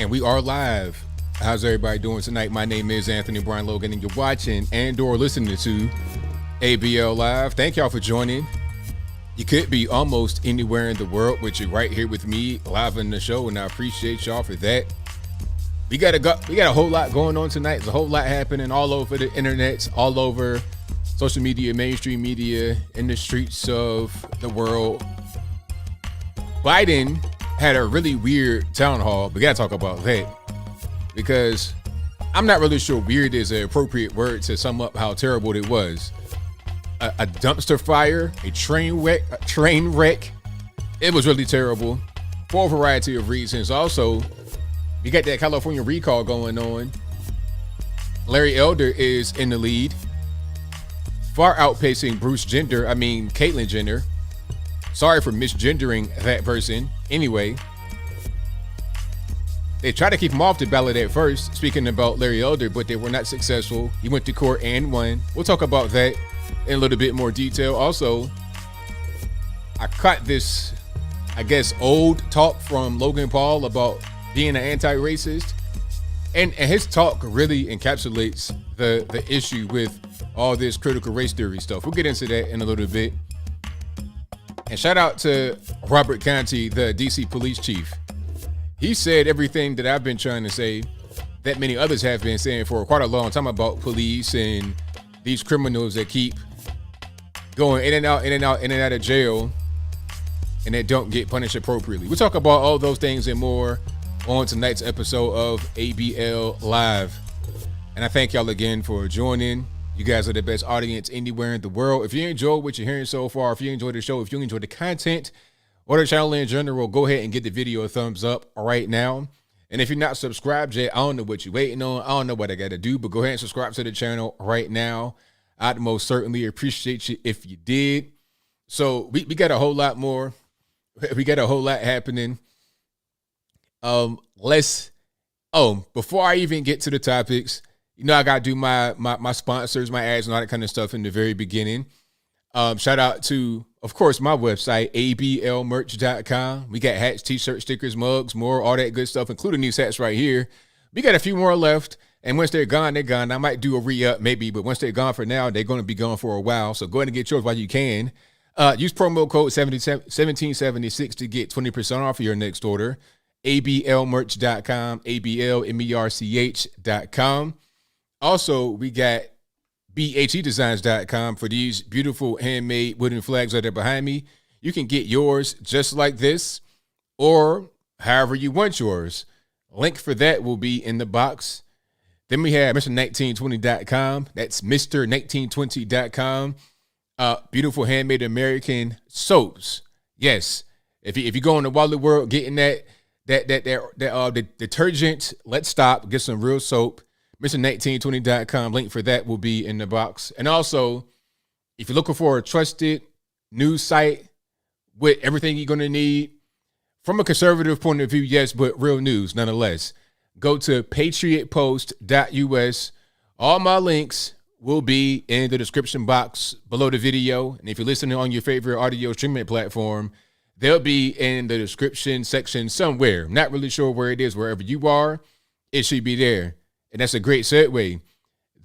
And we are live. How's everybody doing tonight? My name is Anthony Brian Logan, and you're watching and/or listening to ABL Live. Thank y'all for joining. You could be almost anywhere in the world, but you're right here with me live in the show, and I appreciate y'all for that. We got a whole lot going on tonight. There's a whole lot happening all over the internet, all over social media, mainstream media, in the streets of the world. Biden had a really weird town hall. We gotta talk about that because I'm not really sure weird is an appropriate word to sum up how terrible it was. A dumpster fire, a train wreck. It was really terrible for a variety of reasons. Also, we got that California recall going on. Larry Elder is in the lead, far outpacing Caitlyn Jenner. Sorry for misgendering that person. Anyway, they tried to keep him off the ballot at first, speaking about Larry Elder, but they were not successful. He went to court and won. We'll talk about that in a little bit more detail. Also, I caught this, old talk from Logan Paul about being an anti-racist. And his talk really encapsulates the issue with all this critical race theory stuff. We'll get into that in a little bit. And shout out to Robert County, the DC police chief. He said everything that I've been trying to say, that many others have been saying for quite a long time about police and these criminals that keep going in and out of jail and that don't get punished appropriately. We'll talk about all those things and more on tonight's episode of ABL Live. And I thank y'all again for joining. You guys are the best audience anywhere in the world. If you enjoy what you're hearing so far, if you enjoy the show, if you enjoy the content or the channel in general, go ahead and give the video a thumbs up right now. And if you're not subscribed yet, I don't know what you're waiting on. I don't know what I got to do, but go ahead and subscribe to the channel right now. I'd most certainly appreciate you if you did. So we got a whole lot more. We got a whole lot happening. Before I even get to the topics, I got to do my sponsors, my ads, and all that kind of stuff in the very beginning. Shout out to, of course, my website, ablmerch.com. We got hats, t-shirts, stickers, mugs, more, all that good stuff, including these hats right here. We got a few more left, and once they're gone, they're gone. I might do a re-up maybe, but once they're gone for now, they're going to be gone for a while. So go ahead and get yours while you can. Use promo code 1776 to get 20% off of your next order. ablmerch.com, ablmerch.com. Also, we got bhedesigns.com for these beautiful handmade wooden flags that are behind me. You can get yours just like this or however you want yours. Link for that will be in the box. Then we have Mr1920.com. That's Mr1920.com. Beautiful handmade American soaps. Yes. If you go in the Wally World getting that detergent, let's stop, get some real soap. Mr1920.com. Link for that will be in the box. And also, if you're looking for a trusted news site with everything you're going to need, from a conservative point of view, yes, but real news nonetheless, go to patriotpost.us. All my links will be in the description box below the video. And if you're listening on your favorite audio streaming platform, they'll be in the description section somewhere. Not really sure where it is. Wherever you are, it should be there. And that's a great segue.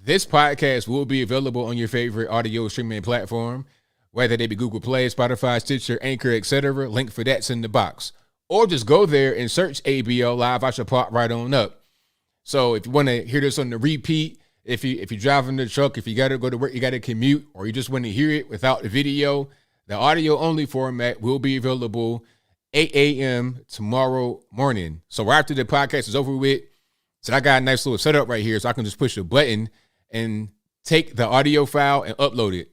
This podcast will be available on your favorite audio streaming platform, whether they be Google Play, Spotify, Stitcher, Anchor, etc. Link for that's in the box. Or just go there and search ABL Live. I should pop right on up. So if you want to hear this on the repeat, if you're driving the truck, if you got to go to work, you got to commute, or you just want to hear it without the video, the audio only format will be available 8 a.m. tomorrow morning. So after the podcast is over with, so I got a nice little setup right here so I can just push a button and take the audio file and upload it.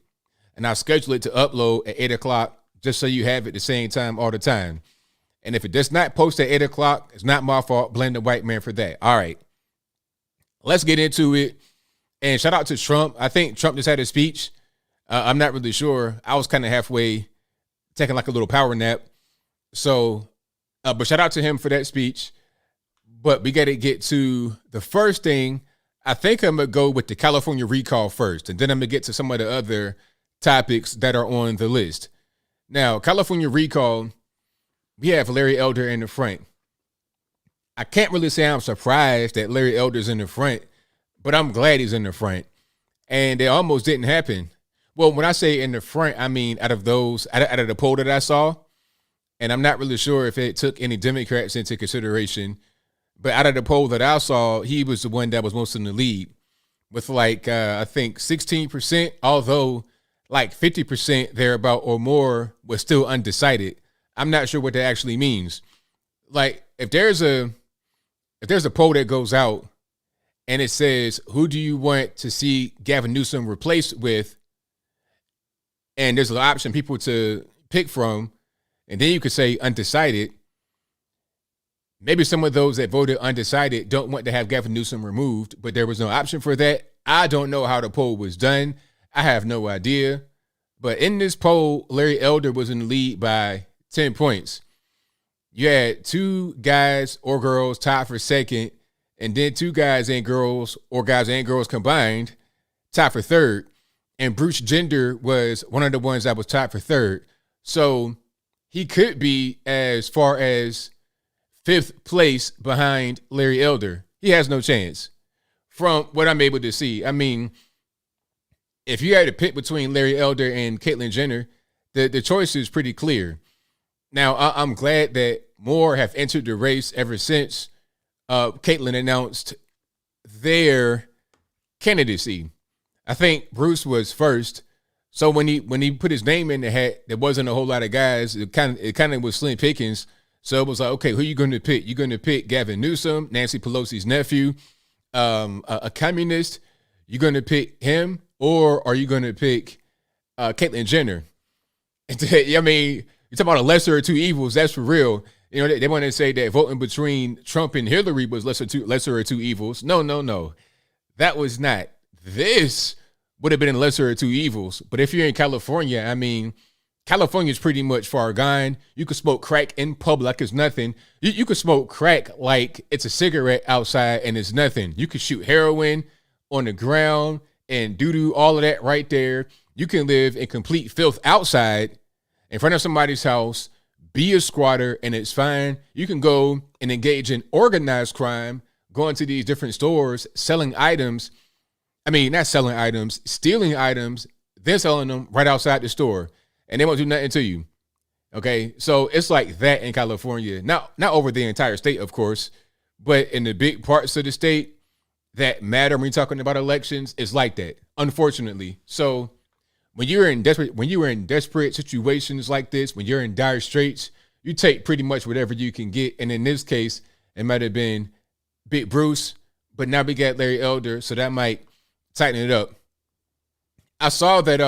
And I'll schedule it to upload at 8 o'clock just so you have it the same time all the time. And if it does not post at 8 o'clock, it's not my fault. Blame the white man for that. All right. Let's get into it. And shout out to Trump. I think Trump just had a speech. I'm not really sure. I was kind of halfway taking like a little power nap. So, but shout out to him for that speech. But we got to get to the first thing. I think I'm going to go with the California recall first, and then I'm going to get to some of the other topics that are on the list. Now, California recall, we have Larry Elder in the front. I can't really say I'm surprised that Larry Elder's in the front, but I'm glad he's in the front. And it almost didn't happen. Well, when I say in the front, I mean out of the poll that I saw, and I'm not really sure if it took any Democrats into consideration, but out of the poll that I saw, he was the one that was most in the lead with like, I think 16%, although like 50% thereabout or more was still undecided. I'm not sure what that actually means. Like if there's a poll that goes out and it says, who do you want to see Gavin Newsom replaced with? And there's an option people to pick from. And then you could say undecided. Maybe some of those that voted undecided don't want to have Gavin Newsom removed, but there was no option for that. I don't know how the poll was done. I have no idea. But in this poll, Larry Elder was in the lead by 10 points. You had two guys or girls tied for second, and then two guys and girls or guys and girls combined tied for third. And Bruce Jenner was one of the ones that was tied for third. So he could be as far as fifth place behind Larry Elder. He has no chance from what I'm able to see. I mean, if you had to pick between Larry Elder and Caitlyn Jenner, the choice is pretty clear. Now, I'm glad that more have entered the race ever since Caitlyn announced their candidacy. I think Bruce was first. So when he put his name in the hat, there wasn't a whole lot of guys. It kind of was slim pickings. So it was like, okay, who are you going to pick? You're going to pick Gavin Newsom, Nancy Pelosi's nephew, a communist. You're going to pick him, or are you going to pick Caitlyn Jenner? I mean, you talk about a lesser of two evils. That's for real. You know, they want to say that voting between Trump and Hillary was lesser of two evils. No. That was not. This would have been lesser of two evils. But if you're in California, I mean, California's pretty much far gone. You could smoke crack in public like it's nothing. You could smoke crack like it's a cigarette outside and it's nothing. You could shoot heroin on the ground and do all of that right there. You can live in complete filth outside in front of somebody's house, be a squatter, and it's fine. You can go and engage in organized crime, going to these different stores, selling items. I mean, not selling items, stealing items, then selling them right outside the store. And they won't do nothing to you. Okay. So it's like that in California. Not over the entire state, of course, but in the big parts of the state that matter when you're talking about elections, it's like that, unfortunately. So when you're in desperate situations like this, when you're in dire straits, you take pretty much whatever you can get. And in this case, it might have been Big Bruce, but now we got Larry Elder, so that might tighten it up. I saw that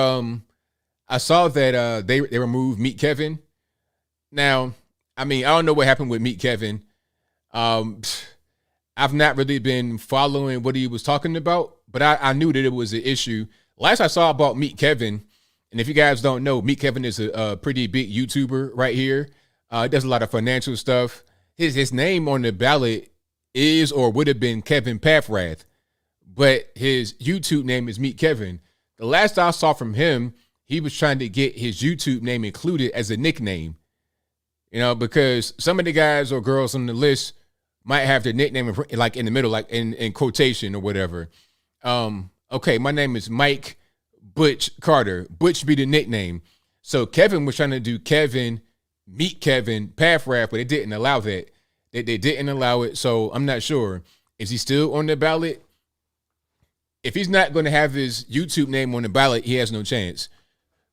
they removed Meet Kevin. Now, I mean, I don't know what happened with Meet Kevin. I've not really been following what he was talking about, but I knew that it was an issue. Last I saw about Meet Kevin, and if you guys don't know, Meet Kevin is a pretty big YouTuber right here. He does a lot of financial stuff. His name on the ballot is or would have been Kevin Paffrath, but his YouTube name is Meet Kevin. The last I saw from him, he was trying to get his YouTube name included as a nickname, you know, because some of the guys or girls on the list might have their nickname like in the middle, like in quotation or whatever. Okay, my name is Mike Butch Carter. Butch be the nickname. So Kevin was trying to do Kevin, Meet Kevin, Paffrath, but they didn't allow that. They didn't allow it, so I'm not sure. Is he still on the ballot? If he's not going to have his YouTube name on the ballot, he has no chance.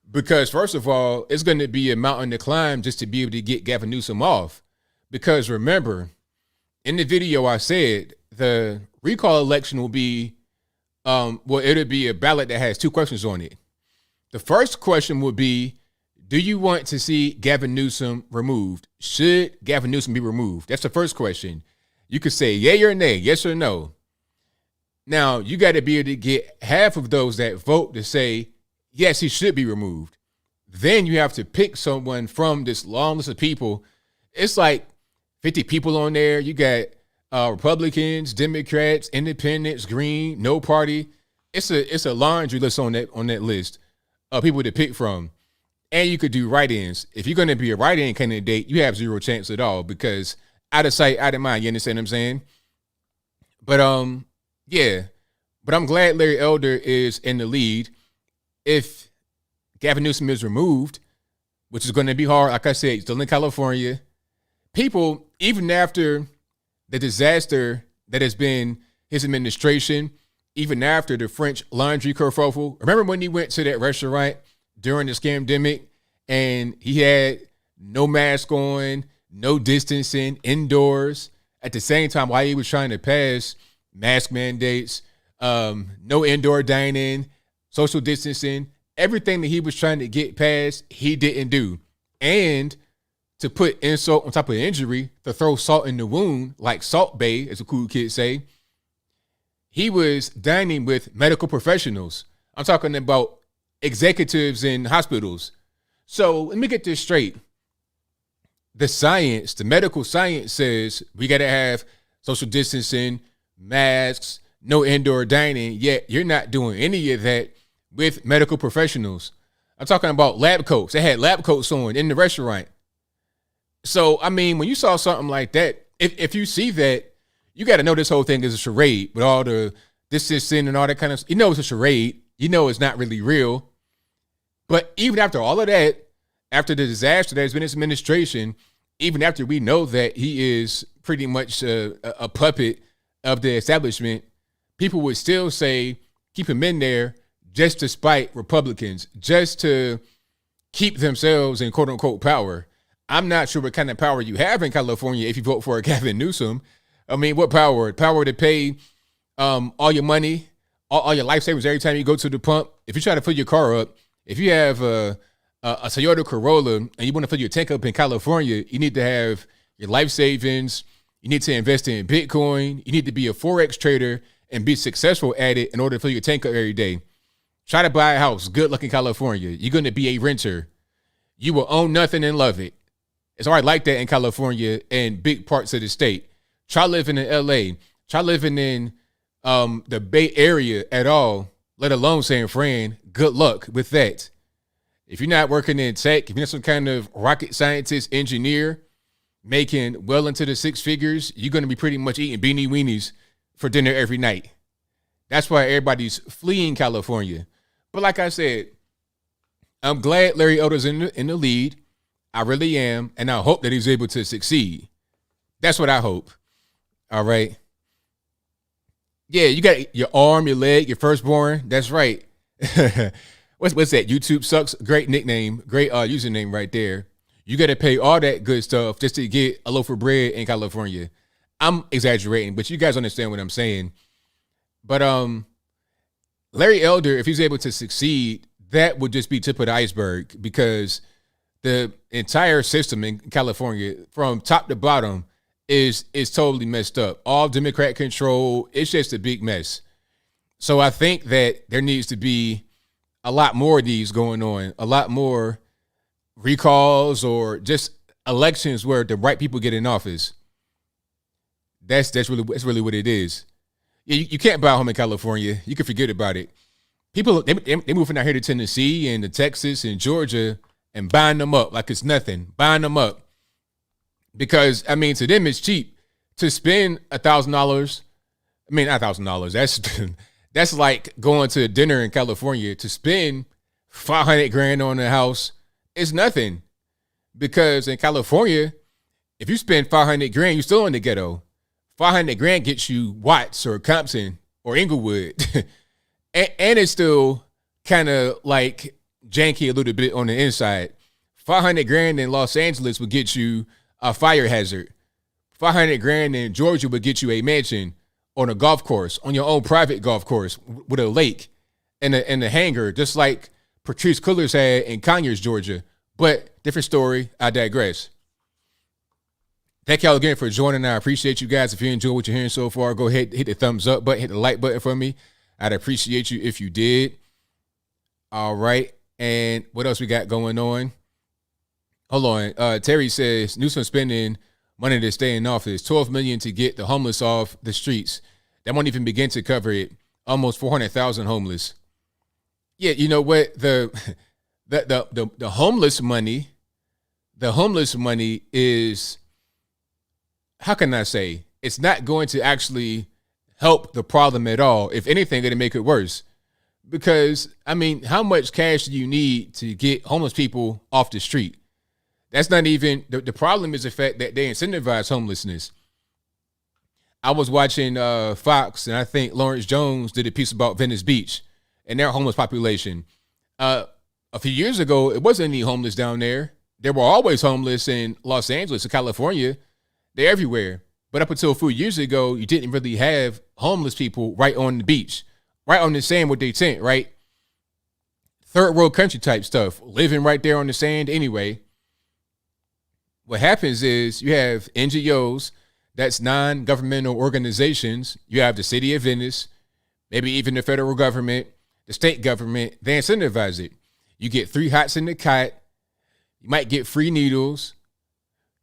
Because first of all, it's going to be a mountain to climb just to be able to get Gavin Newsom off. Because remember, in the video I said, the recall election will be, it'll be a ballot that has two questions on it. The first question would be, do you want to see Gavin Newsom removed? Should Gavin Newsom be removed? That's the first question. You could say yay or nay, yes or no. Now, you got to be able to get half of those that vote to say, yes, he should be removed. Then you have to pick someone from this long list of people. It's like 50 people on there. You got Republicans, Democrats, Independents, Green, no party. It's a laundry list on that list of people to pick from. And you could do write-ins. If you're going to be a write-in candidate, you have zero chance at all because out of sight, out of mind. You understand what I'm saying? But yeah. But I'm glad Larry Elder is in the lead. If Gavin Newsom is removed, which is going to be hard, like I said, still in California, people, even after the disaster that has been his administration, even after the French laundry kerfuffle, remember when he went to that restaurant during the scamdemic and he had no mask on, no distancing, indoors, at the same time while he was trying to pass mask mandates, no indoor dining, social distancing, everything that he was trying to get past, he didn't do. And to put insult on top of injury, to throw salt in the wound, like Salt Bay, as the cool kids say, he was dining with medical professionals. I'm talking about executives in hospitals. So let me get this straight. The science, the medical science says we got to have social distancing, masks, no indoor dining, yet you're not doing any of that with medical professionals. I'm talking about lab coats. They had lab coats on in the restaurant. So, I mean, when you saw something like that, if you see that, you got to know this whole thing is a charade with all the distancing and all that kind of stuff. You know it's a charade. You know it's not really real. But even after all of that, after the disaster that has been his administration, even after we know that he is pretty much a puppet of the establishment, people would still say, keep him in there just to spite Republicans, just to keep themselves in quote unquote power. I'm not sure what kind of power you have in California if you vote for Gavin Newsom. I mean, what power? Power to pay all your money, all your life savings every time you go to the pump. If you try to fill your car up, if you have a Toyota Corolla and you want to fill your tank up in California, you need to have your life savings. You need to invest in Bitcoin. You need to be a Forex trader and be successful at it in order to fill your tank up every day. Try to buy a house. Good luck in California. You're going to be a renter. You will own nothing and love it. It's already like that in California and big parts of the state. Try living in LA. Try living in the Bay Area at all, let alone San Fran. Good luck with that. If you're not working in tech, if you're not some kind of rocket scientist, engineer, making well into the six figures, you're going to be pretty much eating beanie weenies for dinner every night. That's why everybody's fleeing California. But like I said, I'm glad Larry Elder's in the lead. I really am. And I hope that he's able to succeed. That's what I hope. All right. Yeah, you got your arm, your leg, your firstborn. That's right. What's that? YouTube sucks. Great nickname. Great username right there. You got to pay all that good stuff just to get a loaf of bread in California. I'm exaggerating, but you guys understand what I'm saying. But Larry Elder, if he's able to succeed, that would just be tip of the iceberg, because the entire system in California from top to bottom is totally messed up. All Democrat control. It's just a big mess. So I think that there needs to be a lot more of these going on, a lot more recalls or just elections where the right people get in office. That's really what it is. Yeah, you can't buy a home in California. You can forget about it. People, they moving out here to Tennessee and to Texas and Georgia and buying them up like it's nothing. Buying them up. Because, I mean, to them it's cheap to spend $1,000. I mean, not $1,000. That's like going to dinner in California. To spend $500,000 on a house is nothing. Because in California, if you spend $500,000, you're still in the ghetto. $500,000 gets you Watts or Compton or Inglewood. and it's still kind of like janky a little bit on the inside. $500,000 in Los Angeles would get you a fire hazard. $500,000 in Georgia would get you a mansion on a golf course, on your own private golf course with a lake and a hangar, just like Patrice Cullors had in Conyers, Georgia. But different story. I digress. Thank y'all again for joining. I appreciate you guys. If you enjoy what you're hearing so far, go ahead, hit the thumbs up button, hit the like button for me. I'd appreciate you if you did. All right. And what else we got going on? Hold on. Terry says Newsom spending money to stay in office, $12 million to get the homeless off the streets. That won't even begin to cover it. Almost 400,000 homeless. Yeah, you know what? The homeless money is how can I say, it's not going to actually help the problem at all. If anything, it'll make it worse. Because, I mean, how much cash do you need to get homeless people off the street? That's not even, the problem is the fact that they incentivize homelessness. I was watching Fox, and I think Lawrence Jones did a piece about Venice Beach and their homeless population. A few years ago, it wasn't any homeless down there. There were always homeless in Los Angeles and California. They're everywhere. But up until a few years ago, you didn't really have homeless people right on the beach, right on the sand with their tent, right? Third world country type stuff, living right there on the sand anyway. What happens is you have NGOs, that's non-governmental organizations. You have the city of Venice, maybe even the federal government, the state government. They incentivize it. You get 3 hots in the cot. You might get free needles.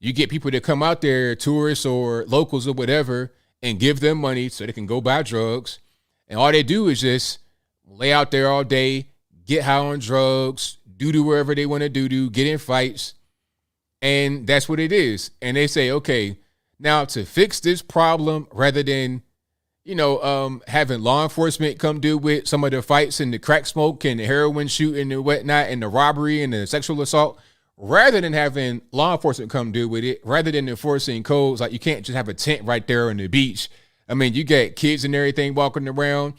You get people to come out there, tourists or locals or whatever, and give them money so they can go buy drugs. And all they do is just lay out there all day, get high on drugs, do wherever they want to do, get in fights. And that's what it is. And they say, okay, now to fix this problem, rather than, having law enforcement come deal with some of the fights and the crack smoke and the heroin shooting and whatnot and the robbery and the sexual assault, rather than having law enforcement come deal with it, rather than enforcing codes, like you can't just have a tent right there on the beach. I mean, you got kids and everything walking around.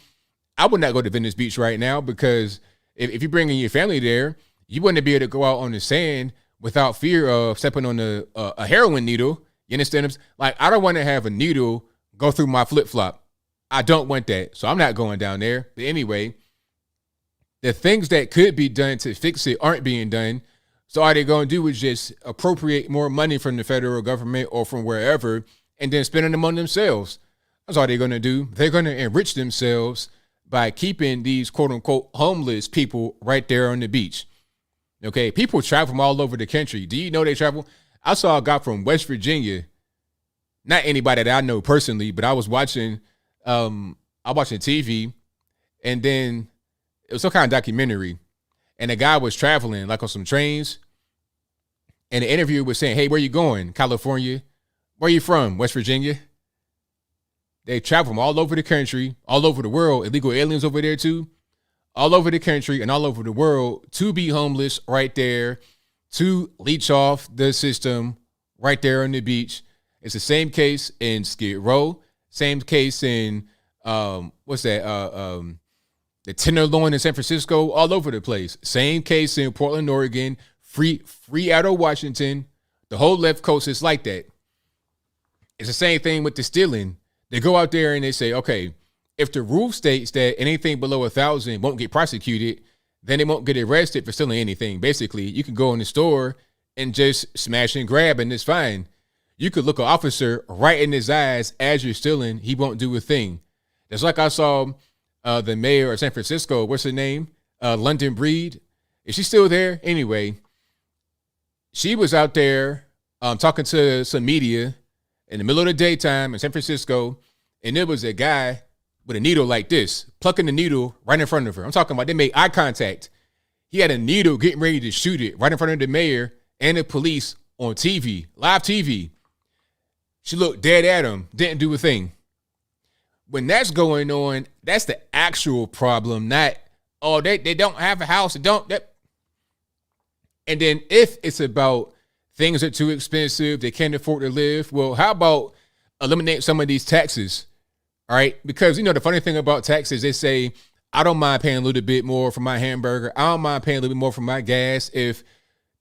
I would not go to Venice Beach right now because if you're bringing your family there, you wouldn't be able to go out on the sand without fear of stepping on a heroin needle. You understand? Like, I don't want to have a needle go through my flip-flop. I don't want that. So I'm not going down there. But anyway, the things that could be done to fix it aren't being done. So all they're going to do is just appropriate more money from the federal government or from wherever and then spend them on themselves. That's all they're going to do. They're going to enrich themselves by keeping these quote-unquote homeless people right there on the beach. Okay, people travel from all over the country. Do you know they travel? I saw a guy from West Virginia, not anybody that I know personally, but I was watching TV, and then it was some kind of documentary, and the guy was traveling like on some trains, and the interviewer was saying, hey, where you going? California. Where you from? West Virginia. They travel from all over the country, all over the world, illegal aliens over there too, all over the country and all over the world to be homeless right there, to leech off the system right there on the beach. It's the same case in Skid Row, same case in, the Tenderloin in San Francisco, all over the place. Same case in Portland, Oregon, free out of Washington. The whole left coast is like that. It's the same thing with the stealing. They go out there and they say, okay, if the rule states that anything below 1,000 won't get prosecuted, then they won't get arrested for stealing anything. Basically, you can go in the store and just smash and grab and it's fine. You could look an officer right in his eyes as you're stealing. He won't do a thing. That's like I saw the mayor of San Francisco. What's her name? London Breed. Is she still there? Anyway, she was out there talking to some media in the middle of the daytime in San Francisco. And there was a guy with a needle like this, plucking the needle right in front of her. I'm talking about they made eye contact. He had a needle getting ready to shoot it right in front of the mayor and the police on TV, live TV. She looked dead at him, didn't do a thing. When that's going on, that's the actual problem, not, oh, they don't have a house. And then if it's about things are too expensive, they can't afford to live, well, how about eliminate some of these taxes? All right, because, the funny thing about taxes, they say, I don't mind paying a little bit more for my hamburger. I don't mind paying a little bit more for my gas if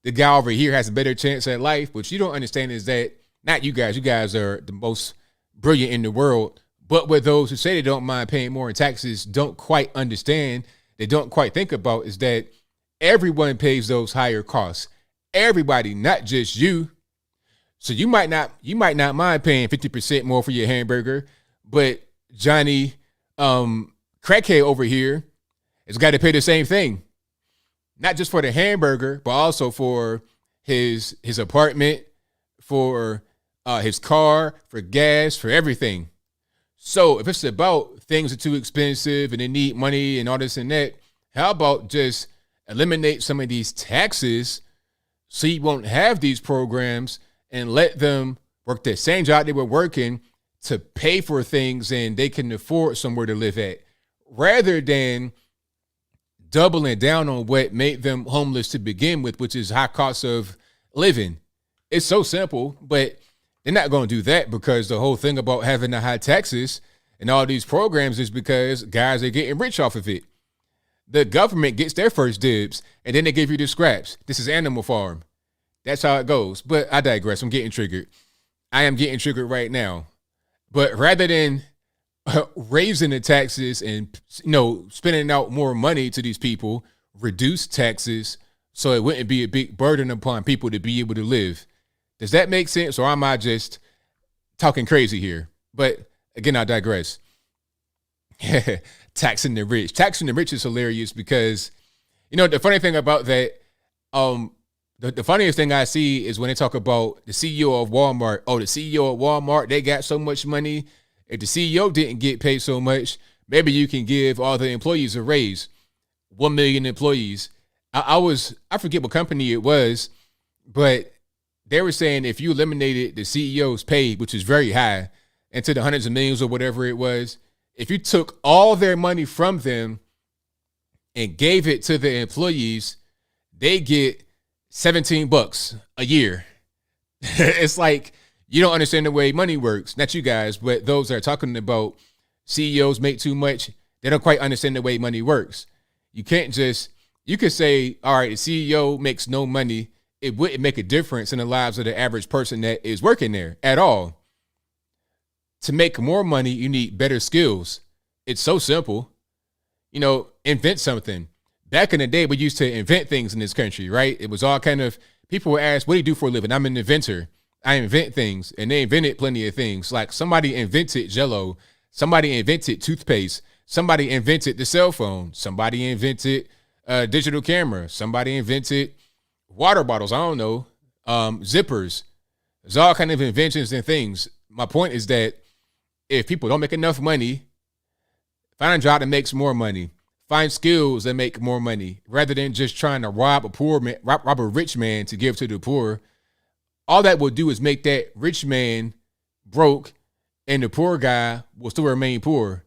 the guy over here has a better chance at life. What you don't understand is that, not you guys are the most brilliant in the world, but what those who say they don't mind paying more in taxes don't quite understand, they don't quite think about is that everyone pays those higher costs. Everybody, not just you. So you might not mind paying 50% more for your hamburger, but Johnny crackhead over here has got to pay the same thing. Not just for the hamburger, but also for his apartment, for his car, for gas, for everything. So if it's about things are too expensive and they need money and all this and that, how about just eliminate some of these taxes so you won't have these programs and let them work that same job they were working to pay for things and they can afford somewhere to live at, rather than doubling down on what made them homeless to begin with, which is high cost of living. It's so simple, but they're not going to do that because the whole thing about having the high taxes and all these programs is because guys are getting rich off of it. The government gets their first dibs and then they give you the scraps. This is Animal Farm. That's how it goes. But I digress. I'm getting triggered. I am getting triggered right now. But rather than raising the taxes and, spending out more money to these people, reduce taxes so it wouldn't be a big burden upon people to be able to live. Does that make sense? Or am I just talking crazy here? But again, I digress. Taxing the rich. Taxing the rich is hilarious because, the funny thing about that, the funniest thing I see is when they talk about the CEO of Walmart. Oh, the CEO of Walmart, they got so much money. If the CEO didn't get paid so much, maybe you can give all the employees a raise. 1 million employees. I forget what company it was, but they were saying if you eliminated the CEO's pay, which is very high, into the hundreds of millions or whatever it was, if you took all their money from them and gave it to the employees, they get $17 a year. It's like, you don't understand the way money works. Not you guys, but those that are talking about CEOs make too much, they don't quite understand the way money works. You can't just, you could say, all right, the CEO makes no money. It wouldn't make a difference in the lives of the average person that is working there at all. To make more money, you need better skills. It's so simple. Invent something. Back in the day, we used to invent things in this country, right? It was all kind of, people would ask, what do you do for a living? I'm an inventor. I invent things. And they invented plenty of things. Like somebody invented Jell-O. Somebody invented toothpaste. Somebody invented the cell phone. Somebody invented a digital camera. Somebody invented water bottles. I don't know. Zippers. There's all kind of inventions and things. My point is that if people don't make enough money, find a job that makes more money. Find skills that make more money rather than just trying to rob a rich man to give to the poor. All that will do is make that rich man broke and the poor guy will still remain poor.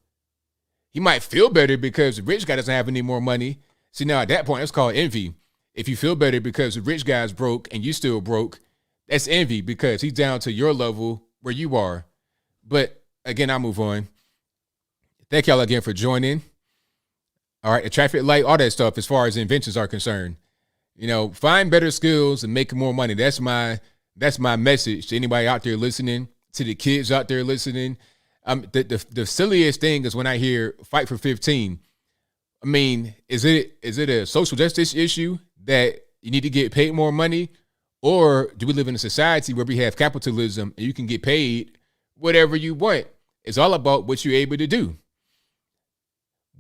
He might feel better because the rich guy doesn't have any more money. See, now at that point, it's called envy. If you feel better because the rich guy's broke and you still broke, that's envy because he's down to your level where you are. But again, I'll move on. Thank y'all again for joining. All right, a traffic light, all that stuff as far as inventions are concerned. Find better skills and make more money. That's my message to anybody out there listening, to the kids out there listening. The silliest thing is when I hear fight for 15. I mean, is it a social justice issue that you need to get paid more money? Or do we live in a society where we have capitalism and you can get paid whatever you want? It's all about what you're able to do.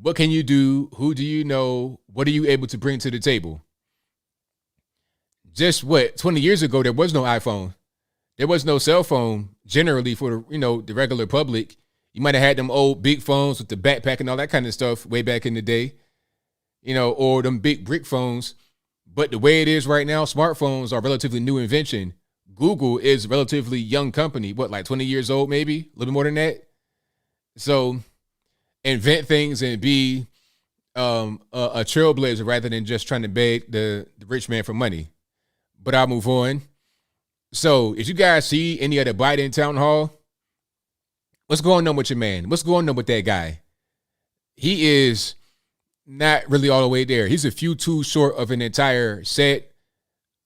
What can you do? Who do you know? What are you able to bring to the table? Just 20 years ago, there was no iPhone. There was no cell phone generally for the regular public. You might have had them old big phones with the backpack and all that kind of stuff way back in the day, or them big brick phones. But the way it is right now, smartphones are a relatively new invention. Google is a relatively young company, like 20 years old, maybe a little more than that. So invent things and be a trailblazer rather than just trying to beg the rich man for money. But I'll move on. So if you guys see any of the Biden town hall, what's going on with your man? What's going on with that guy? He is not really all the way there. He's a few tools short of an entire set,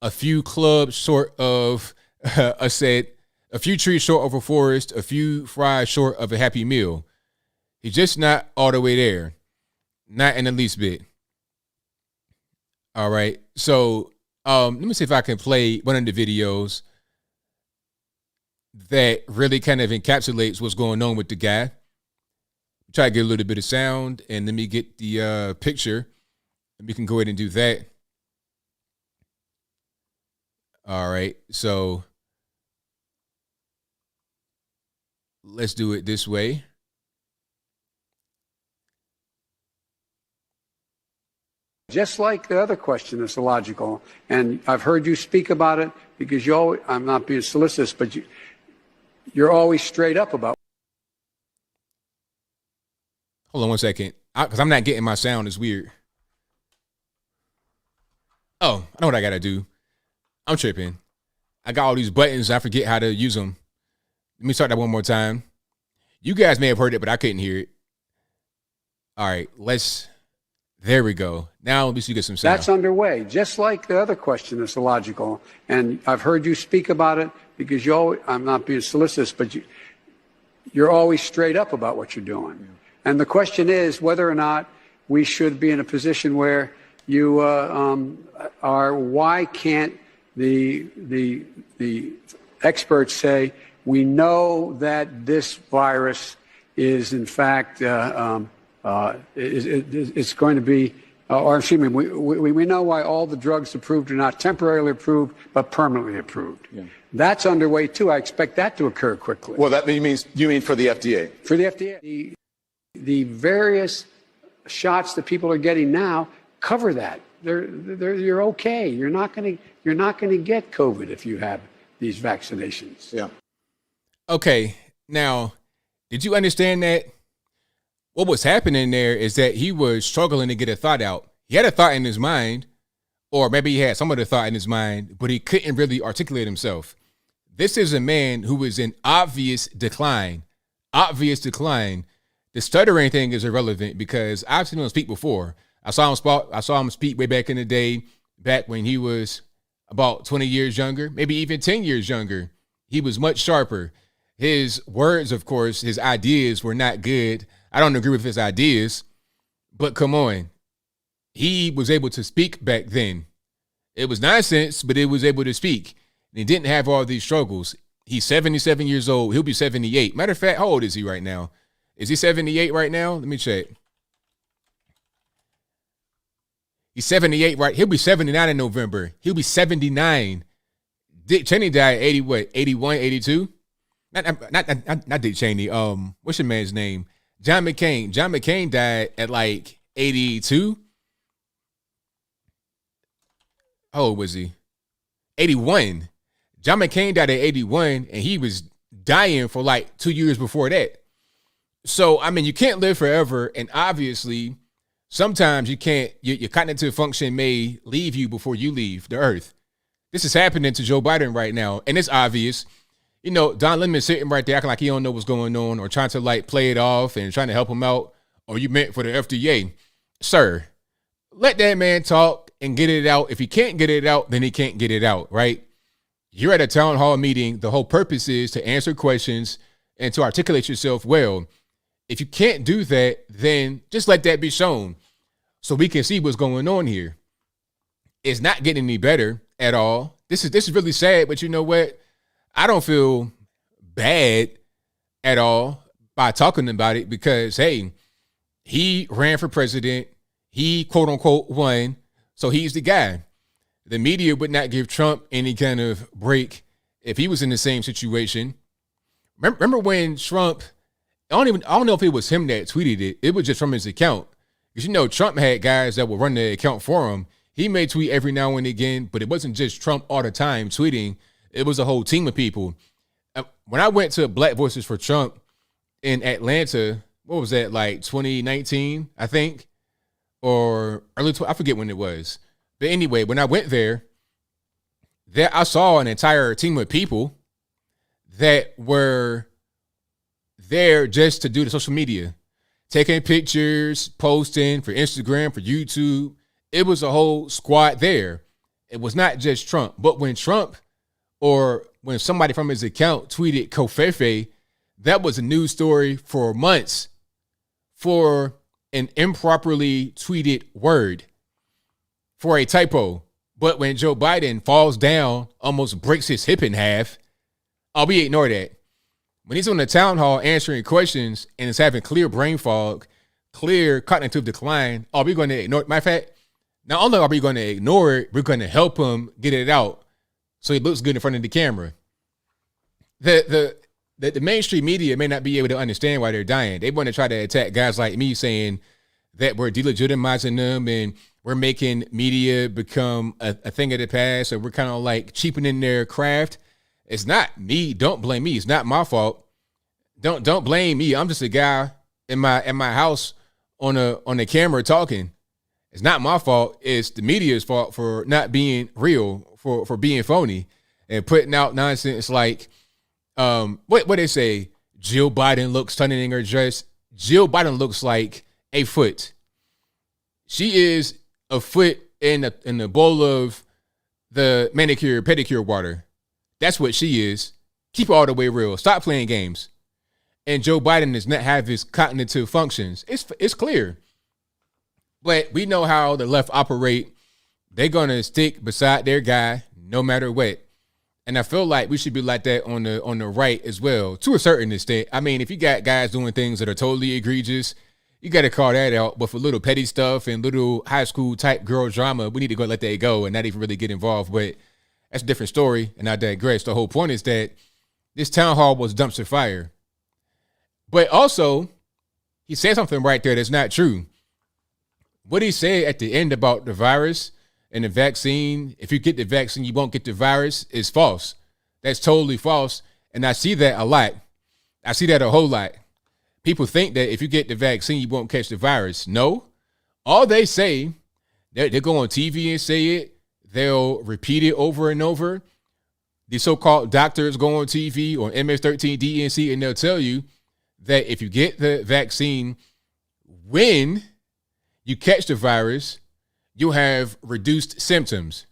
a few clubs short of a set, a few trees short of a forest, a few fries short of a Happy Meal. He's just not all the way there. Not in the least bit. All right. So let me see if I can play one of the videos that really kind of encapsulates what's going on with the guy. Try to get a little bit of sound and let me get the picture. And we can go ahead and do that. All right. So let's do it this way. Just like the other question is illogical, and I've heard you speak about it because I'm not being solicitous, but you're always straight up about. Hold on one second, because I'm not getting my sound. It's weird. Oh, I know what I gotta do. I'm tripping. I got all these buttons. I forget how to use them. Let me start that one more time. You guys may have heard it, but I couldn't hear it. All right, there we go. Now at least you get some sound. That's underway, just like the other question that's illogical. And I've heard you speak about it because you always, I'm not being solicitous, but you're always straight up about what you're doing. Yeah. And the question is whether or not we should be in a position where you are, why can't the experts say, we know that this virus is in fact, it's going to be, or excuse me, we know why all the drugs approved are not temporarily approved, but permanently approved. Yeah. That's underway too. I expect that to occur quickly. Well, that means, you mean for the FDA? For the FDA. The various shots that people are getting now cover that. You're okay. You're not going to get COVID if you have these vaccinations. Yeah. Okay. Now, did you understand that? What was happening there is that he was struggling to get a thought out. He had a thought in his mind, or maybe he had some of the thought in his mind, but he couldn't really articulate himself. This is a man who is in obvious decline. Obvious decline. The stuttering thing is irrelevant because I've seen him speak before. I saw him speak way back in the day, back when he was about 20 years younger, maybe even 10 years younger. He was much sharper. His words, of course, his ideas were not good. I don't agree with his ideas, but come on. He was able to speak back then. It was nonsense, but he was able to speak. And he didn't have all these struggles. He's 77 years old. He'll be 78. Matter of fact, how old is he right now? Is he 78 right now? Let me check. He's 78, right? He'll be 79 in November. He'll be 79. Dick Cheney died at 80, what, 81, 82? Not Dick Cheney. What's your man's name? John McCain. John McCain died at like 82. How old was he? 81. John McCain died at 81, and he was dying for like 2 years before that. So, I mean, you can't live forever, and obviously, sometimes you can't, your cognitive function may leave you before you leave the earth. This is happening to Joe Biden right now, and it's obvious. You know, Don Lemon sitting right there acting like he don't know what's going on or trying to like play it off and trying to help him out. Or you meant for the FDA. Sir, let that man talk and get it out. If he can't get it out, then he can't get it out, right? You're at a town hall meeting. The whole purpose is to answer questions and to articulate yourself well. If you can't do that, then just let that be shown so we can see what's going on here. It's not getting any better at all. This is really sad, but you know what? I don't feel bad at all by talking about it because, hey, he ran for president. He, quote unquote, won. So he's the guy. The media would not give Trump any kind of break if he was in the same situation. Remember when Trump, I don't know if it was him that tweeted it. It was just from his account. Because, you know, Trump had guys that would run the account for him. He may tweet every now and again, but it wasn't just Trump all the time tweeting. It was a whole team of people. When I went to Black Voices for Trump in Atlanta, what was that, like 2019, I think? Or early, I forget when it was. But anyway, when I went there, I saw an entire team of people that were there just to do the social media, taking pictures, posting for Instagram, for YouTube. It was a whole squad there. It was not just Trump. But when Trump or when somebody from his account tweeted Kofefe, that was a news story for months for an improperly tweeted word, for a typo. But when Joe Biden falls down, almost breaks his hip in half, we ignore that. When he's on the town hall answering questions and is having clear brain fog, clear cognitive decline, are we going to ignore it? Matter of fact, not only are we going to ignore it, we're going to help him get it out so he looks good in front of the camera. The mainstream media may not be able to understand why they're dying. They want to try to attack guys like me saying that we're delegitimizing them and we're making media become a thing of the past, or we're kind of like cheapening their craft. It's not me. Don't blame me. It's not my fault. Don't blame me. I'm just a guy in my house on a camera talking. It's not my fault. It's the media's fault for not being real, for being phony and putting out nonsense like what they say. Jill Biden looks stunning in her dress. Jill Biden looks like a foot. She is a foot in the bowl of the manicure pedicure water. That's what she is. Keep it all the way real. Stop playing games. And Joe Biden does not have his cognitive functions. It's clear. But we know how the left operate. They're gonna stick beside their guy no matter what. And I feel like we should be like that on the right as well, to a certain extent. I mean, if you got guys doing things that are totally egregious, you got to call that out. But for little petty stuff and little high school type girl drama, we need to go let that go and not even really get involved. But that's a different story, and I digress. The whole point is that this town hall was dumpster fire. But also, he said something right there that's not true. What he said at the end about the virus and the vaccine, if you get the vaccine, you won't get the virus, is false. That's totally false. And I see that a lot. I see that a whole lot. People think that if you get the vaccine, you won't catch the virus. No. All they say, they go on TV and say it. They'll repeat it over and over. These so-called doctors go on TV or MS-13 DNC and they'll tell you that if you get the vaccine, when you catch the virus, you'll have reduced symptoms.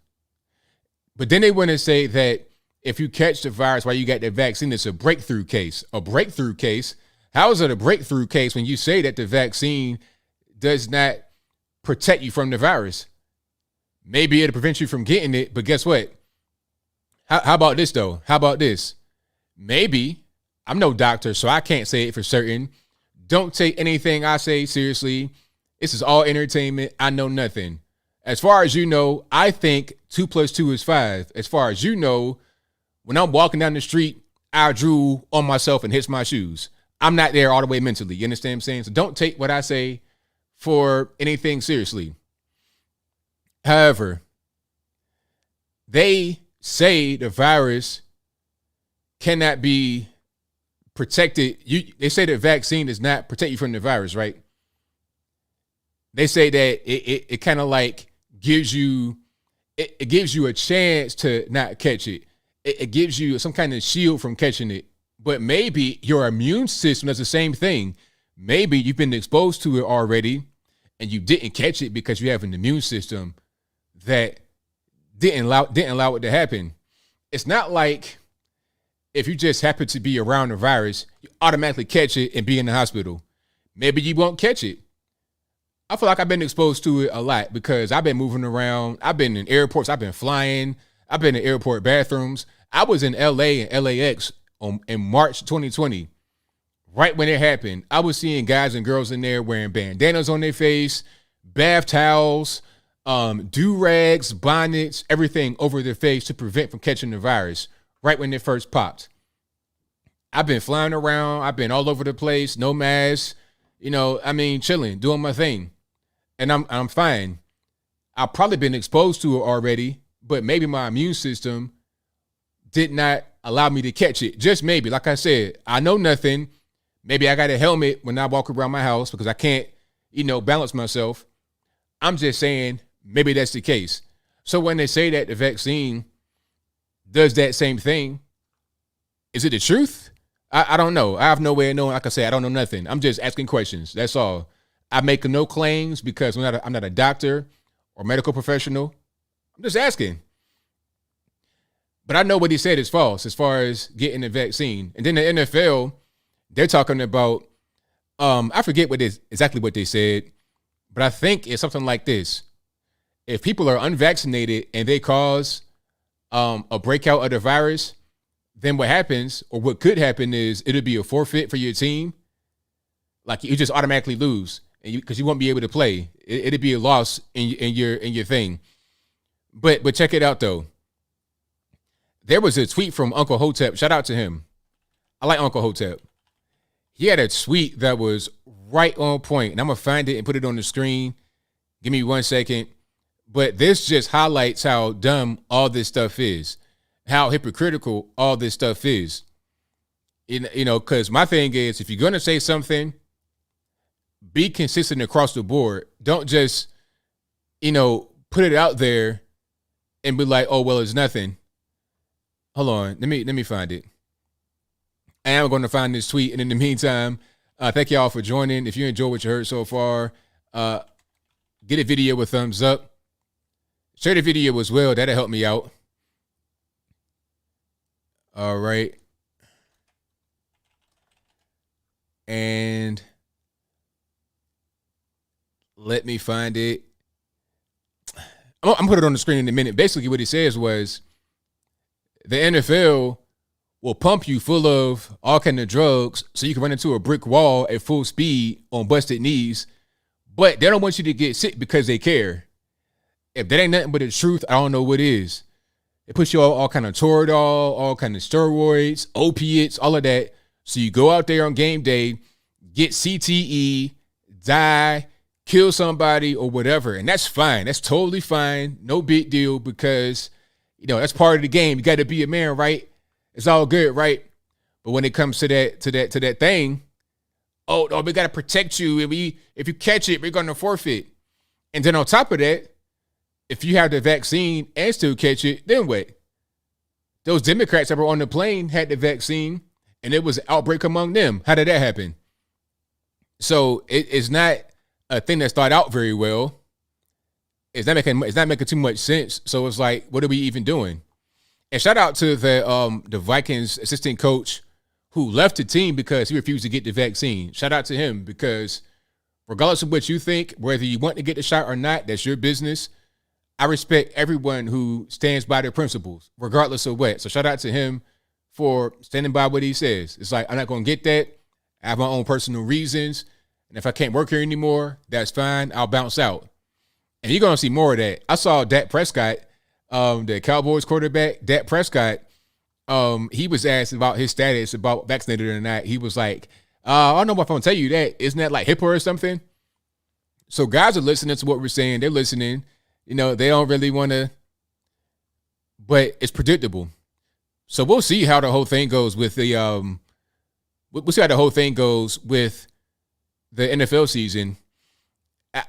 But then they want to say that if you catch the virus while you got the vaccine, it's a breakthrough case. A breakthrough case? How is it a breakthrough case when you say that the vaccine does not protect you from the virus? Maybe it'll prevent you from getting it, but guess what? How about this, though? How about this? Maybe, I'm no doctor, so I can't say it for certain. Don't take anything I say seriously. This is all entertainment. I know nothing. As far as you know, I think 2 + 2 is 5. As far as you know, when I'm walking down the street, I drew on myself and hits my shoes. I'm not there all the way mentally. You understand what I'm saying? So don't take what I say for anything seriously. However, they say the virus cannot be protected. They say the vaccine does not protect you from the virus, right? They say that it kind of like gives you a chance to not catch it. It gives you some kind of shield from catching it. But maybe your immune system does the same thing. Maybe you've been exposed to it already and you didn't catch it because you have an immune system that didn't allow it to happen. It's not like if you just happen to be around the virus, you automatically catch it and be in the hospital. Maybe you won't catch it. I feel like I've been exposed to it a lot because I've been moving around. I've been in airports. I've been flying. I've been in airport bathrooms. I was in LA and LAX in March 2020. Right when it happened, I was seeing guys and girls in there wearing bandanas on their face, bath towels, do-rags, bonnets, everything over their face to prevent from catching the virus right when it first popped. I've been flying around. I've been all over the place, no mask, chilling, doing my thing. And I'm fine. I've probably been exposed to it already, but maybe my immune system did not allow me to catch it. Just maybe. Like I said, I know nothing. Maybe I got a helmet when I walk around my house because I can't, balance myself. I'm just saying maybe that's the case. So when they say that the vaccine does that same thing, is it the truth? I don't know. I have no way of knowing. Like I say, I don't know nothing. I'm just asking questions. That's all. I make no claims because I'm not a doctor or medical professional. I'm just asking. But I know what he said is false as far as getting the vaccine. And then the NFL, they're talking about, I forget exactly what they said, but I think it's something like this. If people are unvaccinated and they cause a breakout of the virus, then what happens or what could happen is it'll be a forfeit for your team. Like you just automatically lose because you won't be able to play. It'll be a loss in your thing. But check it out though. There was a tweet from Uncle Hotep. Shout out to him. I like Uncle Hotep. He had a tweet that was right on point, and I'm going to find it and put it on the screen. Give me 1 second. But this just highlights how dumb all this stuff is. how hypocritical all this stuff is. Because my thing is, if you're going to say something, be consistent across the board. Don't just, put it out there and be like, oh, well, it's nothing. Hold on. Let me find it. I am going to find this tweet. And in the meantime, thank y'all for joining. If you enjoyed what you heard so far, get a video a thumbs up. Share the video as well. That'll help me out. All right. And let me find it. I'm going to put it on the screen in a minute. Basically, what he says was the NFL will pump you full of all kind of drugs so you can run into a brick wall at full speed on busted knees, but they don't want you to get sick because they care. If that ain't nothing but the truth, I don't know what is. It puts you all kind of Toradol, all kind of steroids, opiates, all of that. So you go out there on game day, get CTE, die, kill somebody or whatever. And that's fine. That's totally fine. No big deal because, that's part of the game. You got to be a man, right? It's all good, right? But when it comes to that thing, oh, we got to protect you. If you catch it, we're going to forfeit. And then on top of that, if you have the vaccine and still catch it, then what? Those Democrats that were on the plane had the vaccine and it was an outbreak among them. How did that happen? So it's not a thing that started out very well. It's not making too much sense. So it's like, what are we even doing? And shout out to the Vikings assistant coach who left the team because he refused to get the vaccine. Shout out to him because regardless of what you think, whether you want to get the shot or not, that's your business. I respect everyone who stands by their principles, regardless of what. So shout out to him for standing by what he says. It's like, I'm not going to get that. I have my own personal reasons. And if I can't work here anymore, that's fine. I'll bounce out. And you're going to see more of that. I saw Dak Prescott, the Cowboys quarterback, Dak Prescott. He was asked about his status, about vaccinated or not. He was like, I don't know if I'm going to tell you that. Isn't that like HIPAA or something? So guys are listening to what we're saying. They're listening. They don't really want to, but it's predictable. So we'll see how the whole thing goes with the, we'll see how the whole thing goes with the NFL season.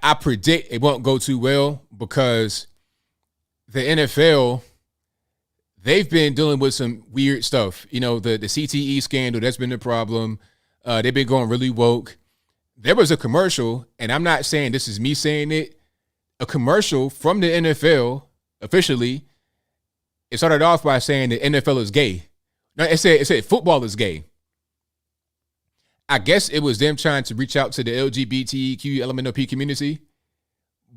I predict it won't go too well because the NFL, they've been dealing with some weird stuff. The CTE scandal, that's been the problem. They've been going really woke. There was a commercial, and I'm not saying this is me saying it, a commercial from the NFL officially. It started off by saying the NFL is gay. No, it said football is gay. I guess it was them trying to reach out to the LGBTQ LMNOP community.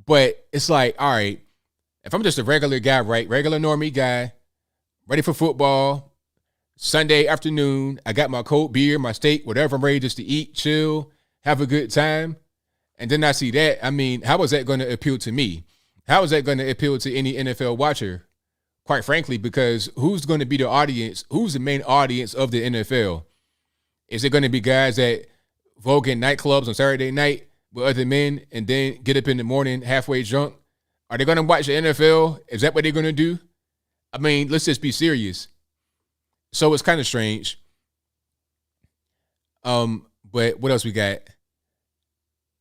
But it's like, all right, if I'm just a regular guy, right? Regular normie guy, ready for football, Sunday afternoon, I got my cold beer, my steak, whatever I'm ready just to eat, chill, have a good time. And then I see that. I mean, how is that going to appeal to me? How is that going to appeal to any NFL watcher? Quite frankly, because who's going to be the audience? Who's the main audience of the NFL? Is it going to be guys that vogue in nightclubs on Saturday night with other men and then get up in the morning halfway drunk? Are they going to watch the NFL? Is that what they're going to do? I mean, let's just be serious. So it's kind of strange. But what else we got?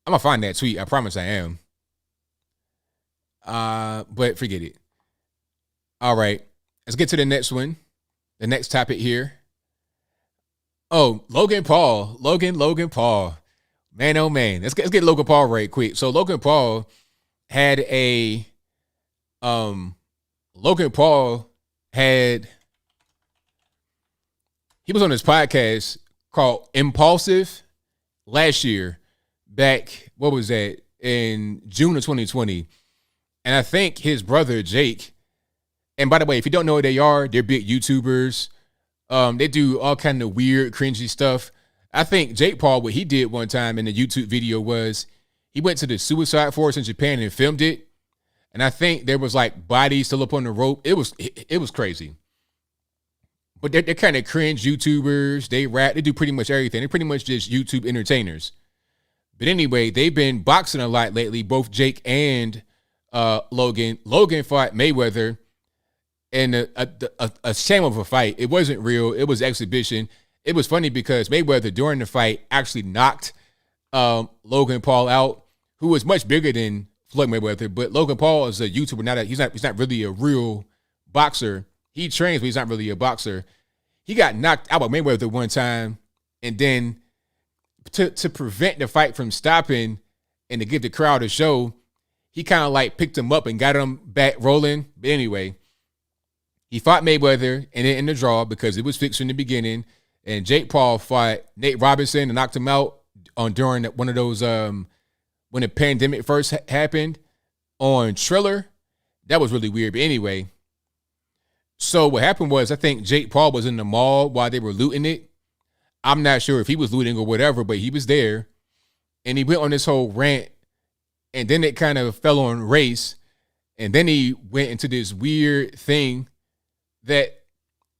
I'm going to find that tweet. I promise I am. But forget it. All right. Let's get to the next one. The next topic here. Oh, Logan Paul. Logan Paul. Man, oh, man. Let's get Logan Paul right quick. So Logan Paul had he was on this podcast called Impulsive last year, back, what was that, in June of 2020. And I think his brother, Jake, and by the way, if you don't know who they are, they're big YouTubers. They do all kind of weird, cringy stuff. I think Jake Paul, what he did one time in the YouTube video was he went to the suicide forest in Japan and filmed it. And I think there was like bodies still up on the rope. It was crazy. But they're kind of cringe YouTubers. They rap. They do pretty much everything. They're pretty much just YouTube entertainers. But anyway, they've been boxing a lot lately, both Jake and Logan. Logan fought Mayweather. and a shame of a fight. It wasn't real. It was exhibition. It was funny because Mayweather during the fight actually knocked Logan Paul out, who was much bigger than Floyd Mayweather. But Logan Paul is a YouTuber. He's not really a real boxer. He trains, but he's not really a boxer. He got knocked out by Mayweather one time, and then to prevent the fight from stopping and to give the crowd a show, he kind of like picked him up and got him back rolling. But anyway, he fought Mayweather and it in the draw because it was fixed in the beginning. And Jake Paul fought Nate Robinson and knocked him out during one of those when the pandemic first happened on Triller. That was really weird. But anyway, so what happened was I think Jake Paul was in the mall while they were looting it. I'm not sure if he was looting or whatever, but he was there. And he went on this whole rant. And then it kind of fell on race. And then he went into this weird thing that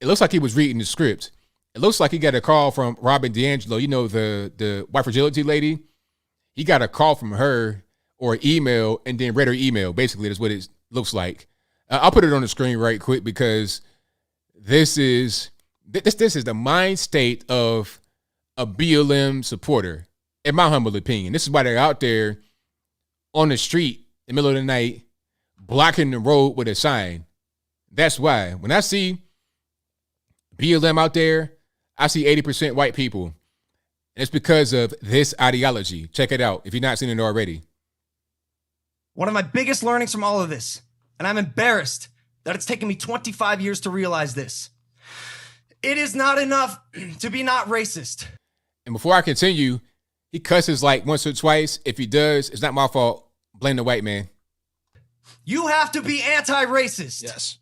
it looks like he was reading the script. It looks like he got a call from Robin DeAngelo, the white fragility lady. He got a call from her or an email and then read her email. Basically, that's what it looks like. I'll put it on the screen right quick because this is the mind state of a BLM supporter, in my humble opinion. This is why they're out there on the street in the middle of the night, blocking the road with a sign. That's why. When I see BLM out there, I see 80% white people. And it's because of this ideology. Check it out if you've not seen it already. One of my biggest learnings from all of this, and I'm embarrassed that it's taken me 25 years to realize this. It is not enough to be not racist. And before I continue, he cusses like once or twice. If he does, it's not my fault. Blame the white man. You have to be anti-racist. Yes.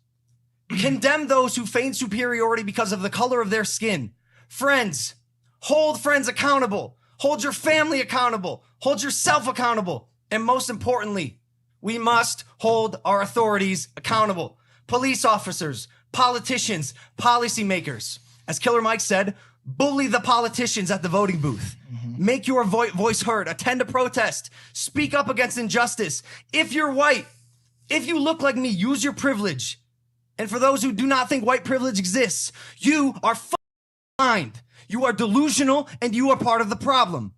Condemn those who feign superiority because of the color of their skin. Friends, hold friends accountable. Hold your family accountable. Hold yourself accountable. And most importantly, we must hold our authorities accountable. Police officers, politicians, policymakers. As Killer Mike said, bully the politicians at the voting booth. Make your voice heard. Attend a protest. Speak up against injustice. If you're white, if you look like me, use your privilege. And for those who do not think white privilege exists, you are blind. You are delusional and you are part of the problem.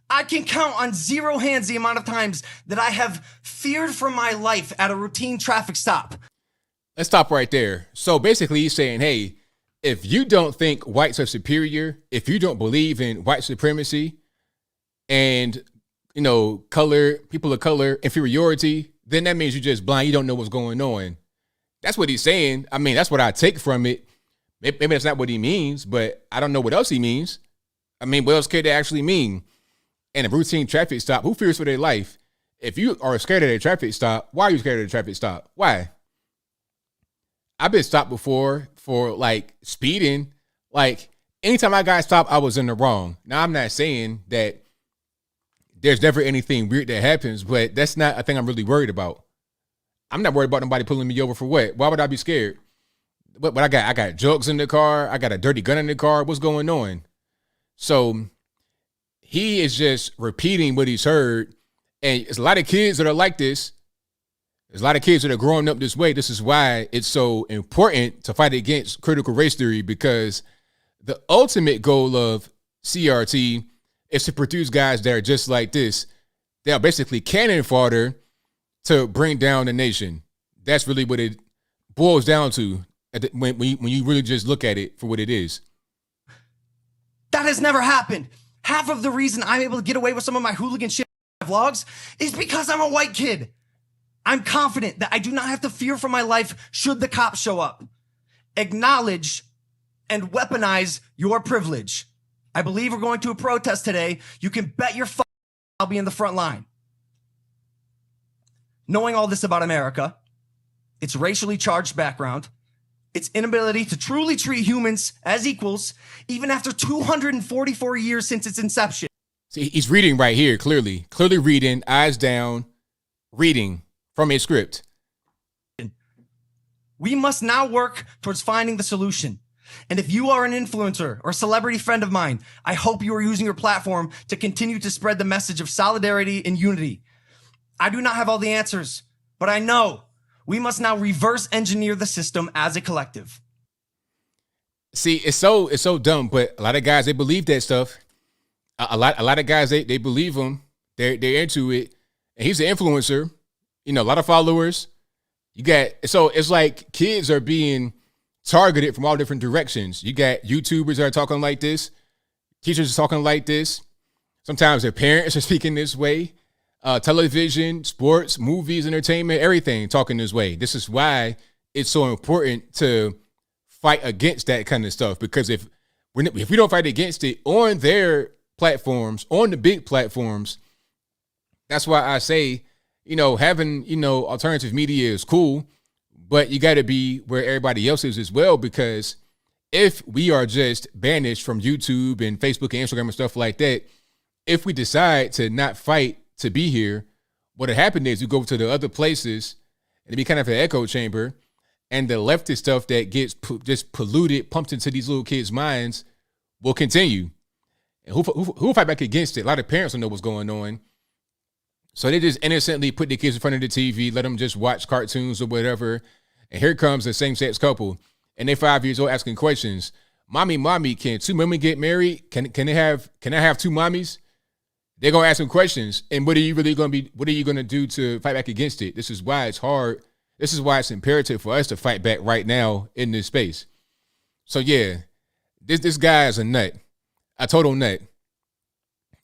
I can count on zero hands the amount of times that I have feared for my life at a routine traffic stop. Let's stop right there. So basically he's saying, hey, if you don't think whites are superior, if you don't believe in white supremacy and, people of color inferiority, then that means you're just blind. You don't know what's going on. That's what he's saying. I mean, that's what I take from it. Maybe that's not what he means, but I don't know what else he means. I mean, what else could they actually mean? And a routine traffic stop, who fears for their life? If you are scared of a traffic stop, why are you scared of a traffic stop? Why? I've been stopped before for like speeding. Like anytime I got stopped, I was in the wrong. Now, I'm not saying that there's never anything weird that happens, but that's not a thing I'm really worried about. I'm not worried about nobody pulling me over for what? Why would I be scared? But I got drugs in the car. I got a dirty gun in the car. What's going on? So he is just repeating what he's heard. And there's a lot of kids that are like this. There's a lot of kids that are growing up this way. This is why it's so important to fight against critical race theory, because the ultimate goal of CRT is to produce guys that are just like this. They are basically cannon fodder to bring down the nation. That's really what it boils down to when you really just look at it for what it is. That has never happened. Half of the reason I'm able to get away with some of my hooligan shit vlogs is because I'm a white kid. I'm confident that I do not have to fear for my life should the cops show up. Acknowledge and weaponize your privilege. I believe we're going to a protest today. You can bet your I'll be in the front line. Knowing all this about America, its racially charged background, its inability to truly treat humans as equals, even after 244 years since its inception. See, he's reading right here, clearly reading, eyes down, reading from a script. We must now work towards finding the solution. And if you are an influencer or a celebrity friend of mine, I hope you are using your platform to continue to spread the message of solidarity and unity. I do not have all the answers, but I know We must now reverse engineer the system as a collective. See, it's so dumb, but a lot of guys, they believe that stuff. A lot of guys, they believe him. They're into it. And he's an influencer. You know, a lot of followers. So it's like kids are being targeted from all different directions. You got YouTubers that are talking like this. Teachers are talking like this. Sometimes their parents are speaking this way. Television, sports, movies, entertainment, everything talking this way. This is why it's so important to fight against that kind of stuff. Because if we don't fight against it on their platforms, on the big platforms, that's why I say, having, alternative media is cool, but you got to be where everybody else is as well, because if we are just banished from YouTube and Facebook and Instagram and stuff like that, if we decide to not fight to be here, what had happened is you go to the other places and it be kind of an echo chamber, and the leftist stuff that gets just polluted, pumped into these little kids' minds will continue. And who will fight back against it? A lot of parents don't know what's going on. So they just innocently put the kids in front of the TV, let them just watch cartoons or whatever. And here comes a same-sex couple. And they're 5 years old asking questions. Mommy, can two women get married? Can I have two mommies? They're gonna ask them questions. And what are you gonna do to fight back against it? This is why it's hard. This is why it's imperative for us to fight back right now in this space. So yeah, this guy is a nut. A total nut.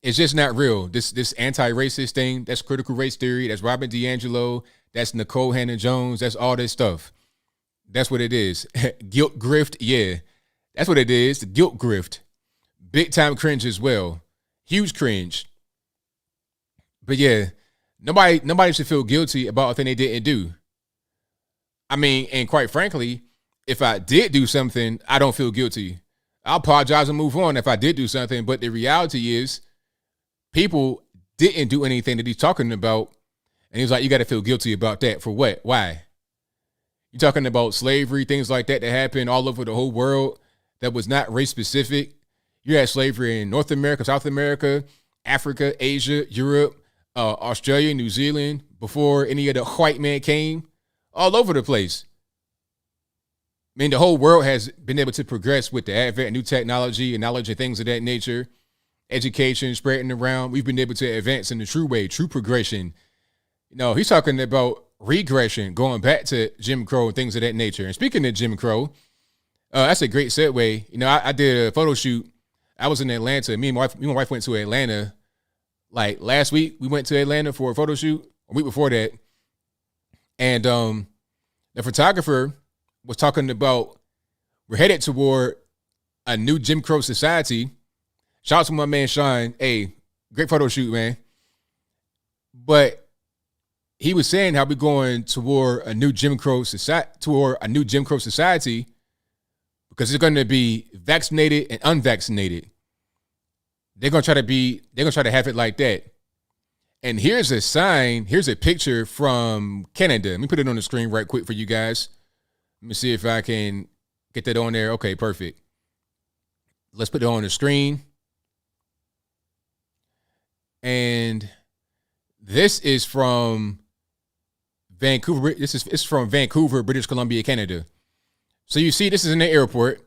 It's just not real. This anti-racist thing, that's critical race theory, that's Robin DiAngelo, that's Nicole Hannah-Jones, that's all this stuff. That's what it is. Guilt grift, yeah. That's what it is, the guilt grift. Big time cringe as well. Huge cringe. But yeah, nobody should feel guilty about a thing they didn't do. I mean, and quite frankly, if I did do something, I don't feel guilty. I'll apologize and move on if I did do something, but the reality is, people didn't do anything that he's talking about. And he's like, you got to feel guilty about that. For what? Why? You're talking about slavery, things like that happened all over the whole world that was not race specific. You had slavery in North America, South America, Africa, Asia, Europe, Australia, New Zealand, before any of the white man came, all over the place. I mean, the whole world has been able to progress with the advent of new technology and knowledge and things of that nature. Education spreading around. We've been able to advance in the true way, true progression. He's talking about regression, going back to Jim Crow and things of that nature. And speaking of Jim Crow, that's a great segue. I did a photo shoot. I was in Atlanta. Me and my wife went to Atlanta like last week. We went to Atlanta for a photo shoot, a week before that. And the photographer was talking about we're headed toward a new Jim Crow society. Shout out to my man Sean. Hey, great photo shoot, man. But he was saying how we're going toward a new Jim Crow society, because it's going to be vaccinated and unvaccinated. They're going to try to have it like that. And here's a picture from Canada. Let me put it on the screen right quick for you guys. Let me see if I can get that on there. Okay, perfect. Let's put it on the screen. And this is from Vancouver. It's from Vancouver, British Columbia, Canada. So you see, this is in the airport.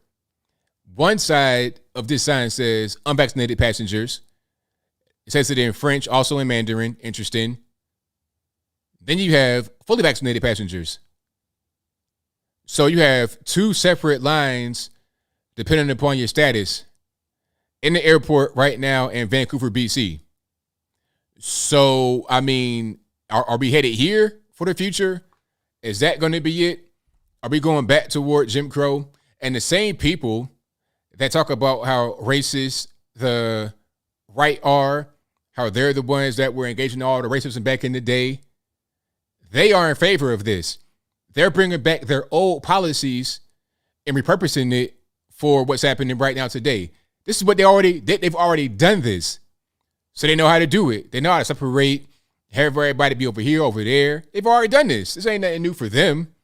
One side of this sign says unvaccinated passengers. It says it in French, also in Mandarin. Interesting. Then you have fully vaccinated passengers. So you have two separate lines depending upon your status in the airport right now in Vancouver, BC. So, I mean, are we headed here for the future? Is that going to be it? Are we going back toward Jim Crow? And the same people that talk about how racist the right are, how they're the ones that were engaging in all the racism back in the day, they are in favor of this. They're bringing back their old policies and repurposing it for what's happening right now today. This is what they've already done this. So they know how to do it. They know how to separate, have everybody be over here, over there. They've already done this. This ain't nothing new for them.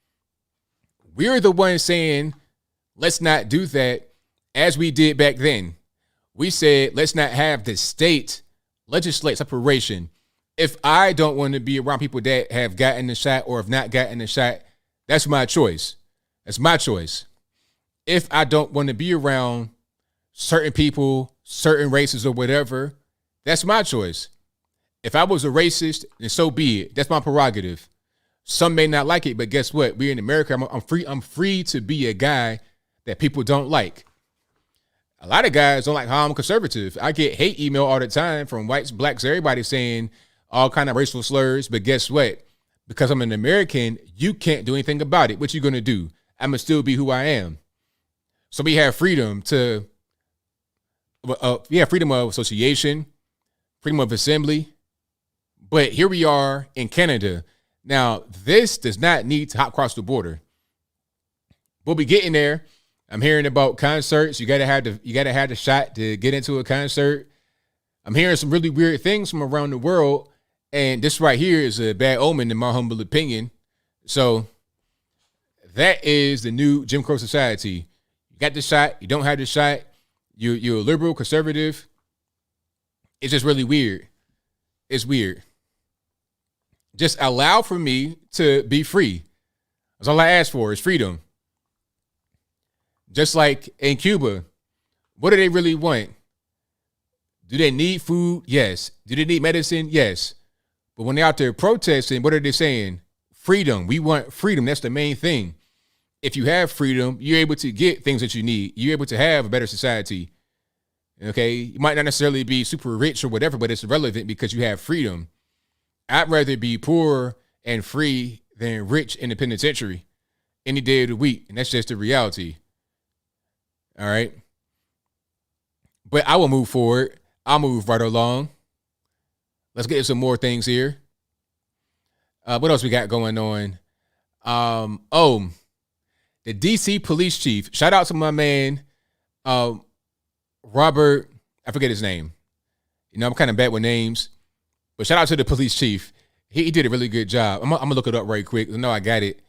We're the ones saying, let's not do that as we did back then. We said, let's not have the state legislate separation. If I don't want to be around people that have gotten the shot or have not gotten the shot, that's my choice. That's my choice. If I don't want to be around certain people, certain races or whatever, that's my choice. If I was a racist, then so be it. That's my prerogative. Some may not like it, but guess what? We're in America. I'm free to be a guy that people don't like. A lot of guys don't like how I'm conservative. I get hate email all the time from whites, blacks, everybody saying all kind of racial slurs. But guess what? Because I'm an American, you can't do anything about it. What you gonna do? I'm gonna still be who I am. So we have freedom to, freedom of association, freedom of assembly. But here we are in Canada. Now, this does not need to hop across the border. We'll be getting there. I'm hearing about concerts. You gotta have the shot to get into a concert. I'm hearing some really weird things from around the world, and this right here is a bad omen in my humble opinion. So that is the new Jim Crow society. You got the shot, you don't have the shot, you're a liberal, conservative. It's just really weird. It's weird. Just allow for me to be free. That's all I ask for is freedom. Just like in Cuba, what do they really want? Do they need food? Yes. Do they need medicine? Yes. But when they're out there protesting, what are they saying? Freedom. We want freedom. That's the main thing. If you have freedom, you're able to get things that you need. You're able to have a better society. Okay? You might not necessarily be super rich or whatever, but it's irrelevant because you have freedom. I'd rather be poor and free than rich in the penitentiary any day of the week. And that's just the reality. All right. But I will move forward. I'll move right along. Let's get into some more things here. What else we got going on? The DC police chief. Shout out to my man, Robert. I forget his name. You know, I'm kind of bad with names. But shout out to the police chief. He did a really good job. I'm going to look it up right quick. I know I got it.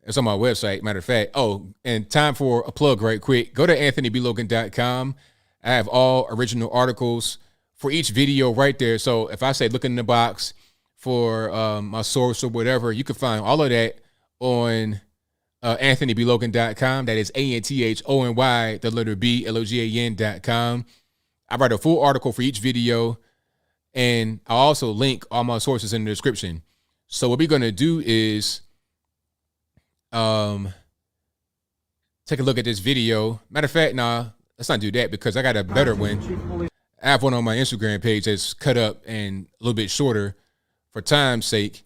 It's on my website, matter of fact. Oh, and time for a plug right quick. Go to anthonyblogan.com. I have all original articles for each video right there. So if I say look in the box for my source or whatever, you can find all of that on anthonyblogan.com. That is ANTHONY, the letter B, LOGAN.com. I write a full article for each video, and I also link all my sources in the description. So what we're going to do is take a look at this video. Matter of fact, let's not do that because I got a better one. I have one on my Instagram page that's cut up and a little bit shorter for time's sake.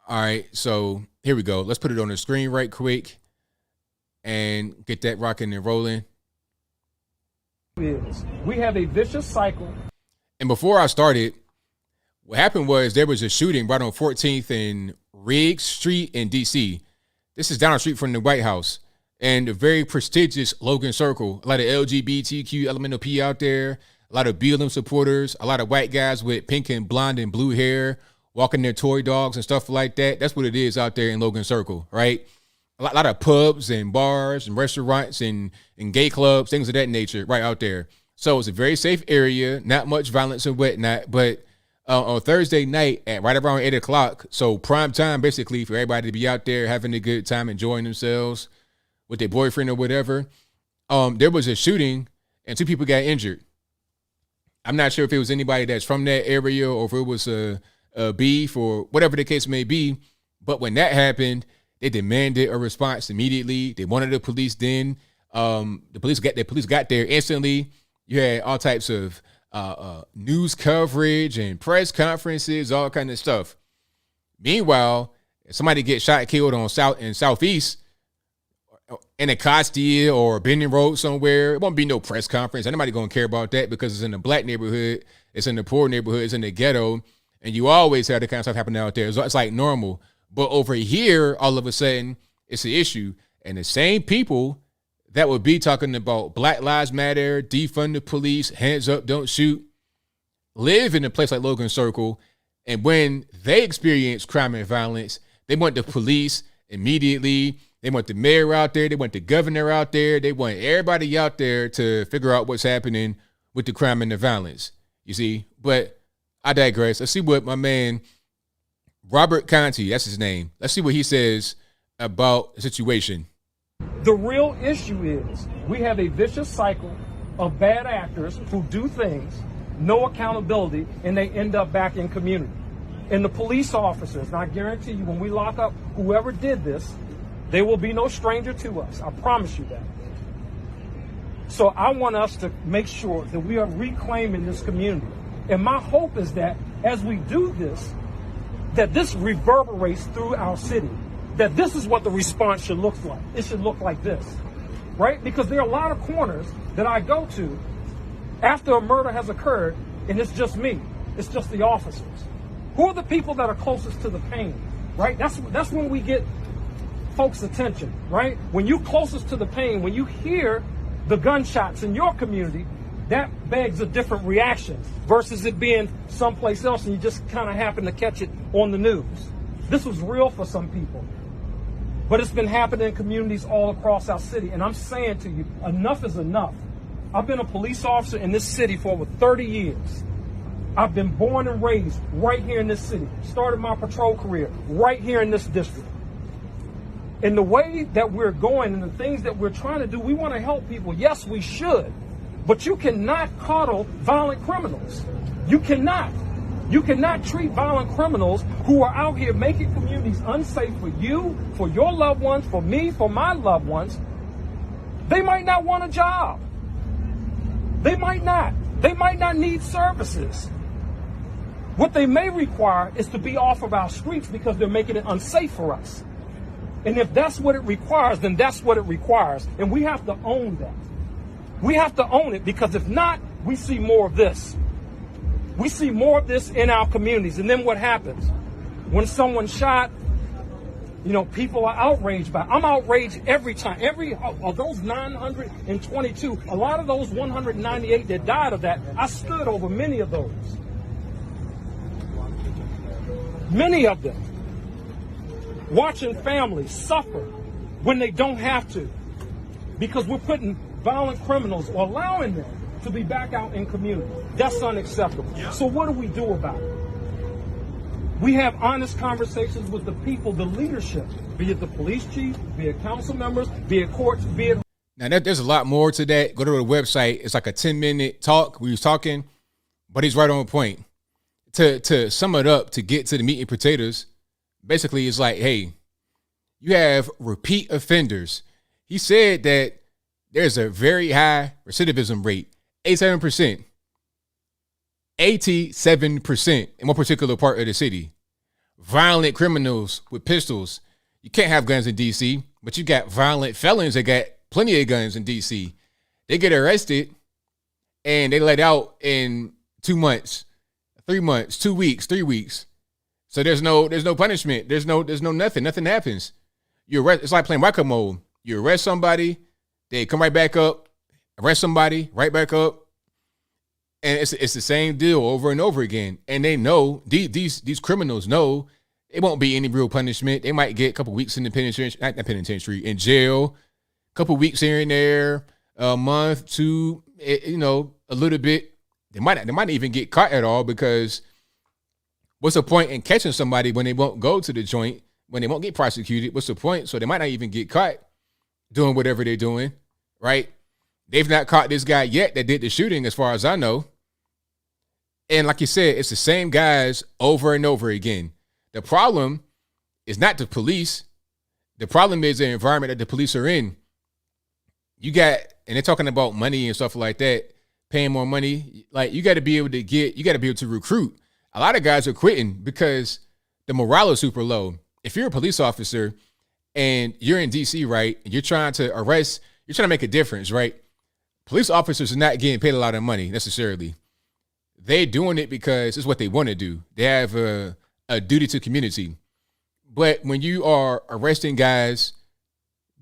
All right, so here we go. Let's put it on the screen right quick and get that rocking and rolling. We have a vicious cycle. And before I started, what happened was there was a shooting right on 14th and Riggs Street in D.C. This is down the street from the White House and a very prestigious Logan Circle. A lot of LGBTQ elemental P out there, a lot of BLM supporters, a lot of white guys with pink and blonde and blue hair walking their toy dogs and stuff like that. That's what it is out there in Logan Circle, right? A lot of pubs and bars and restaurants and gay clubs, things of that nature right out there. So it's a very safe area, not much violence and whatnot, but on Thursday night at right around 8 o'clock, so prime time basically for everybody to be out there having a good time, enjoying themselves with their boyfriend or whatever, there was a shooting and 2 people got injured. I'm not sure if it was anybody that's from that area or if it was a beef or whatever the case may be, but when that happened, they demanded a response immediately. They wanted the police then. The police got there instantly. You had all types of news coverage and press conferences, all kind of stuff. Meanwhile, if somebody gets shot, killed on Southeast in a Castile or Bending Road somewhere, it won't be no press conference. Anybody gonna care about that because it's in the black neighborhood, it's in the poor neighborhood, it's in the ghetto, and you always have that kind of stuff happening out there. It's like normal. But over here, all of a sudden, it's an issue. And the same people that would be talking about Black Lives Matter, defund the police, hands up, don't shoot, live in a place like Logan Circle. And when they experience crime and violence, they want the police immediately. They want the mayor out there. They want the governor out there. They want everybody out there to figure out what's happening with the crime and the violence. You see? But I digress. Let's see what my man Robert Conti, that's his name. Let's see what he says about the situation. The real issue is we have a vicious cycle of bad actors who do things, no accountability, and they end up back in community. And the police officers, and I guarantee you when we lock up whoever did this, they will be no stranger to us. I promise you that. So I want us to make sure that we are reclaiming this community. And my hope is that as we do this, that this reverberates through our city, that this is what the response should look like. It should look like this, right? Because there are a lot of corners that I go to after a murder has occurred, and it's just me. It's just the officers. Who are the people that are closest to the pain, right? That's when we get folks' attention, right? When you're closest to the pain, when you hear the gunshots in your community, that begs a different reaction versus it being someplace else and you just kind of happen to catch it on the news. This was real for some people, but it's been happening in communities all across our city. And I'm saying to you, enough is enough. I've been a police officer in this city for over 30 years. I've been born and raised right here in this city. Started my patrol career right here in this district. And the way that we're going and the things that we're trying to do, we want to help people. Yes, we should. But you cannot coddle violent criminals. You cannot. You cannot treat violent criminals who are out here making communities unsafe for you, for your loved ones, for me, for my loved ones. They might not want a job. They might not. They might not need services. What they may require is to be off of our streets because they're making it unsafe for us. And if that's what it requires, then that's what it requires. And we have to own that. We have to own it, because if not, we see more of this. We see more of this in our communities. And then what happens? When someone's shot, you know, people are outraged by it. I'm outraged every time. Of those 922, a lot of those 198 that died of that, I stood over many of those. Many of them. Watching families suffer when they don't have to, because we're putting violent criminals or allowing them to be back out in community. That's unacceptable. So what do we do about it? We have honest conversations with the people, the leadership, be it the police chief, be it council members, be it courts, be it... Now, there's a lot more to that. Go to the website. It's like a 10-minute talk. We was talking, but he's right on point. To sum it up, to get to the meat and potatoes, basically it's like, hey, you have repeat offenders. He said that there's a very high recidivism rate, 87%. 87% in one particular part of the city. Violent criminals with pistols. You can't have guns in D.C., but you got violent felons that got plenty of guns in D.C. They get arrested and they let out in 2 months, 3 months, 2 weeks, 3 weeks. So there's no punishment. There's no nothing. Nothing happens. You arrest. It's like playing whack-a-mole. You arrest somebody, they come right back up. Arrest somebody, right back up. And it's the same deal over and over again. And they know, these criminals know it won't be any real punishment. They might get a couple weeks in the penitentiary, in jail, a couple weeks here and there, a month, two, a little bit. They might even get caught at all, because what's the point in catching somebody when they won't go to the joint, when they won't get prosecuted? What's the point? So they might not even get caught doing whatever they're doing, right? They've not caught this guy yet that did the shooting, as far as I know. And like you said, it's the same guys over and over again. The problem is not the police. The problem is the environment that the police are in. And they're talking about money and stuff like that, paying more money. Like, you got to be able to recruit. A lot of guys are quitting because the morale is super low. If you're a police officer and you're in DC, right, and you're trying to make a difference, right? Police officers are not getting paid a lot of money necessarily. They're doing it because it's what they want to do. They have a duty to community. But when you are arresting guys,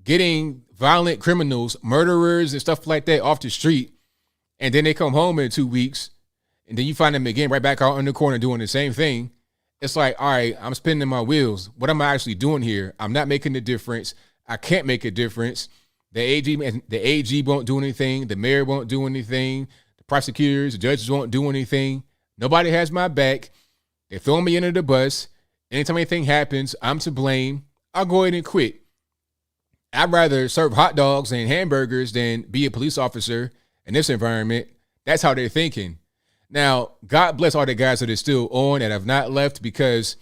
getting violent criminals, murderers and stuff like that off the street, and then they come home in 2 weeks, and then you find them again right back out in the corner doing the same thing, it's like, all right, I'm spinning my wheels. What am I actually doing here? I'm not making a difference. I can't make a difference. The AG won't do anything. The mayor won't do anything. The prosecutors, the judges won't do anything. Nobody has my back. They throw me under the bus. Anytime anything happens, I'm to blame. I'll go ahead and quit. I'd rather serve hot dogs and hamburgers than be a police officer in this environment. That's how they're thinking. Now, God bless all the guys that are still on and have not left, because,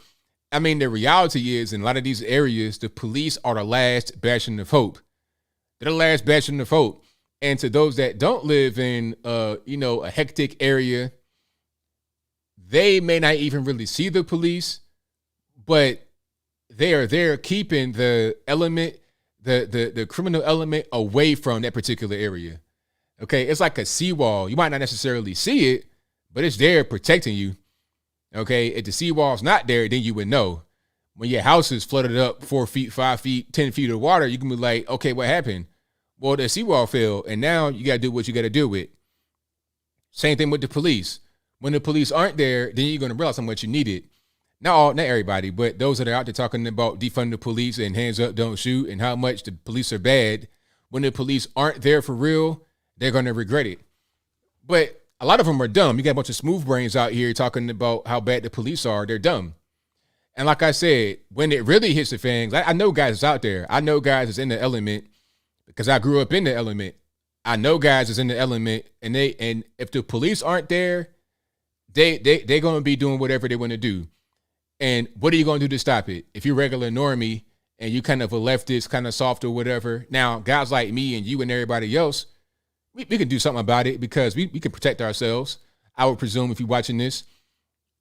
I mean, the reality is in a lot of these areas, the police are the last bastion of hope. They're the last bastion of hope. And to those that don't live in, a hectic area, they may not even really see the police, but they are there keeping the element, the criminal element away from that particular area. Okay, it's like a seawall. You might not necessarily see it, but it's there protecting you. Okay, if the seawall's not there, then you would know. When your house is flooded up 4 feet, 5 feet, 10 feet of water, you can be like, okay, what happened? Well, the seawall fell, and now you got to do what you got to do with. Same thing with the police. When the police aren't there, then you're going to realize how much you need it. Not everybody, but those that are out there talking about defunding the police and hands up, don't shoot, and how much the police are bad. When the police aren't there for real, they're going to regret it. But a lot of them are dumb. You got a bunch of smooth brains out here talking about how bad the police are. They're dumb. And like I said, when it really hits the fans, I know guys that's out there. I know guys that's in the element because I grew up in the element. I know guys that's in the element, and if the police aren't there, they're going to be doing whatever they want to do. And what are you going to do to stop it? If you're regular normie and you kind of a leftist, kind of soft or whatever, now guys like me and you and everybody else, we can do something about it because we can protect ourselves, I would presume, if you're watching this.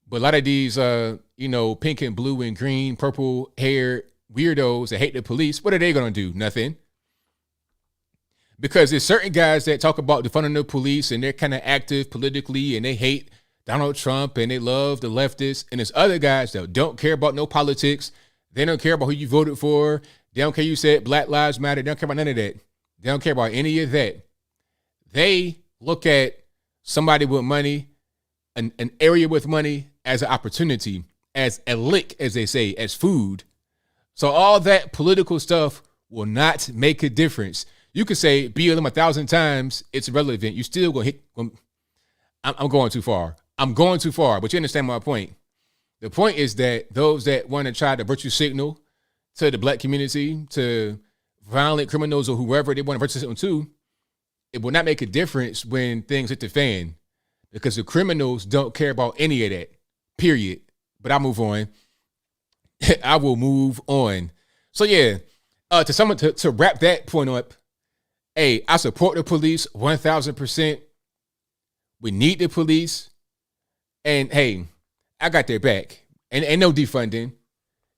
But a lot of these, pink and blue and green, purple hair weirdos that hate the police, what are they going to do? Nothing. Because there's certain guys that talk about defunding the police and they're kind of active politically and they hate Donald Trump and they love the leftists. And there's other guys that don't care about no politics. They don't care about who you voted for. They don't care you said Black Lives Matter. They don't care about none of that. They don't care about any of that. They look at somebody with money, an area with money, as an opportunity, as a lick, as they say, as food. So all that political stuff will not make a difference. You could say BLM 1,000 times, it's irrelevant. You still gonna hit. I'm going too far. I'm going too far, but you understand my point. The point is that those that want to try to virtue signal to the black community, to violent criminals or whoever they want to virtue signal to, it will not make a difference when things hit the fan, because the criminals don't care about any of that, period. But I'll move on. I will move on. So yeah, to wrap that point up, hey, I support the police 1,000%. We need the police. And hey, I got their back. And no defunding.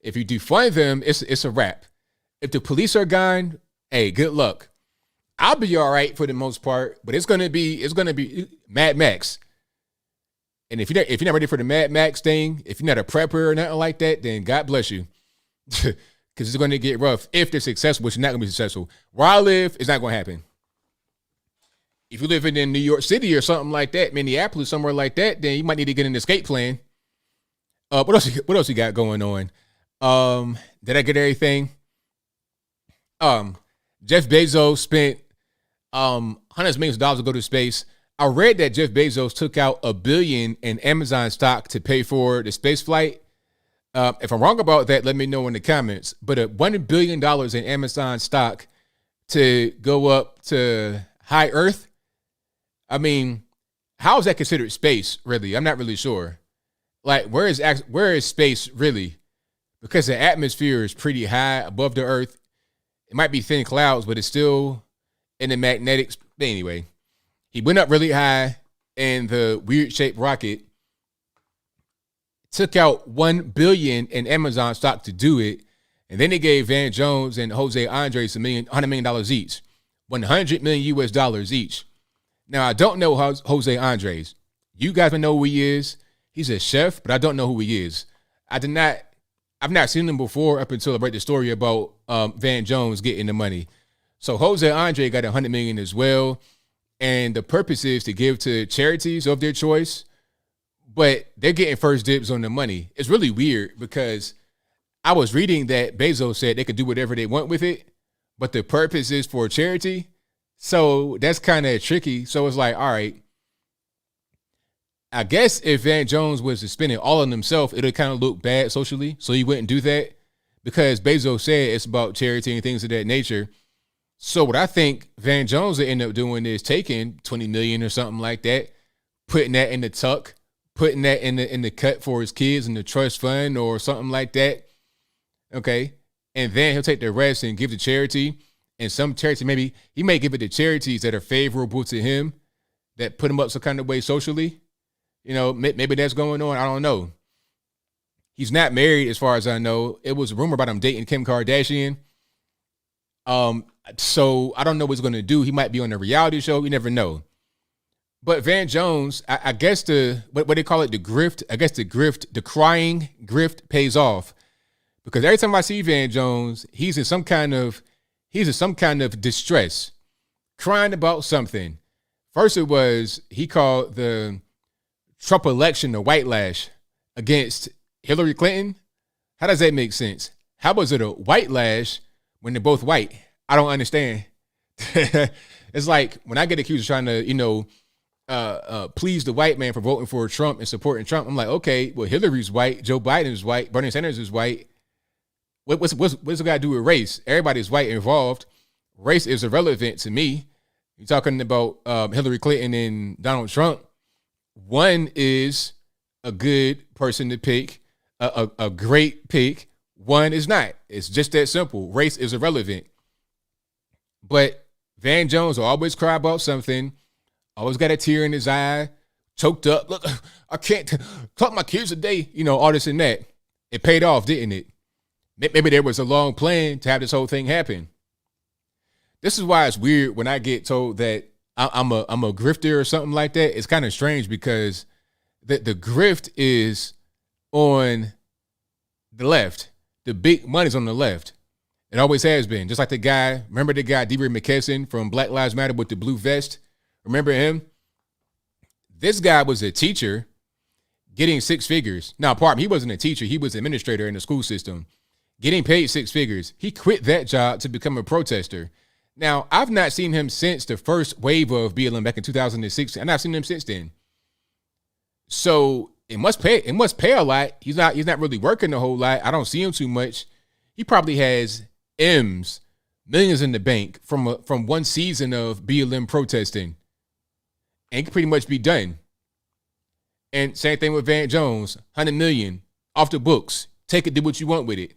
If you defund them, it's a wrap. If the police are gone, hey, good luck. I'll be all right for the most part, but it's gonna be Mad Max. And if you're not ready for the Mad Max thing, if you're not a prepper or nothing like that, then God bless you. Because it's going to get rough if they're successful, which is not going to be successful. Where I live, it's not going to happen. If you're living in New York City or something like that, Minneapolis, somewhere like that, then you might need to get an escape plan. What else you got going on? Did I get everything? Jeff Bezos spent hundreds of millions of dollars to go to space. I read that Jeff Bezos took out $1 billion in Amazon stock to pay for the space flight. If I'm wrong about that, let me know in the comments. But $1 billion in Amazon stock to go up to high Earth. I mean, how is that considered space, really? I'm not really sure. Like, where is space really? Because the atmosphere is pretty high above the Earth. It might be thin clouds, but it's still in the magnetics. Anyway, he went up really high in the weird-shaped rocket, took out $1 billion in Amazon stock to do it, and then they gave Van Jones and Jose Andres $100 million each, $100 million US each. Now, I don't know Jose Andres. You guys may know who he is. He's a chef, but I don't know who he is. I've not seen him before up until I read the story about Van Jones getting the money. So Jose Andre got $100 million as well. And the purpose is to give to charities of their choice, but they're getting first dibs on the money. It's really weird because I was reading that Bezos said they could do whatever they want with it, but the purpose is for charity. So that's kind of tricky. So it's like, all right, I guess if Van Jones was to spend it all on himself, it'll kind of look bad socially. So he wouldn't do that because Bezos said it's about charity and things of that nature. So what I think Van Jones will end up doing is taking 20 million or something like that, putting that in the tuck, putting that in the cut for his kids in the trust fund or something like that. Okay. And then he'll take the rest and give to charity. And some charity, maybe he may give it to charities that are favorable to him, that put him up some kind of way socially. You know, maybe that's going on. I don't know. He's not married as far as I know. It was a rumor about him dating Kim Kardashian. So I don't know what he's going to do. He might be on a reality show. You never know. But Van Jones, I guess what they call it, the grift, I guess the crying grift pays off. Because every time I see Van Jones, he's in some kind of distress, crying about something. First it was, he called the Trump election a white lash against Hillary Clinton. How does that make sense? How was it a white lash when they're both white? I don't understand. It's like when I get accused of trying to, please the white man for voting for Trump and supporting Trump. I'm like, okay, well, Hillary's white, Joe Biden is white, Bernie Sanders is white. What's it got to do with race? Everybody's white involved. Race is irrelevant to me. You're talking about Hillary Clinton and Donald Trump. One is a good person to pick, a great pick. One is not. It's just that simple. Race is irrelevant. But Van Jones will always cry about something, always got a tear in his eye, choked up. Look, I can't talk my kids today. You know, all this and that. It paid off, didn't it? Maybe there was a long plan to have this whole thing happen. This is why it's weird when I get told that I'm a grifter or something like that. It's kind of strange because the grift is on the left. The big money's on the left. It always has been. Just like remember the guy, DeRay McKesson from Black Lives Matter with the blue vest? Remember him? This guy was a teacher getting six figures. Now, pardon me, he wasn't a teacher. He was an administrator in the school system, getting paid six figures. He quit that job to become a protester. Now, I've not seen him since the first wave of BLM back in 2016. I've not seen him since then. So it must pay a lot. He's not really working a whole lot. I don't see him too much. He probably has millions in the bank from one season of BLM protesting, and can pretty much be done. And same thing with Van Jones, 100 million off the books. Take it, do what you want with it.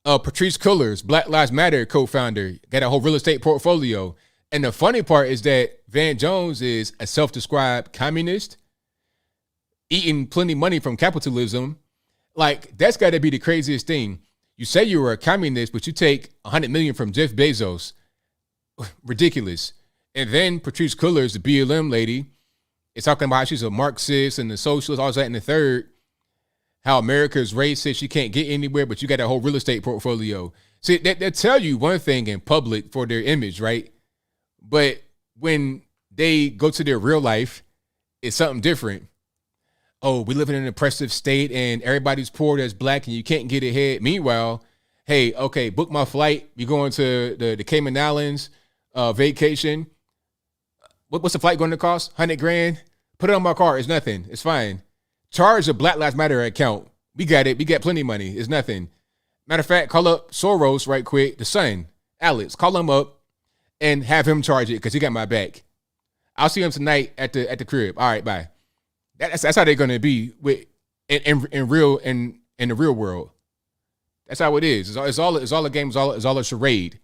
Patrice Cullors, Black Lives Matter co-founder, got a whole real estate portfolio. And the funny part is that Van Jones is a self-described communist, eating plenty of money from capitalism. Like, that's got to be the craziest thing. You say you were a communist, but you take 100 million from Jeff Bezos. Ridiculous. And then Patrice Cullors, the BLM lady, is talking about how she's a Marxist and the socialist, all that and the third. How America's racist, she can't get anywhere, but you got a whole real estate portfolio. See, they tell you one thing in public for their image, right? But when they go to their real life, it's something different. Oh, we live in an oppressive state and everybody's poor that's black and you can't get ahead. Meanwhile, hey, okay, book my flight. We're going to the Cayman Islands vacation. What's the flight going to cost? 100 grand? Put it on my car. It's nothing. It's fine. Charge a Black Lives Matter account. We got it. We got plenty of money. It's nothing. Matter of fact, call up Soros right quick, the son, Alex. Call him up and have him charge it because he got my back. I'll see him tonight at the crib. All right, bye. That's how they're gonna be with in the real world. That's how it is. It's all a game. It's all a charade.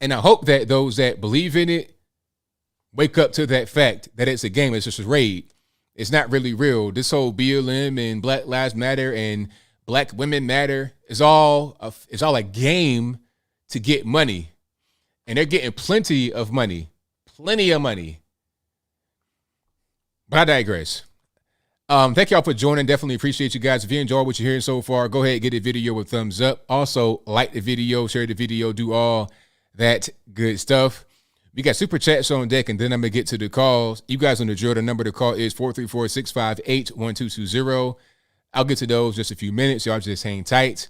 And I hope that those that believe in it wake up to that fact that it's a game. It's just a charade. It's not really real. This whole BLM and Black Lives Matter and Black Women Matter is all a game to get money. And they're getting plenty of money. Plenty of money. But I digress. Thank y'all for joining. Definitely appreciate you guys. If you enjoyed what you're hearing so far, go ahead and get the video a thumbs up. Also, like the video, share the video, do all that good stuff. We got super chats on deck, and then I'm going to get to the calls. You guys on the drill. The number to call is 434-658-1220. I'll get to those in just a few minutes. Y'all just hang tight.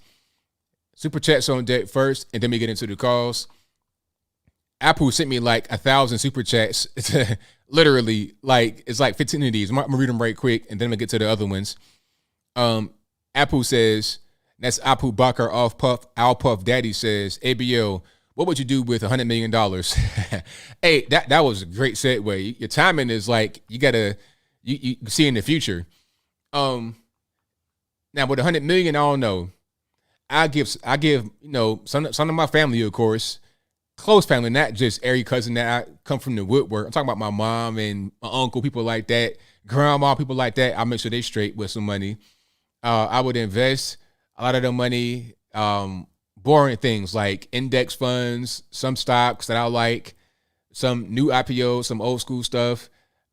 Super chats on deck first, and then we get into the calls. Apple sent me like 1,000 super chats. Literally, like it's like 15 of these. I'm gonna read them right quick, and then I'm gonna get to the other ones. Apple says, that's Apple Bakar Off Puff. Al Puff Daddy says, ABL, what would you do with $100 million? Hey, that was a great segue. Your timing is like you gotta you see in the future. Now with $100 million, I don't know. I give some of my family, of course, close family, not just every cousin that I come from the woodwork. I'm talking about my mom and my uncle, people like that, grandma, people like that. I make sure they straight with some money. I would invest a lot of the money, boring things like index funds, some stocks that I like, some new IPOs, some old school stuff.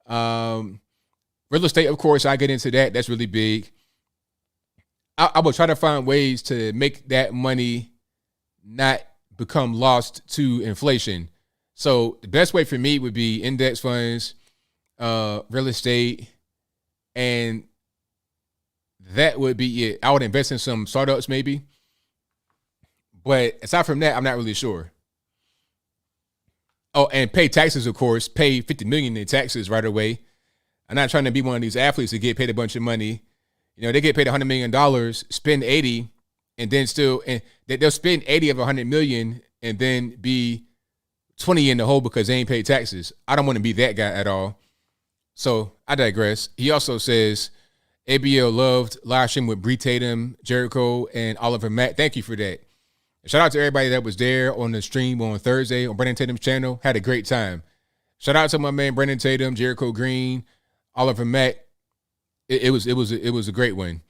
Real estate, of course, I get into that. That's really big. I would try to find ways to make that money not become lost to inflation. So the best way for me would be index funds, real estate, and that would be it. I would invest in some startups maybe. But aside from that, I'm not really sure. Oh, and pay taxes, of course. Pay $50 million in taxes right away. I'm not trying to be one of these athletes that get paid a bunch of money. You know, they get paid $100 million, spend 80, and then they'll spend 80 of $100 million and then be 20 in the hole because they ain't paid taxes. I don't want to be that guy at all. So I digress. He also says, ABL loved live stream with Bree Tatum, Jericho, and Oliver Mack. Thank you for that. Shout out to everybody that was there on the stream on Thursday on Brandon Tatum's channel. Had a great time. Shout out to my man Brandon Tatum, Jericho Green, Oliver Mack. It was a great one.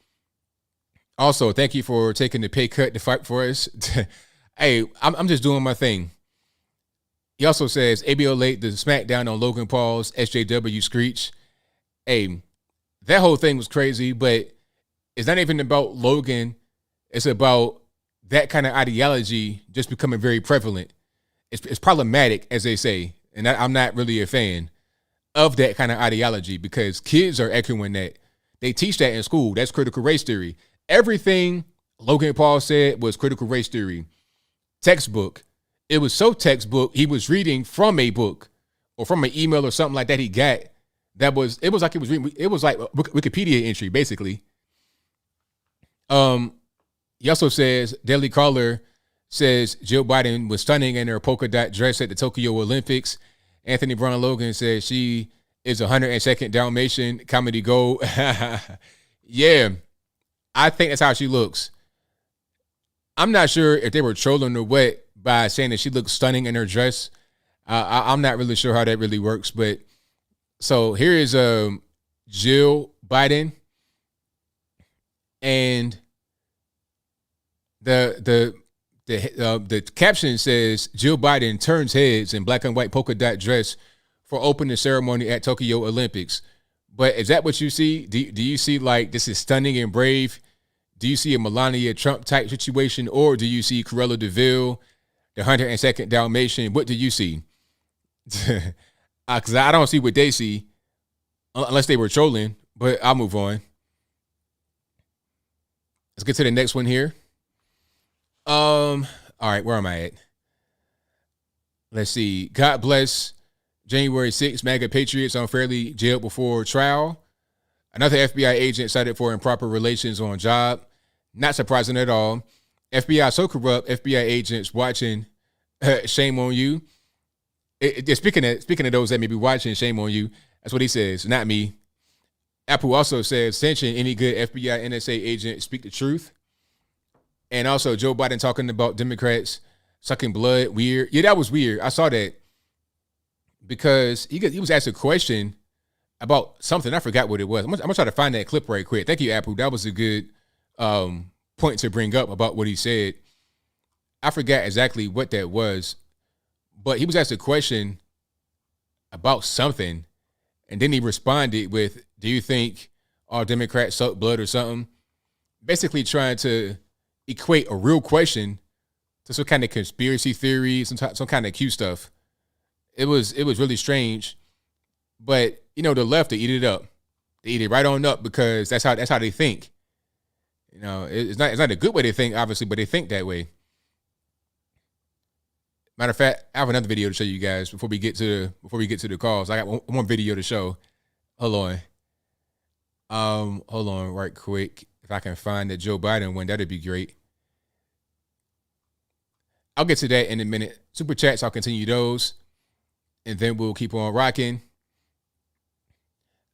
Also, thank you for taking the pay cut to fight for us. Hey, I'm just doing my thing. He also says ABL late the smackdown on Logan Paul's SJW screech. Hey, that whole thing was crazy, but it's not even about Logan. It's about that kind of ideology just becoming very prevalent. It's problematic, as they say, and I'm not really a fan of that kind of ideology because kids are echoing that. They teach that in school. That's critical race theory. Everything Logan Paul said was critical race theory. Textbook. It was so textbook, he was reading from a book or from an email or something like that he got. It was like a Wikipedia entry, basically. He also says, Daily Caller says Jill Biden was stunning in her polka dot dress at the Tokyo Olympics. Anthony Brown Logan says she is 102nd Dalmatian comedy gold. Yeah, I think that's how she looks. I'm not sure if they were trolling or what by saying that she looks stunning in her dress. I'm not really sure how that really works, but so here is Jill Biden, and the caption says Jill Biden turns heads in black and white polka dot dress for opening ceremony at Tokyo Olympics. But is that what you see? Do you see like this is stunning and brave? Do you see a Melania Trump type situation, or do you see Cruella de Vil, the 102nd Dalmatian? What do you see? Because I don't see what they see unless they were trolling, but I'll move on. Let's get to the next one here. All right, where am I at? Let's see. God bless January 6th, MAGA Patriots unfairly jailed before trial. Another FBI agent cited for improper relations on job. Not surprising at all. FBI so corrupt, FBI agents watching, shame on you. Speaking of those that may be watching, shame on you. That's what he says, not me. Apple also says, attention, any good FBI NSA agent speak the truth. And also Joe Biden talking about Democrats sucking blood, weird. Yeah, that was weird. I saw that because he was asked a question about something. I forgot what it was. I'm gonna try to find that clip right quick. Thank you, Apple. That was a good point to bring up about what he said. I forgot exactly what that was, but he was asked a question about something, and then he responded with, do you think all Democrats suck blood or something? Basically trying to equate a real question to some kind of conspiracy theory, some kind of cute stuff. It was really strange, but you know, the left, they eat it up. They eat it right on up because that's how they think. You know, it's not a good way to think, obviously, but they think that way. Matter of fact, I have another video to show you guys before we get to the calls. I got one video to show. Hold on right quick. If I can find that Joe Biden one, that'd be great. I'll get to that in a minute. Super chats, I'll continue those. And then we'll keep on rocking.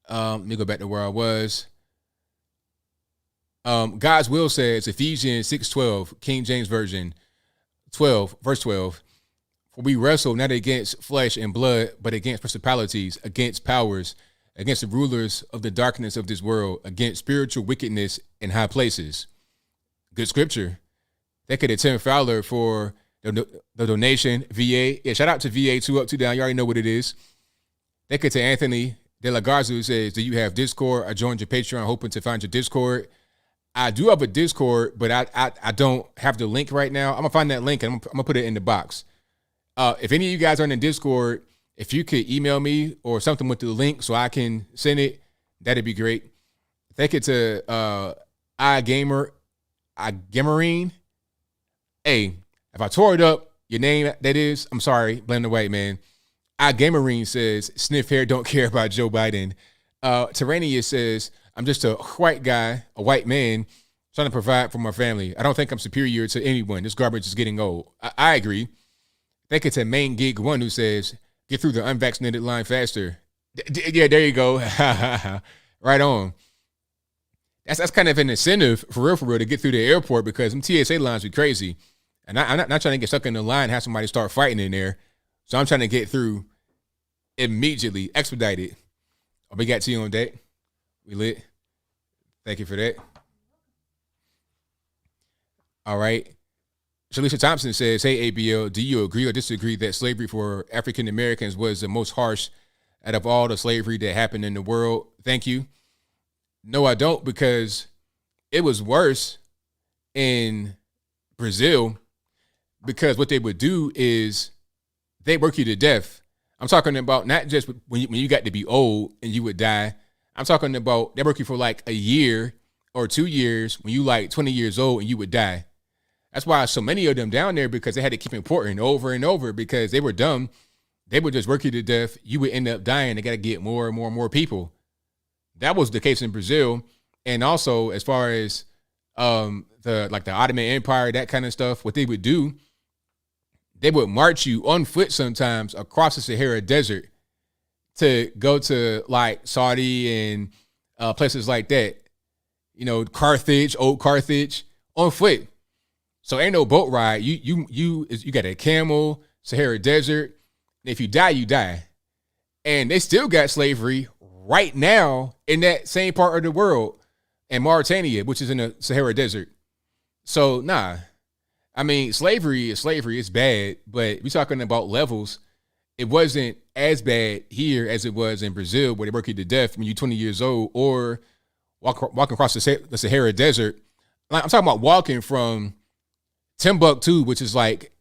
Let me go back to where I was. God's will says, Ephesians 6:12, King James Version, 12, verse 12. For we wrestle not against flesh and blood, but against principalities, against powers, against the rulers of the darkness of this world, against spiritual wickedness in high places. Good scripture. Thank you to Tim Fowler for the donation. VA. Yeah, shout out to VA, 2 up, 2 down. You already know what it is. Thank you to Anthony De La Garza, who says, do you have Discord? I joined your Patreon hoping to find your Discord. I do have a Discord, but I don't have the link right now. I'm going to find that link and I'm going to put it in the box. If any of you guys are in the Discord, if you could email me or something with the link so I can send it, that'd be great. Thank you to iGamerine. Hey, if I tore it up, your name that is, I'm sorry, blame the white man. iGamerine says, sniff hair, don't care about Joe Biden. Tyrannia says, I'm just a white guy, a white man, trying to provide for my family. I don't think I'm superior to anyone. This garbage is getting old. I agree. Thank you to Main Gig 1 who says, get through the unvaccinated line faster. Yeah, there you go. Right on. That's kind of an incentive for real to get through the airport because them TSA lines be crazy. And I'm not trying to get stuck in the line and have somebody start fighting in there. So I'm trying to get through immediately, expedited. We got tea on deck. We lit. Thank you for that. All right. Shalisha Thompson says, hey, ABL, do you agree or disagree that slavery for African Americans was the most harsh out of all the slavery that happened in the world? Thank you. No, I don't, because it was worse in Brazil because what they would do is they work you to death. I'm talking about not just when you got to be old and you would die. I'm talking about they work you for like a year or 2 years when you like 20 years old and you would die. That's why so many of them down there, because they had to keep importing over and over because they were dumb. They would just work you to death. You would end up dying. They got to get more and more and more people. That was the case in Brazil. And also as far as the Ottoman Empire, that kind of stuff, what they would do, they would march you on foot sometimes across the Sahara Desert to go to like Saudi and places like that. You know, Carthage, old Carthage, on foot. So ain't no boat ride. You got a camel, Sahara Desert. If you die, you die. And they still got slavery right now in that same part of the world, in Mauritania, which is in the Sahara Desert. So nah, I mean, slavery is slavery. It's bad, but we're talking about levels. It wasn't as bad here as it was in Brazil, where they work you to death when you're 20 years old, or walking across the Sahara Desert. Like, I'm talking about walking from Timbuktu, which is like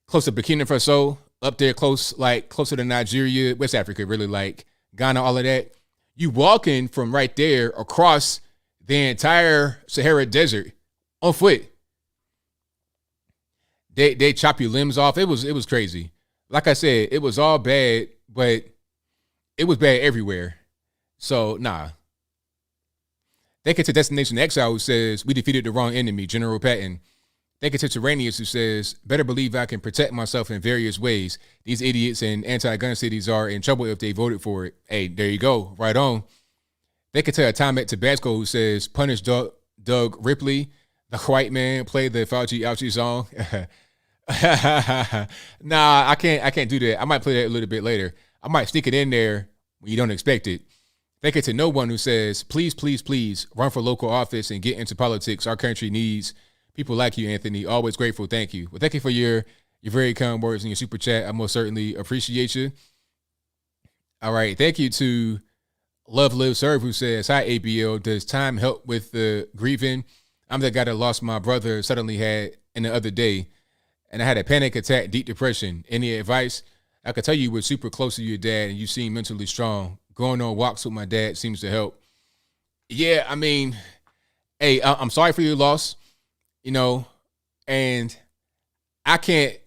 close to Burkina Faso, up there closer to Nigeria, West Africa, really, like Ghana, all of that. You walking from right there across the entire Sahara Desert on foot. They chop your limbs off. It was crazy. Like I said, it was all bad, but it was bad everywhere. So nah. Thank you to Destination Exile, who says, we defeated the wrong enemy, General Patton. Thank you to Tyrannius, who says, better believe I can protect myself in various ways. These idiots in anti-gun cities are in trouble if they voted for it. Hey, there you go. Right on. Thank you to Atomic Tabasco, who says, punish Doug Ripley, the white man, play the Fauci Ouchie song. Nah, I can't do that. I might play that a little bit later. I might sneak it in there when you don't expect it. Thank you to no one who says, please, please, please run for local office and get into politics. Our country needs people like you, Anthony. Always grateful. Thank you. Well, thank you for your very kind words and your super chat. I most certainly appreciate you. All right. Thank you to Love Live Serve, who says, hi, ABL. Does time help with the grieving? I'm the guy that lost my brother suddenly had in the other day, and I had a panic attack, deep depression. Any advice? I could tell you were super close to your dad and you seem mentally strong. Going on walks with my dad seems to help. Yeah, I mean, hey, I'm sorry for your loss, you know, and I can't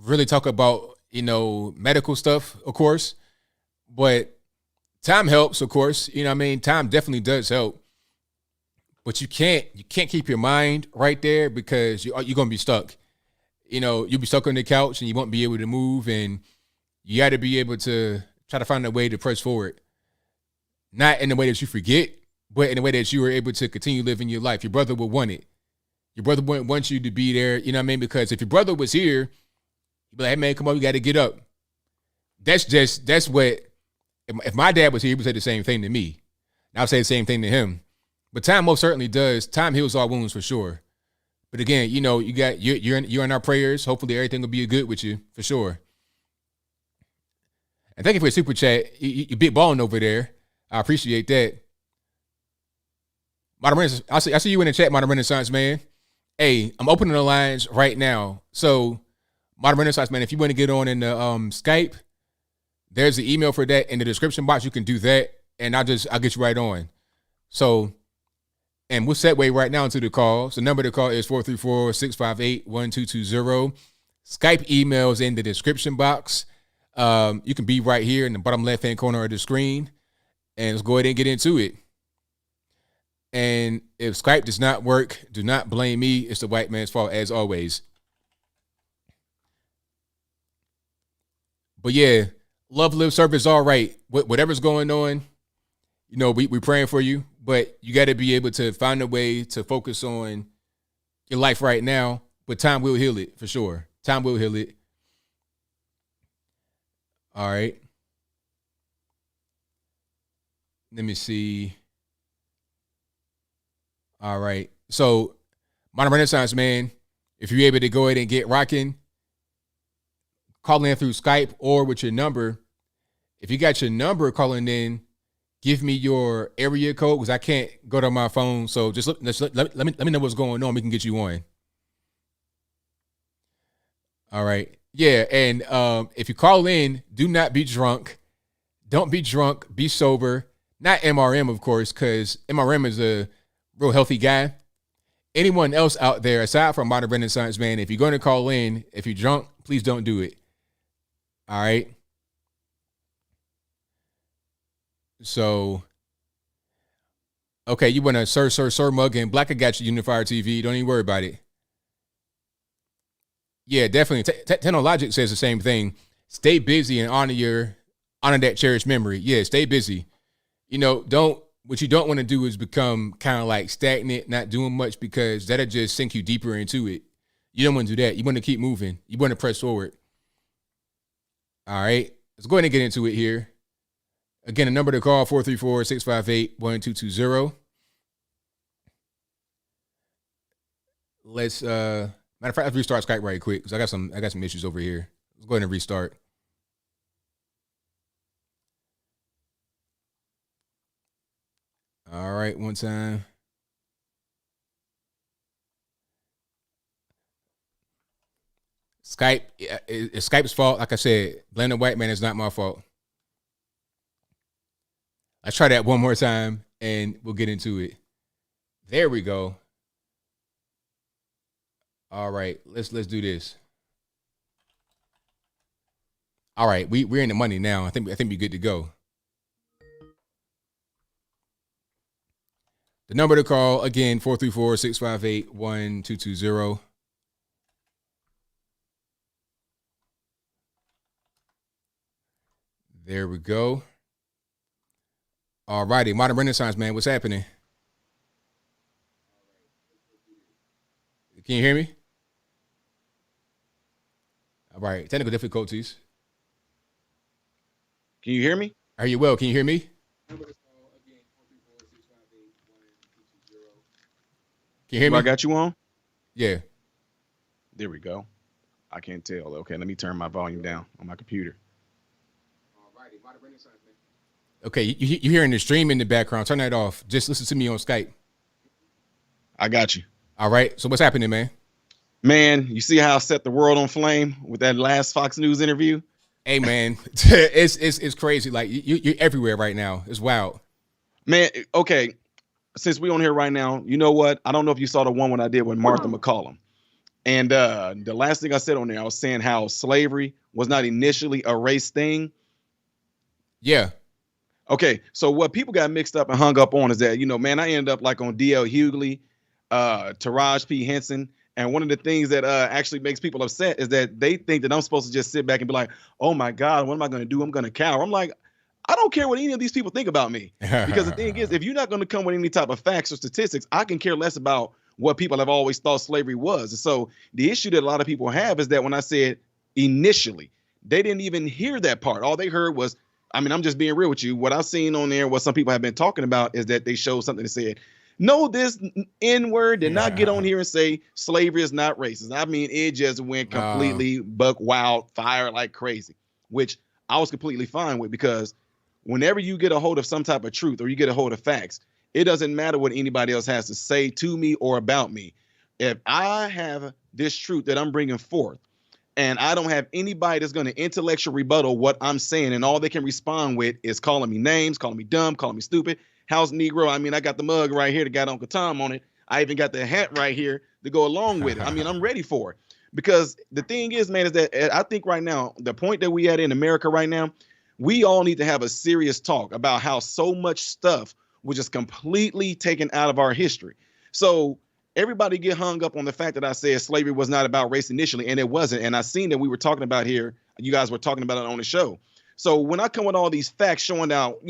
really talk about, medical stuff, of course, but time helps, of course. You know what I mean? Time definitely does help. But you can't keep your mind right there because you're going to be stuck. You'll be stuck on the couch and you won't be able to move, and you got to be able to try to find a way to press forward. Not in the way that you forget, but in the way that you were able to continue living your life. Your brother would want it. Your brother wouldn't want you to be there, you know what I mean? Because if your brother was here, he'd be like, hey, man, come on, you got to get up. That's what, if my dad was here, he would say the same thing to me. And I would say the same thing to him. But time most certainly does. Time heals all wounds for sure. But again, you're in our prayers. Hopefully everything will be good with you for sure. And thank you for your super chat. You big balling over there. I appreciate that. Modern Renaissance, I see you in the chat, Modern Renaissance, man. Hey, I'm opening the lines right now. So, Modern Renaissance, man, if you want to get on in the Skype, there's the email for that in the description box. You can do that, and I'll get you right on. So, and we'll segue right now into the call. So, the number to call is 434-658-1220. Skype emails in the description box. You can be right here in the bottom left-hand corner of the screen. And let's go ahead and get into it. And if Skype does not work, do not blame me. It's the white man's fault, as always. But yeah, love, live, service, all right. Whatever's going on, we're praying for you. But you got to be able to find a way to focus on your life right now. But time will heal it, for sure. Time will heal it. All right. Let me see. All right. So, Modern Renaissance, man, if you're able to go ahead and get rocking, call in through Skype or with your number. If you got your number calling in, give me your area code because I can't go to my phone. So just let me know what's going on. We can get you on. All right. Yeah. And if you call in, do not be drunk. Don't be drunk. Be sober. Not MRM, of course, because MRM is a real healthy guy. Anyone else out there, aside from Modern Renaissance, man, if you're going to call in, if you're drunk, please don't do it. All right? So, okay, you want to sir, mug and Black, I got you, Unifier TV. Don't even worry about it. Yeah, definitely. Technologic says the same thing. Stay busy and honor that cherished memory. Yeah, stay busy. What you don't want to do is become kind of like stagnant, not doing much, because that'll just sink you deeper into it. You don't want to do that. You want to keep moving. You want to press forward. All right. Let's go ahead and get into it here. Again, the number to call, 434-658-1220. Let's matter of fact, let's restart Skype right quick because I got some issues over here. Let's go ahead and restart. All right, one time. Skype, it's Skype's fault. Like I said, blame the white man. Is not my fault. Let's try that one more time, and we'll get into it. There we go. All right, let's do this. All right, we're in the money now. I think we're good to go. The number to call, again, 434-658-1220. There we go. All righty. Modern Renaissance, man. What's happening? Can you hear me? All right. Technical difficulties. Can you hear me? Are you well? Can you hear me? Can you hear me? I got you on? Yeah. There we go. I can't tell. Okay, let me turn my volume down on my computer. Okay, you're hearing the stream in the background. Turn that off. Just listen to me on Skype. I got you. All right. So what's happening, man? Man, you see how I set the world on flame with that last Fox News interview? Hey, man, it's crazy. Like you're everywhere right now. It's wild. Man, okay. Since we on here right now, you know what? I don't know if you saw the one when I did with Martha McCollum. And the last thing I said on there, I was saying how slavery was not initially a race thing. Yeah. Okay, so what people got mixed up and hung up on is that, man, I ended up like on D.L. Hughley, Taraji P. Henson. And one of the things that actually makes people upset is that they think that I'm supposed to just sit back and be like, oh my God, what am I going to do? I'm going to cower. I'm like, I don't care what any of these people think about me. Because the thing is, if you're not going to come with any type of facts or statistics, I can care less about what people have always thought slavery was. And so the issue that a lot of people have is that when I said initially, they didn't even hear that part. All they heard was, I'm just being real with you. What I've seen on there, what some people have been talking about is that they showed something that said, no, this N-word did not get on here and say slavery is not racist. It just went completely buck wild, fire like crazy, which I was completely fine with, because whenever you get a hold of some type of truth or you get a hold of facts, it doesn't matter what anybody else has to say to me or about me. If I have this truth that I'm bringing forth, and I don't have anybody that's going to intellectually rebuttal what I'm saying, and all they can respond with is calling me names, calling me dumb, calling me stupid, house Negro. I got the mug right here that got Uncle Tom on it. I even got the hat right here to go along with it. I'm ready for it. Because the thing is, man, is that I think right now, the point that we at in America right now, we all need to have a serious talk about how so much stuff was just completely taken out of our history. So everybody get hung up on the fact that I said slavery was not about race initially, and it wasn't. And I seen that we were talking about here, you guys were talking about it on the show. So when I come with all these facts showing out,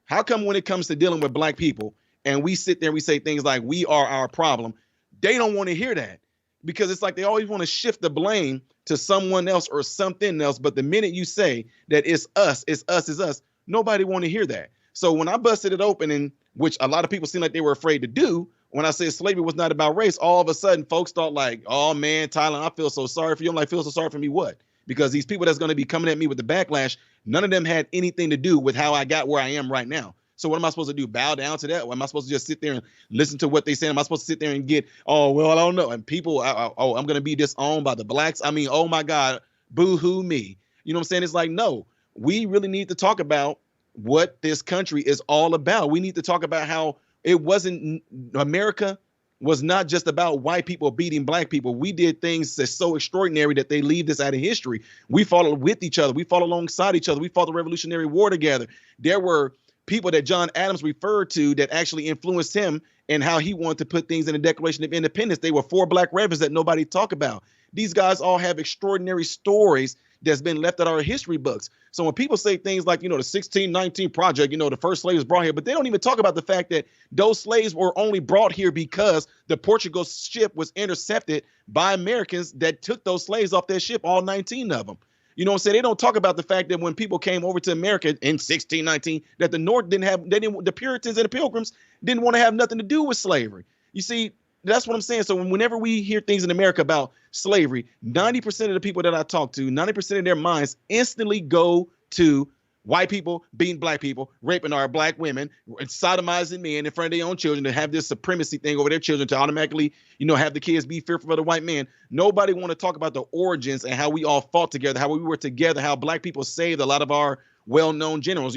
how come when it comes to dealing with black people and we sit there and we say things like we are our problem, they don't want to hear that, because it's like they always want to shift the blame to someone else or something else. But the minute you say that it's us, it's us, nobody want to hear that. So when I busted it open, and which a lot of people seem like they were afraid to do, when I said slavery was not about race, all of a sudden folks thought like, oh man, Tyler, I feel so sorry for you. I'm like, feel so sorry for me what? Because these people that's going to be coming at me with the backlash, none of them had anything to do with how I got where I am right now. So what am I supposed to do? Bow down to that? Or am I supposed to just sit there and listen to what they say? Am I supposed to sit there and get, oh, well, I don't know. And people, I'm going to be disowned by the blacks. Oh my God, boo-hoo me. You know what I'm saying? It's like, no, we really need to talk about what this country is all about. We need to talk about how it wasn't, America was not just about white people beating black people. We did things that's so extraordinary that they leave this out of history. We fought with each other. We fought alongside each other. We fought the Revolutionary War together. There were people that John Adams referred to that actually influenced him and how he wanted to put things in the Declaration of Independence. They were 4 black rebels that nobody talk about. These guys all have extraordinary stories that's been left out of our history books. So when people say things like, the 1619 Project, the first slaves brought here, but they don't even talk about the fact that those slaves were only brought here because the Portugal ship was intercepted by Americans that took those slaves off their ship, all 19 of them. You know what I'm saying? They don't talk about the fact that when people came over to America in 1619, that the North the Puritans and the Pilgrims didn't want to have nothing to do with slavery. You see, that's what I'm saying. So whenever we hear things in America about slavery, 90% of the people that I talk to, 90% of their minds instantly go to white people beating black people, raping our black women, sodomizing men in front of their own children, to have this supremacy thing over their children, to automatically, have the kids be fearful of the white man. Nobody want to talk about the origins and how we all fought together, how we were together, how black people saved a lot of our well-known generals.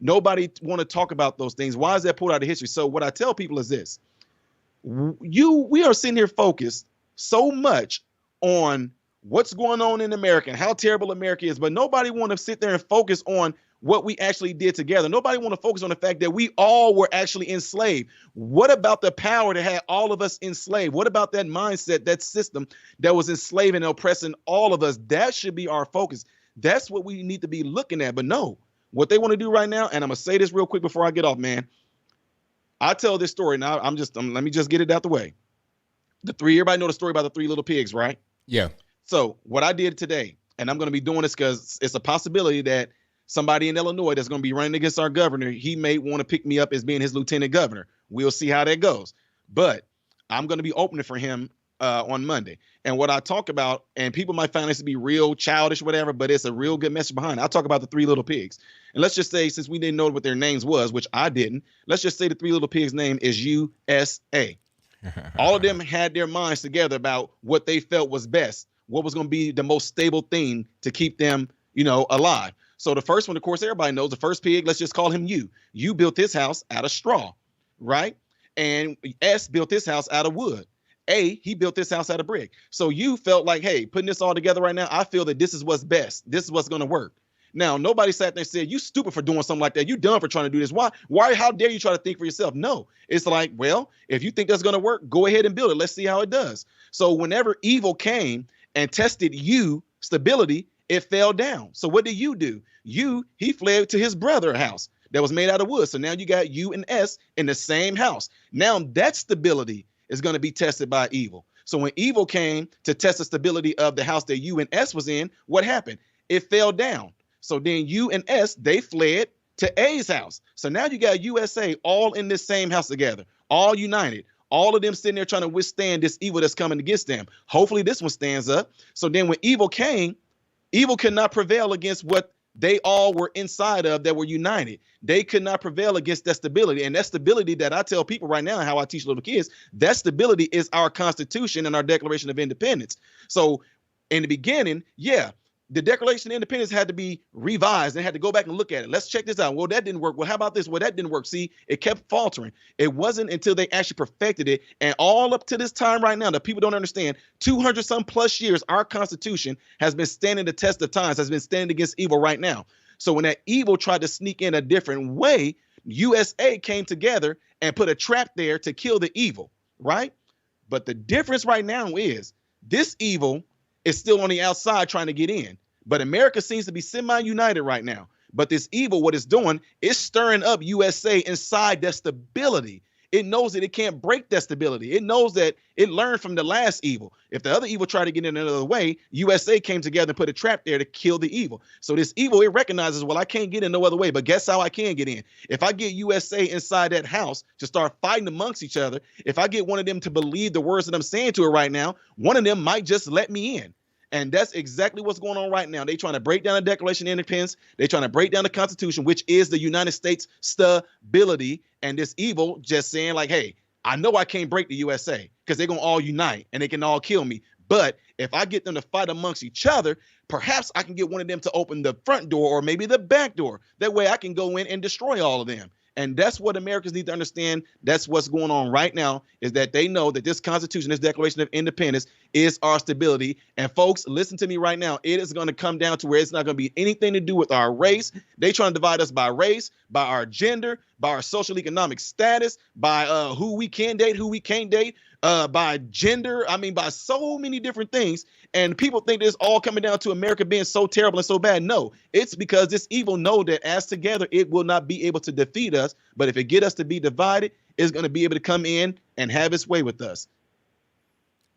Nobody want to talk about those things. Why is that pulled out of history? So what I tell people is this. We are sitting here focused so much on what's going on in America and how terrible America is, but nobody want to sit there and focus on what we actually did together. Nobody want to focus on the fact that we all were actually enslaved. What about the power that had all of us enslaved? What about that mindset, that system that was enslaving and oppressing all of us? That should be our focus. That's what we need to be looking at. But no, what they want to do right now, and I'm going to say this real quick before I get off, man. I tell this story now. Let me just get it out the way. Everybody know the story about the 3 little pigs, right? Yeah. So what I did today, and I'm going to be doing this because it's a possibility that somebody in Illinois that's going to be running against our governor, he may want to pick me up as being his lieutenant governor. We'll see how that goes. But I'm going to be opening for him on Monday. And what I talk about, and people might find this to be real childish, whatever, but it's a real good message behind it. I talk about the 3 little pigs. And let's just say, since we didn't know what their names was, which I didn't, let's just say the 3 little pigs' name is USA. All of them had their minds together about what they felt was best, what was going to be the most stable thing to keep them, alive. So the first one, of course, everybody knows the first pig, let's just call him U. U built his house out of straw, right? And S built his house out of wood. he built this house out of brick. So you felt like, hey, putting this all together right now, I feel that this is what's best. This is what's going to work. Now, nobody sat there and said, you stupid for doing something like that. You dumb for trying to do this. Why, how dare you try to think for yourself? No, it's like, well, if you think that's going to work, go ahead and build it. Let's see how it does. So whenever evil came and tested you stability, it fell down. So what did you do? He fled to his brother's house that was made out of wood. So now you got U and S in the same house. Now that stability is going to be tested by evil. So when evil came to test the stability of the house that U and S was in, what happened? It fell down. So then U and S, they fled to A's house. So now you got USA all in this same house together, all united, all of them sitting there trying to withstand this evil that's coming against them. Hopefully this one stands up. So then when evil came, evil could not prevail against what they all were inside of that were united. They could not prevail against that stability. And that stability that I tell people right now, how I teach little kids, that stability is our Constitution and our Declaration of Independence. So in the beginning, yeah, the Declaration of Independence had to be revised and had to go back and look at it. Let's check this out. Well, that didn't work. Well, how about this? Well, that didn't work. See, it kept faltering. It wasn't until they actually perfected it. And all up to this time right now that people don't understand, 200 some plus years, our Constitution has been standing the test of times, has been standing against evil right now. So when that evil tried to sneak in a different way, USA came together and put a trap there to kill the evil, right? But the difference right now is this evil is still on the outside trying to get in. But America seems to be semi-united right now. But this evil, what it's doing, is stirring up USA inside that stability. It knows that it can't break that stability. It knows that it learned from the last evil. If the other evil tried to get in another way, USA came together and put a trap there to kill the evil. So this evil, it recognizes, well, I can't get in no other way, but guess how I can get in? If I get USA inside that house to start fighting amongst each other, if I get one of them to believe the words that I'm saying to her right now, one of them might just let me in. And that's exactly what's going on right now. They're trying to break down the Declaration of Independence. They're trying to break down the Constitution, which is the United States stability. And this evil just saying like, hey, I know I can't break the USA because they're going to all unite and they can all kill me. But if I get them to fight amongst each other, perhaps I can get one of them to open the front door or maybe the back door. That way I can go in and destroy all of them. And that's what Americans need to understand. That's what's going on right now, is that they know that this Constitution, this Declaration of Independence is our stability. And folks, listen to me right now. It is going to come down to where it's not going to be anything to do with our race. They trying to divide us by race, by our gender, by our social economic status, by who we can date, who we can't date, by gender. I mean, by so many different things. And people think this all coming down to America being so terrible and so bad. No, it's because this evil know that as together, it will not be able to defeat us. But if it get us to be divided, it's going to be able to come in and have its way with us.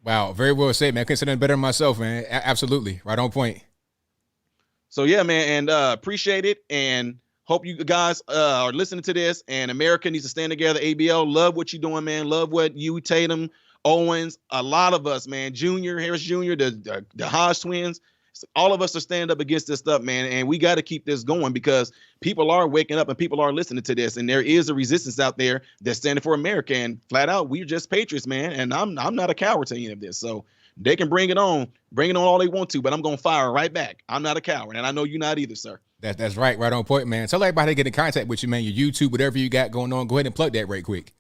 Wow. Very well said, man. I couldn't say nothing better than myself, man. Absolutely. Right on point. So, yeah, man. And appreciate it. And hope you guys are listening to this. And America needs to stand together. ABL, love what you're doing, man. Love what you, Tatum, Owens, a lot of us, man, Harris Jr., the Hodge twins, all of us are standing up against this stuff, man. And we got to keep this going because people are waking up and people are listening to this. And there is a resistance out there that's standing for America. And flat out, we're just patriots, man. And I'm not a coward to any of this. So they can bring it on all they want to, but I'm going to fire right back. I'm not a coward. And I know you're not either, sir. That's right. Right on point, man. Tell everybody to get in contact with you, man. Your YouTube, whatever you got going on. Go ahead and plug that right quick.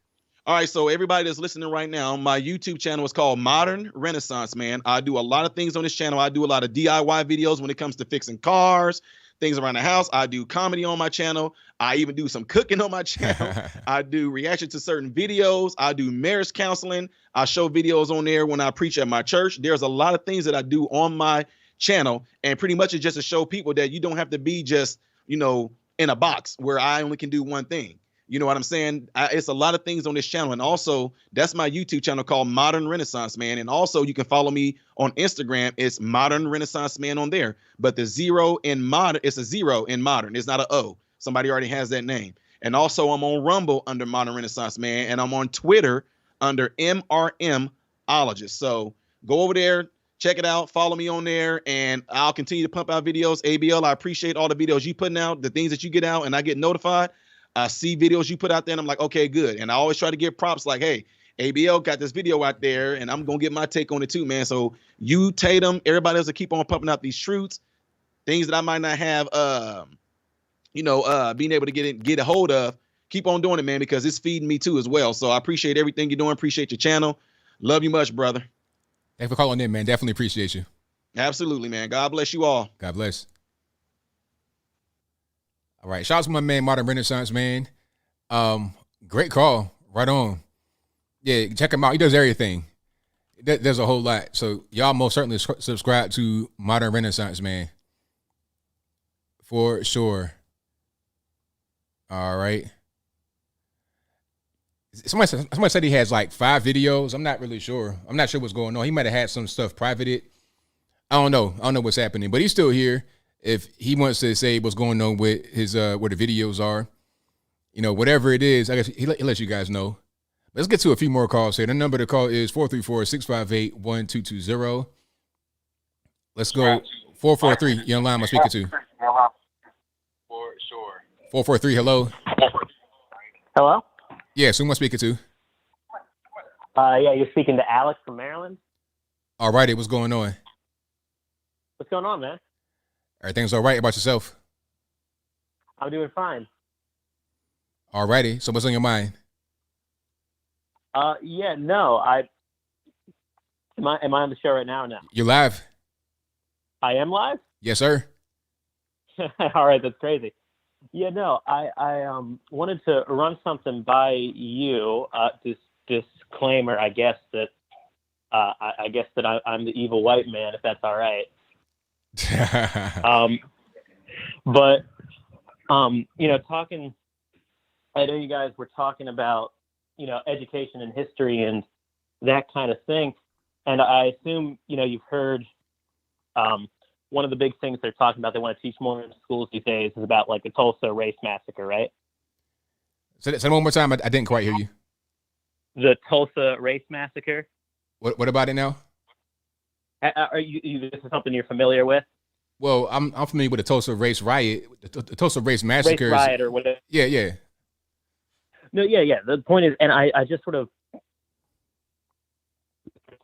All right, so everybody that's listening right now, my YouTube channel is called Modern Renaissance, man. I do a lot of things on this channel. I do a lot of DIY videos when it comes to fixing cars, things around the house. I do comedy on my channel. I even do some cooking on my channel. I do reaction to certain videos. I do marriage counseling. I show videos on there when I preach at my church. There's a lot of things that I do on my channel, and pretty much it's just to show people that you don't have to be just, in a box where I only can do one thing. You know what I'm saying? It's a lot of things on this channel. And also, that's my YouTube channel called Modern Renaissance Man. And also, you can follow me on Instagram. It's Modern Renaissance Man on there. But the zero in modern, it's a zero in modern. It's not an O. Somebody already has that name. And also, I'm on Rumble under Modern Renaissance Man. And I'm on Twitter under MRMologist. So go over there, check it out, follow me on there, and I'll continue to pump out videos. ABL, I appreciate all the videos you putting out, the things that you get out, and I get notified. I see videos you put out there and I'm like, okay, good. And I always try to give props like, hey, ABL got this video out there and I'm going to get my take on it too, man. So you, Tatum, everybody else to keep on pumping out these truths, things that I might not have, being able to get a hold of. Keep on doing it, man, because it's feeding me too as well. So I appreciate everything you're doing. Appreciate your channel. Love you much, brother. Thanks for calling in, man. Definitely appreciate you. Absolutely, man. God bless you all. God bless. All right. Shout out to my man, Modern Renaissance, man. Great call. Right on. Yeah, check him out. He does everything. There's a whole lot. So y'all most certainly subscribe to Modern Renaissance, man. For sure. All right. Somebody said he has like 5 videos. I'm not really sure. I'm not sure what's going on. He might have had some stuff privated. I don't know. I don't know what's happening, but he's still here. If he wants to say what's going on with his where the videos are, you know, whatever it is, I guess he'll let you guys know. Let's get to a few more calls here. The number to call is 434-658-1220. Let's go. 443. You're on line. I'm speaking to. For sure. 443. Hello. Hello? Yes, who am I speaking to? Yeah, you're speaking to Alex from Maryland. All righty. What's going on? What's going on, man? Everything's all right about yourself? I'm doing fine. All righty. So what's on your mind? Yeah, no, am I on the show right now or no? You're live. I am live? Yes, sir. All right, that's crazy. Yeah, no, I wanted to run something by you. Disclaimer, I guess that I'm the evil white man, if that's all right. But you know, I know you guys were talking about, you know, education and history and that kind of thing, and I assume, you know, you've heard one of the big things they're talking about, they want to teach more in schools these days, is about like the Tulsa race massacre, right? Say that one more time. I didn't quite hear you. The Tulsa race massacre. What about it now? Are you this is something you're familiar with? Well, I'm familiar with the Tulsa race riot, the Tulsa race massacre. Race riot or whatever. Yeah. No, yeah. The point is, and I just sort of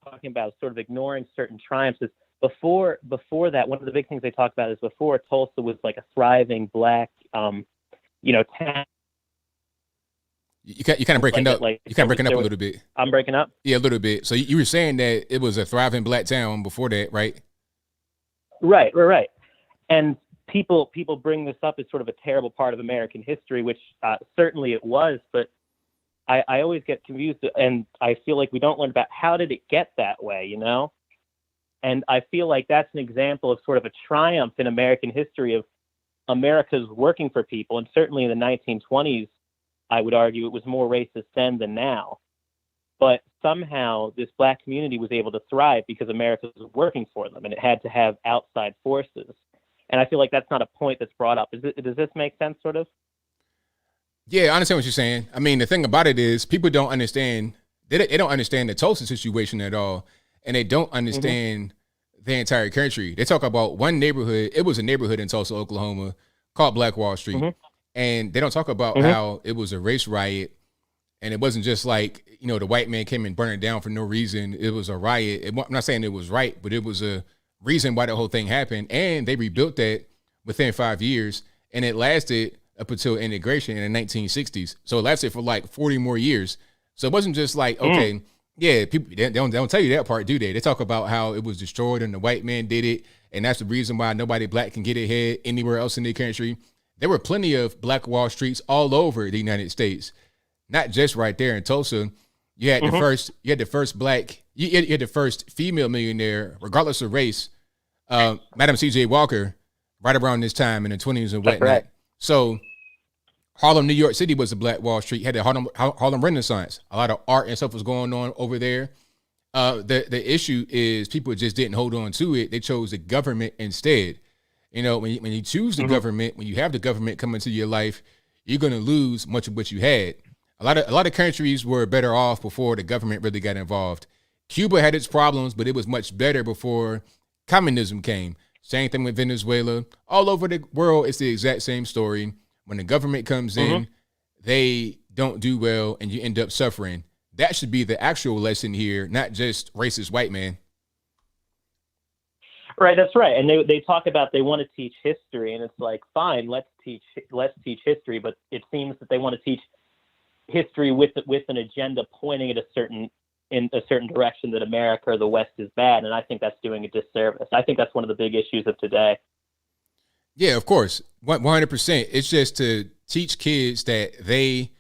talking about sort of ignoring certain triumphs. Is before that, one of the big things they talk about is before Tulsa was like a thriving black, town. You kind of breaking up. You kind of breaking up a little bit. I'm breaking up? Yeah, a little bit. So you were saying that it was a thriving black town before that, right? Right. And people bring this up as sort of a terrible part of American history, which certainly it was, but I always get confused, and I feel like we don't learn about how did it get that way, you know? And I feel like that's an example of sort of a triumph in American history of America's working for people, and certainly in the 1920s, I would argue it was more racist then than now. But somehow this black community was able to thrive because America was working for them, and it had to have outside forces. And I feel like that's not a point that's brought up. Does this make sense, sort of? Yeah, I understand what you're saying. I mean, the thing about it is people don't understand. They don't understand the Tulsa situation at all, and they don't understand the entire country. They talk about one neighborhood. It was a neighborhood in Tulsa, Oklahoma, called Black Wall Street. And they don't talk about how it was a race riot, and it wasn't just like, you know, the white man came and burned it down for no reason. It was a riot. I'm not saying it was right, but it was a reason why the whole thing happened. And they rebuilt that within 5 years, and it lasted up until integration in the 1960s. So it lasted for like 40 more years. So it wasn't just like, okay, yeah, people they don't tell you that part, do they? They talk about how it was destroyed and the white man did it, and that's the reason why nobody black can get ahead anywhere else in the country. There were plenty of Black Wall Streets all over the United States, not just right there in Tulsa. You had the first female millionaire, regardless of race, Madam C.J. Walker, right around this time in the 20s and whatnot. Right. So Harlem, New York City was a Black Wall Street. You had the Harlem Renaissance. A lot of art and stuff was going on over there. The issue is people just didn't hold on to it. They chose the government instead. You know, when you choose the government, when you have the government come into your life, you're going to lose much of what you had. A lot of countries were better off before the government really got involved. Cuba had its problems, but it was much better before communism came. Same thing with Venezuela. All over the world, it's the exact same story. When the government comes in, they don't do well, and you end up suffering. That should be the actual lesson here, not just racist white man. Right, that's right. And they talk about they want to teach history, and it's like, fine, let's teach history, but it seems that they want to teach history with an agenda pointing at a certain in a certain direction that America or the West is bad. And I think that's doing a disservice. I think that's one of the big issues of today. Yeah, of course. 100%. It's just to teach kids that they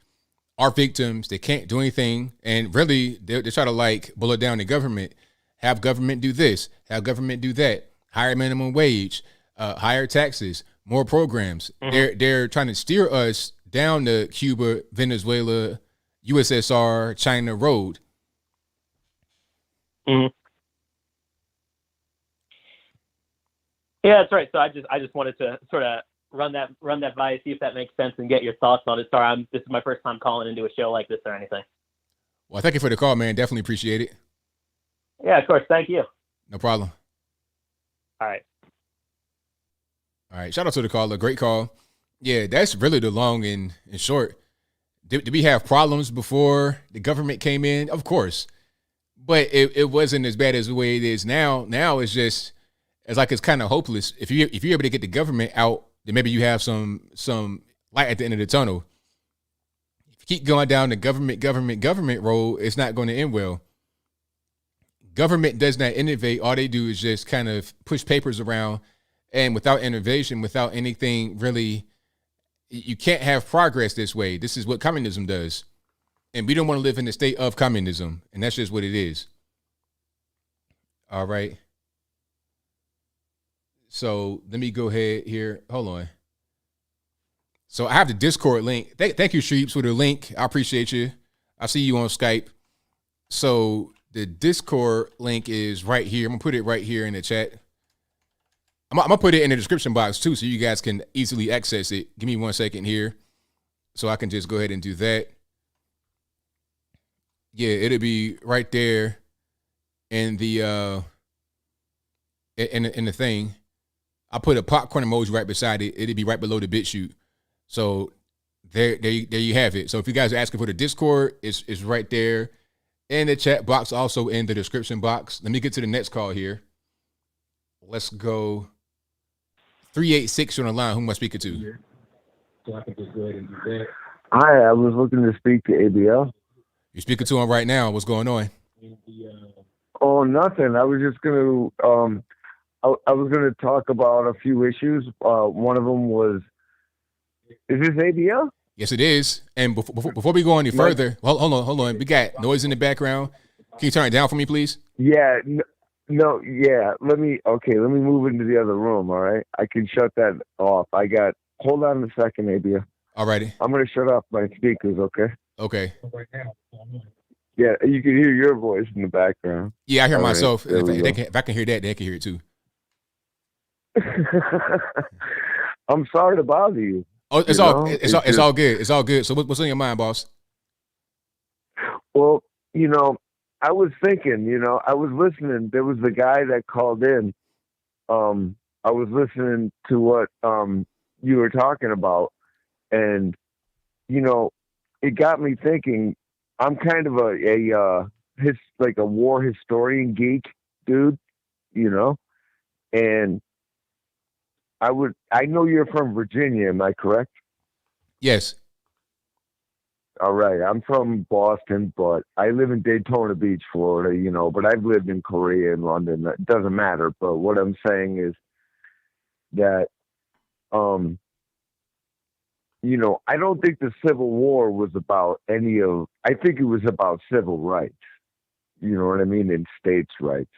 are victims. They can't do anything. And really, they try to like bullet down the government, have government do this, have government do that, higher minimum wage, higher taxes, more programs. They're trying to steer us down the Cuba, Venezuela, USSR, China road. Mm-hmm. Yeah, that's right. So I just wanted to sort of run that by you, see if that makes sense, and get your thoughts on it. Sorry, this is my first time calling into a show like this or anything. Well, thank you for the call, man. Definitely appreciate it. Yeah, of course. Thank you. No problem. All right. All right. Shout out to the caller. Great call. Yeah, that's really the long and short. Did we have problems before the government came in? Of course. But it wasn't as bad as the way it is now. Now it's just, it's kind of hopeless. If you're able to get the government out, then maybe you have some light at the end of the tunnel. If you keep going down the government road, it's not going to end well. Government does not innovate. All they do is just kind of push papers around, and without innovation, without anything really, you can't have progress this way. This is what communism does. And we don't want to live in the state of communism. And that's just what it is. All right. So let me go ahead here. Hold on. So I have the Discord link. Thank you, Sheeps, for the link. I appreciate you. I see you on Skype. So the Discord link is right here. I'm going to put it right here in the chat. I'm going to put it in the description box too, so you guys can easily access it. Give me 1 second here so I can just go ahead and do that. Yeah, it'll be right there in the in the thing. I put a popcorn emoji right beside it. It'll be right below the BitChute. So there you have it. So if you guys are asking for the Discord, it's right there in the chat box, also in the description box. Let me get to the next call here. Let's go. 386 on the line. Who am I speaking to? So I can just go ahead and do that. Hi, I was looking to speak to ABL. You're speaking to him right now. What's going on? Oh, nothing. I was just going to, I was going to talk about a few issues. One of them was, is this ABL? Yes, it is. And before we go any further, hold on. We got noise in the background. Can you turn it down for me, please? Yeah. No, yeah. Let me move into the other room, all right? I can shut that off. Hold on a second, ABL. All righty. I'm going to shut off my speakers, okay? Okay. Yeah, you can hear your voice in the background. Yeah, I hear all myself. Right, if I can hear that, they can hear it too. I'm sorry to bother you. Oh, it's all good. It's all good. So what's on your mind, boss? Well, I was thinking, I was listening. There was the guy that called in. I was listening to what you were talking about, and it got me thinking. I'm kind of a war historian geek dude, and I know you're from Virginia, am I correct? Yes. All right. I'm from Boston, but I live in Daytona Beach, Florida, but I've lived in Korea and London. It doesn't matter. But what I'm saying is that, I don't think the Civil War was about I think it was about civil rights. You know what I mean? And states' rights.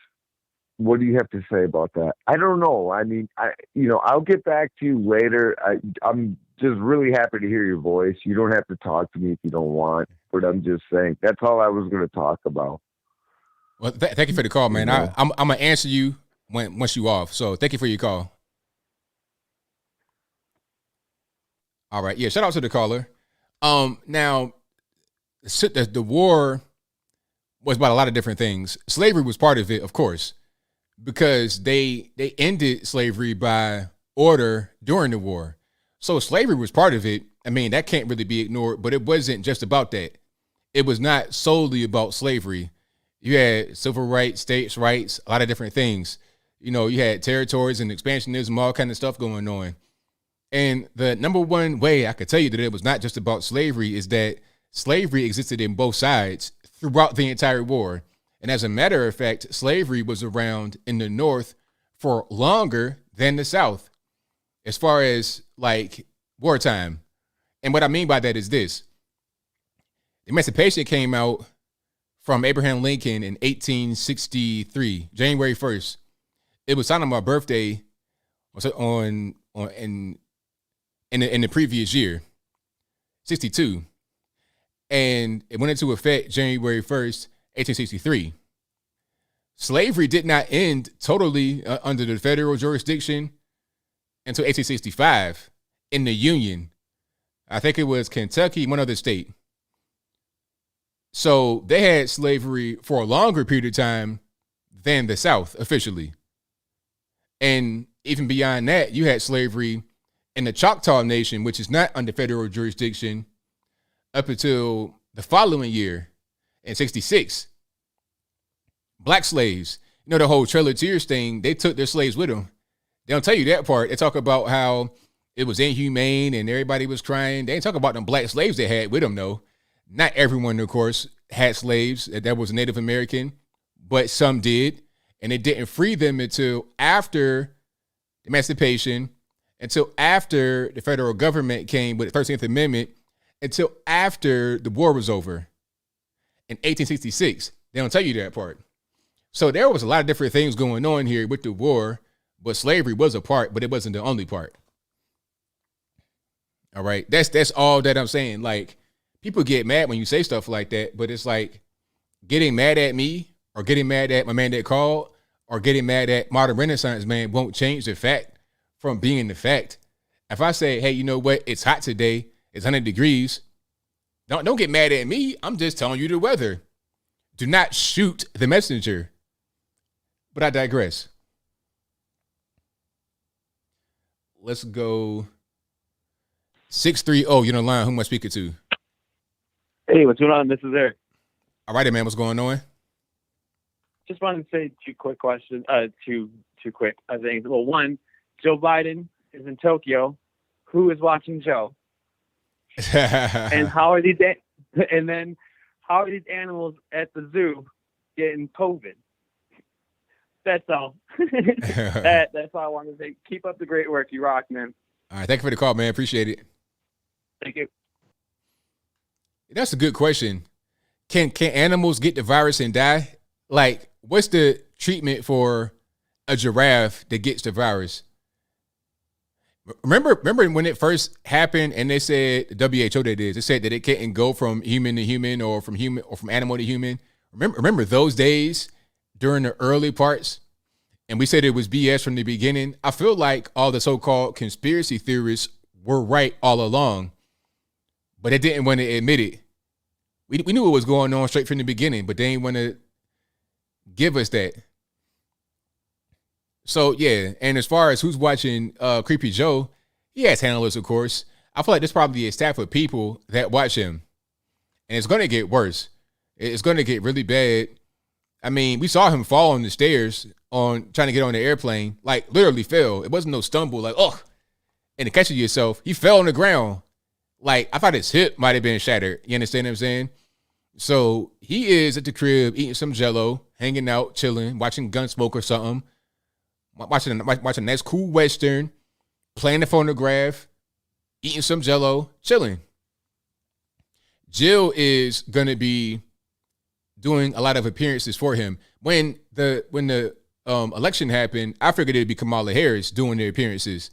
What do you have to say about that? I don't know. I mean, I'll get back to you later. I'm just really happy to hear your voice. You don't have to talk to me if you don't want, but I'm just saying that's all I was going to talk about. Well, thank you for the call, man. I'm gonna answer you once you off. So thank you for your call. All right, yeah. Shout out to the caller. Now, the war was about a lot of different things. Slavery was part of it, of course, because they ended slavery by order during the war. So slavery was part of it. I mean, that can't really be ignored, but it wasn't just about that. It was not solely about slavery. You had civil rights, states' rights, a lot of different things. You had territories and expansionism, all kind of stuff going on. And the number one way I could tell you that it was not just about slavery is that slavery existed in both sides throughout the entire war. And as a matter of fact, slavery was around in the North for longer than the South, as far as like wartime. And what I mean by that is this. Emancipation came out from Abraham Lincoln in 1863, January 1st. It was signed on my birthday in the previous year, 62. And it went into effect January 1st, 1863. Slavery did not end totally under the federal jurisdiction until 1865 in the Union. I think it was Kentucky, one other state. So they had slavery for a longer period of time than the South officially. And even beyond that, you had slavery in the Choctaw Nation, which is not under federal jurisdiction, up until the following year in 66. Black slaves, you know, the whole Trail of Tears thing, they took their slaves with them. They don't tell you that part. They talk about how it was inhumane and everybody was crying. They ain't talk about them black slaves they had with them, though. Not everyone, of course, had slaves that was Native American, but some did. And they didn't free them until after emancipation, until after the federal government came with the 13th Amendment, until after the war was over in 1866. They don't tell you that part. So there was a lot of different things going on here with the war, but slavery was a part, but it wasn't the only part. All right. That's all that I'm saying. Like, people get mad when you say stuff like that, but it's like getting mad at me or getting mad at my man that called or getting mad at Modern Renaissance Man won't change the fact from being the fact. If I say, hey, you know what? It's hot today. It's 100 degrees. Don't get mad at me. I'm just telling you the weather. Do not shoot the messenger. But I digress. Let's go 630. You're on the line. Who am I speaking to? Hey, what's going on? This is Eric. All right, man. What's going on? Just wanted to say two quick questions. Two quick things. Well, one, Joe Biden is in Tokyo. Who is watching Joe? And how are these? And then how are these animals at the zoo getting COVID? That's all. That's all I wanted to say. Keep up the great work. You rock, man. All right. Thank you for the call, man. Appreciate it. Thank you. That's a good question. Can animals get the virus and die? Like, what's the treatment for a giraffe that gets the virus? Remember when it first happened and they said, the WHO they said that it can't go from human to human or from animal to human. Remember those days during the early parts? And we said it was BS from the beginning. I feel like all the so-called conspiracy theorists were right all along, but they didn't want to admit it. We knew what was going on straight from the beginning, but they didn't want to give us that. So, yeah, and as far as who's watching Creepy Joe, he has handlers, of course. I feel like there's probably a staff of people that watch him. And it's going to get worse. It's going to get really bad. I mean, we saw him fall on the stairs on trying to get on the airplane, like literally fell. It wasn't no stumble, like, and to catch yourself. He fell on the ground. Like, I thought his hip might have been shattered. You understand what I'm saying? So he is at the crib eating some Jell-O, hanging out, chilling, watching Gunsmoke or something, watching a nice cool Western, playing the phonograph, eating some Jell-O, chilling. Jill is going to be doing a lot of appearances for him. When the election happened, I figured it'd be Kamala Harris doing the appearances.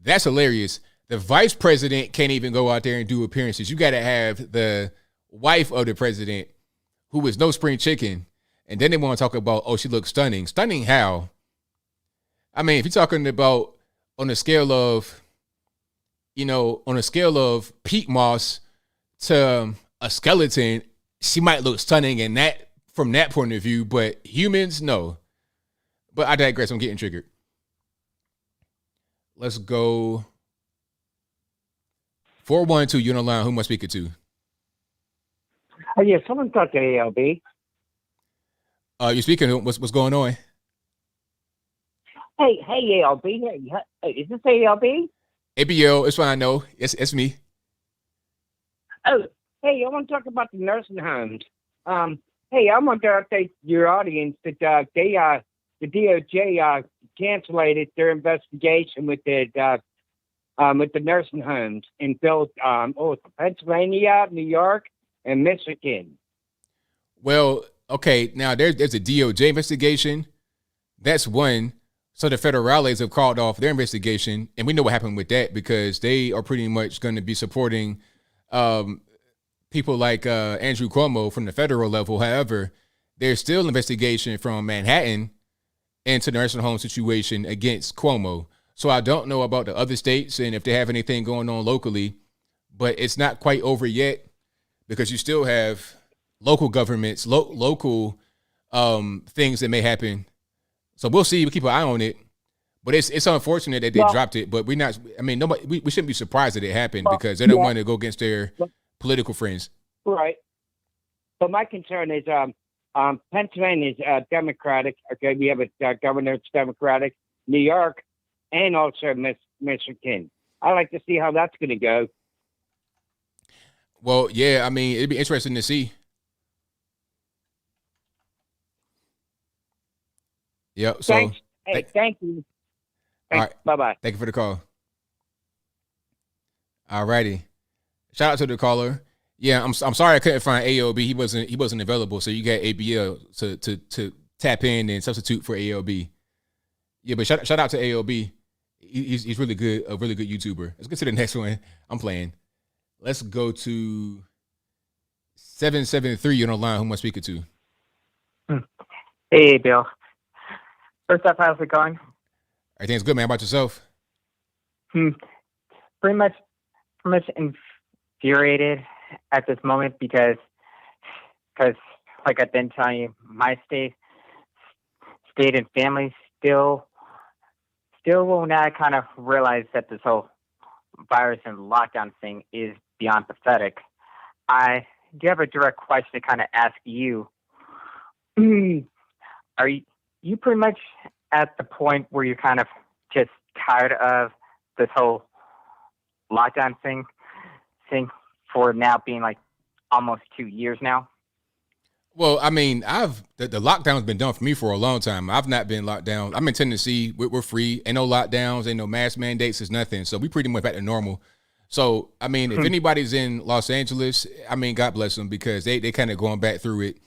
That's hilarious. The vice president can't even go out there and do appearances. You got to have the wife of the president, who is no spring chicken. And then they want to talk about, she looks stunning. Stunning how? I mean, if you're talking about on a scale of peat moss to a skeleton, she might look stunning in that from that point of view, but humans, no. But I digress. I'm getting triggered. Let's go 412. You're on the line. Who am I speaking to? Yeah, someone talk to ALB. You're speaking. What's going on? Hey, ALB. Hey, is this ALB? ABL. It's fine. No, it's me. Oh, hey, I want to talk about the nursing homes. Hey, I want to update your audience that the DOJ canceled their investigation with the nursing homes in Pennsylvania, New York, and Michigan. Well, okay, now there's a DOJ investigation. That's one. So the federales have called off their investigation, and we know what happened with that because they are pretty much going to be supporting people like Andrew Cuomo from the federal level. However, there's still investigation from Manhattan into the nursing home situation against Cuomo. So I don't know about the other states and if they have anything going on locally, but it's not quite over yet because you still have local governments, local things that may happen. So we'll see. We keep an eye on it. But it's unfortunate that they dropped it. But nobody. We shouldn't be surprised that it happened because they don't want to go against their political friends. Right. But my concern is Pennsylvania is Democratic. Okay, we have a governor that's Democratic. New York and also Michigan. I like to see how that's going to go. Well, yeah. I mean, it'd be interesting to see. Yep. So, thanks. Hey, thank you. All right. Bye-bye. Thank you for the call. All righty. Shout out to the caller. Yeah, I'm sorry I couldn't find AOB. He wasn't available. So you got ABL to tap in and substitute for AOB. Yeah, but shout out to AOB. He's really good, a really good YouTuber. Let's get to the next one. I'm playing. Let's go to 773 on the line. Who am I speaking to? Hey, Bill. First off, how's it going? Everything's good, man. How about yourself? Pretty much infuriated at this moment because like I've been telling you, my state and family still will not kind of realize that this whole virus and lockdown thing is beyond pathetic. I do have a direct question to kind of ask you. Are you pretty much at the point where you're kind of just tired of this whole lockdown thing for now being like almost 2 years now? Well, I mean, the lockdown's been done for me for a long time. I've not been locked down. I'm in Tennessee. We're free. Ain't no lockdowns. Ain't no mask mandates. It's nothing. So we pretty much back to normal. So, I mean, if anybody's in Los Angeles, I mean, God bless them because they kind of going back through it.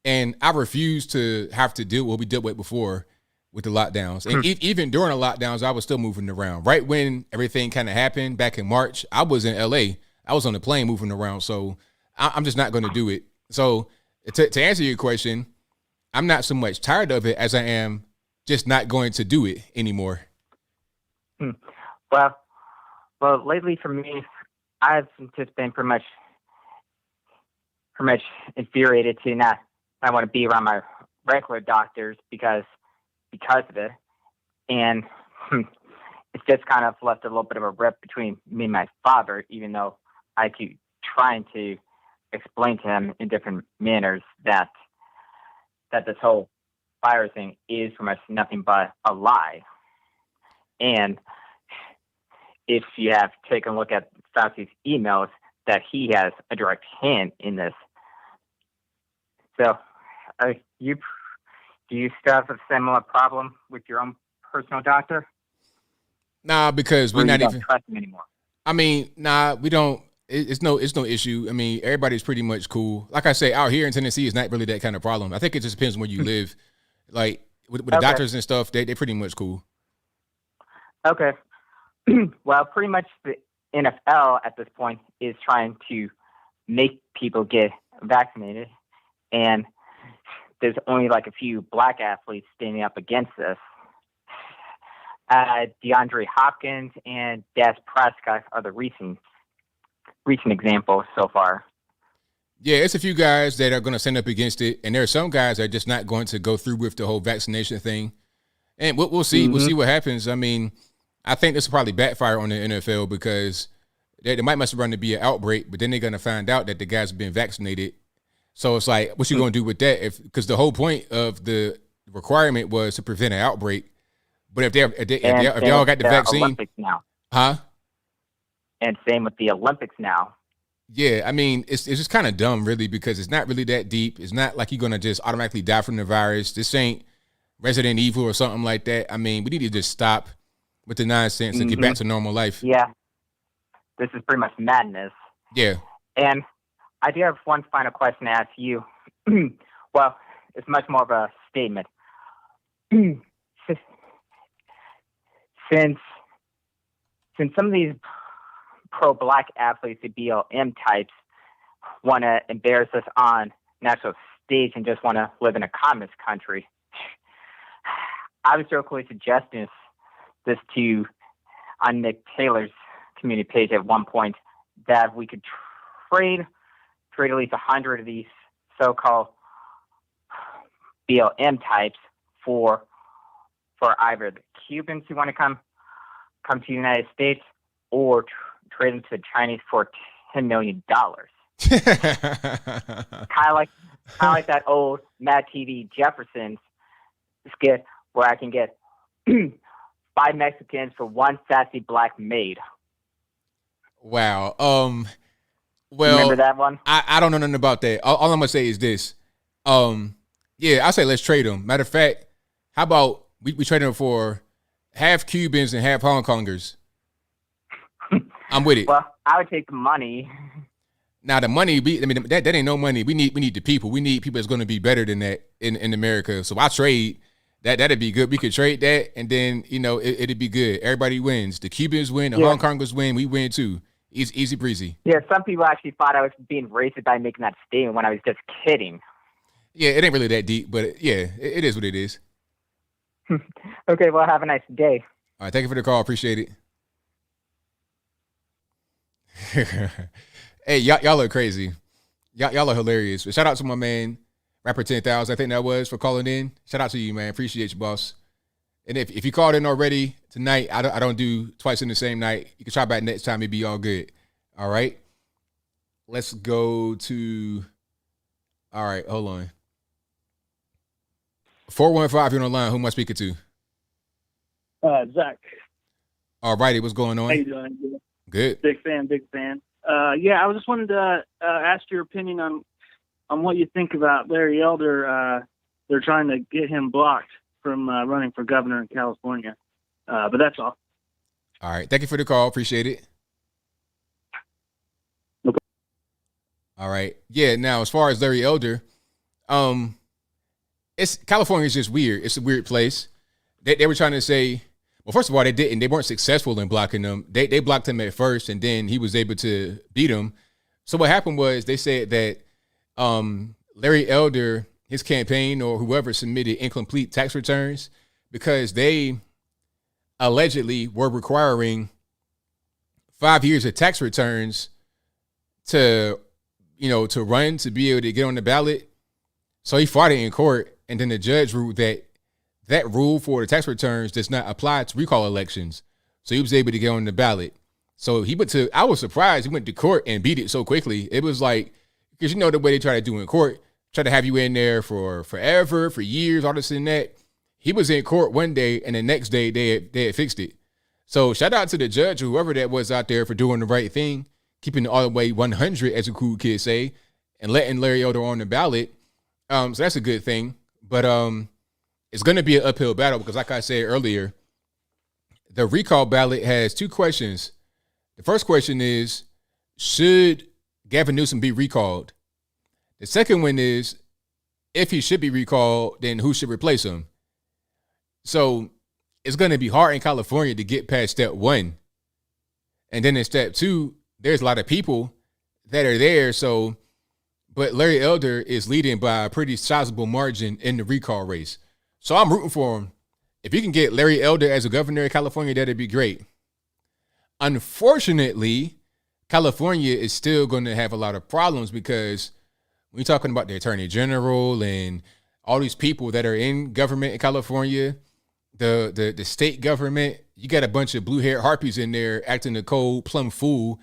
And I refuse to have to deal with what we dealt with before with the lockdowns. And even during the lockdowns, I was still moving around. Right when everything kind of happened back in March, I was in LA. I was on the plane moving around. So I'm just not going to do it. So to answer your question, I'm not so much tired of it as I am just not going to do it anymore. Well, lately for me, I've just been pretty much infuriated to not want to be around my regular doctors because of it. And it's just kind of left a little bit of a rip between me and my father, even though I keep trying to explain to him in different manners that this whole virus thing is pretty much nothing but a lie. And if you have taken a look at Fauci's emails, that he has a direct hand in this. So, do you still have a similar problem with your own personal doctor? Nah, because we're not even trust him anymore. I mean, nah, we don't. It's no issue. I mean, everybody's pretty much cool. Like I say, out here in Tennessee, it's not really that kind of problem. I think it just depends on where you live. Like with the doctors and stuff, they're pretty much cool. Okay. Well, pretty much the NFL at this point is trying to make people get vaccinated, and there's only like a few black athletes standing up against this. DeAndre Hopkins and Dak Prescott are the recent examples so far. Yeah, it's a few guys that are going to stand up against it, and there are some guys that are just not going to go through with the whole vaccination thing. And we'll see. We'll see what happens. I mean, I think this will probably backfire on the NFL because there might must run to be an outbreak, but then they're going to find out that the guys have been vaccinated. So it's like, what you going to do with that? Because the whole point of the requirement was to prevent an outbreak. But if they all got the vaccine, Olympics now. Huh? And same with the Olympics now. Yeah, I mean, it's just kind of dumb, really, because it's not really that deep. It's not like you're gonna just automatically die from the virus. This ain't Resident Evil or something like that. I mean, we need to just stop with the nonsense and get back to normal life. Yeah, this is pretty much madness. Yeah. And I do have one final question to ask you. Well, it's much more of a statement. Since some of these pro-black athletes, the BLM types, want to embarrass us on national stage and just want to live in a communist country, I was jokingly suggesting this to on Nick Taylor's community page at one point, that we could trade at least 100 of these so-called BLM types for either the Cubans who want to come to the United States, or trade them to the Chinese for $10 million. kind of like that old Mad TV Jefferson's skit where I can get 5 Mexicans for one sassy black maid. Wow. Well, remember that one? I don't know nothing about that. All I'm gonna say is this. Yeah, I say let's trade them. Matter of fact, how about we trade them for half Cubans and half Hong Kongers? I'm with it. Well, I would take the money. Now the money, that ain't no money. We need the people. We need people that's going to be better than that in America. So I trade that. That'd be good. We could trade that, and then it'd be good. Everybody wins. The Cubans win. The Hong Kongers win. We win too. Easy breezy. Yeah, some people actually thought I was being racist by making that statement when I was just kidding. Yeah, it ain't really that deep, but yeah, it is what it is. Okay, well, have a nice day. All right, thank you for the call. Appreciate it. Hey, y'all are crazy. Y'all are hilarious. But shout out to my man, Rapper 10,000. I think that was, for calling in. Shout out to you, man. Appreciate you, boss. And if you called in already tonight, I don't do twice in the same night. You can try back next time. It'd be all good. All right. Let's go to. All right, hold on. 415, you're on the line. Who am I speaking to? Zach. All righty, what's going on? How you doing? Good. Big fan. Yeah, I was just wanted to ask your opinion on what you think about Larry Elder. They're trying to get him blocked from running for governor in California. But that's all. All right. Thank you for the call. Appreciate it. Okay. All right. Yeah. Now, as far as Larry Elder, California's just weird. It's a weird place. They were trying to say, well, first of all, they weren't successful in blocking him. They blocked him at first, and then he was able to beat him. So what happened was they said that Larry Elder, his campaign or whoever, submitted incomplete tax returns because they allegedly were requiring 5 years of tax returns to run, to be able to get on the ballot. So he fought it in court, and then the judge ruled that rule for the tax returns does not apply to recall elections. So he was able to get on the ballot. So I was surprised he went to court and beat it so quickly. It was like, because the way they try to do in court, try to have you in there for forever, for years, all this and that. He was in court one day, and the next day they had fixed it. So shout out to the judge or whoever that was out there for doing the right thing, keeping it all the way 100, as the cool kids say, and letting Larry Elder on the ballot. So that's a good thing. But it's going to be an uphill battle because, like I said earlier, the recall ballot has 2 questions. The first question is, should Gavin Newsom be recalled? The second one is, if he should be recalled, then who should replace him? So it's going to be hard in California to get past step 1. And then in step 2, there's a lot of people that are there. But Larry Elder is leading by a pretty sizable margin in the recall race. So I'm rooting for him. If you can get Larry Elder as a governor of California, that'd be great. Unfortunately, California is still going to have a lot of problems because when you're talking about the attorney general and all these people that are in government in California, the state government, you got a bunch of blue-haired harpies in there acting a cold plum fool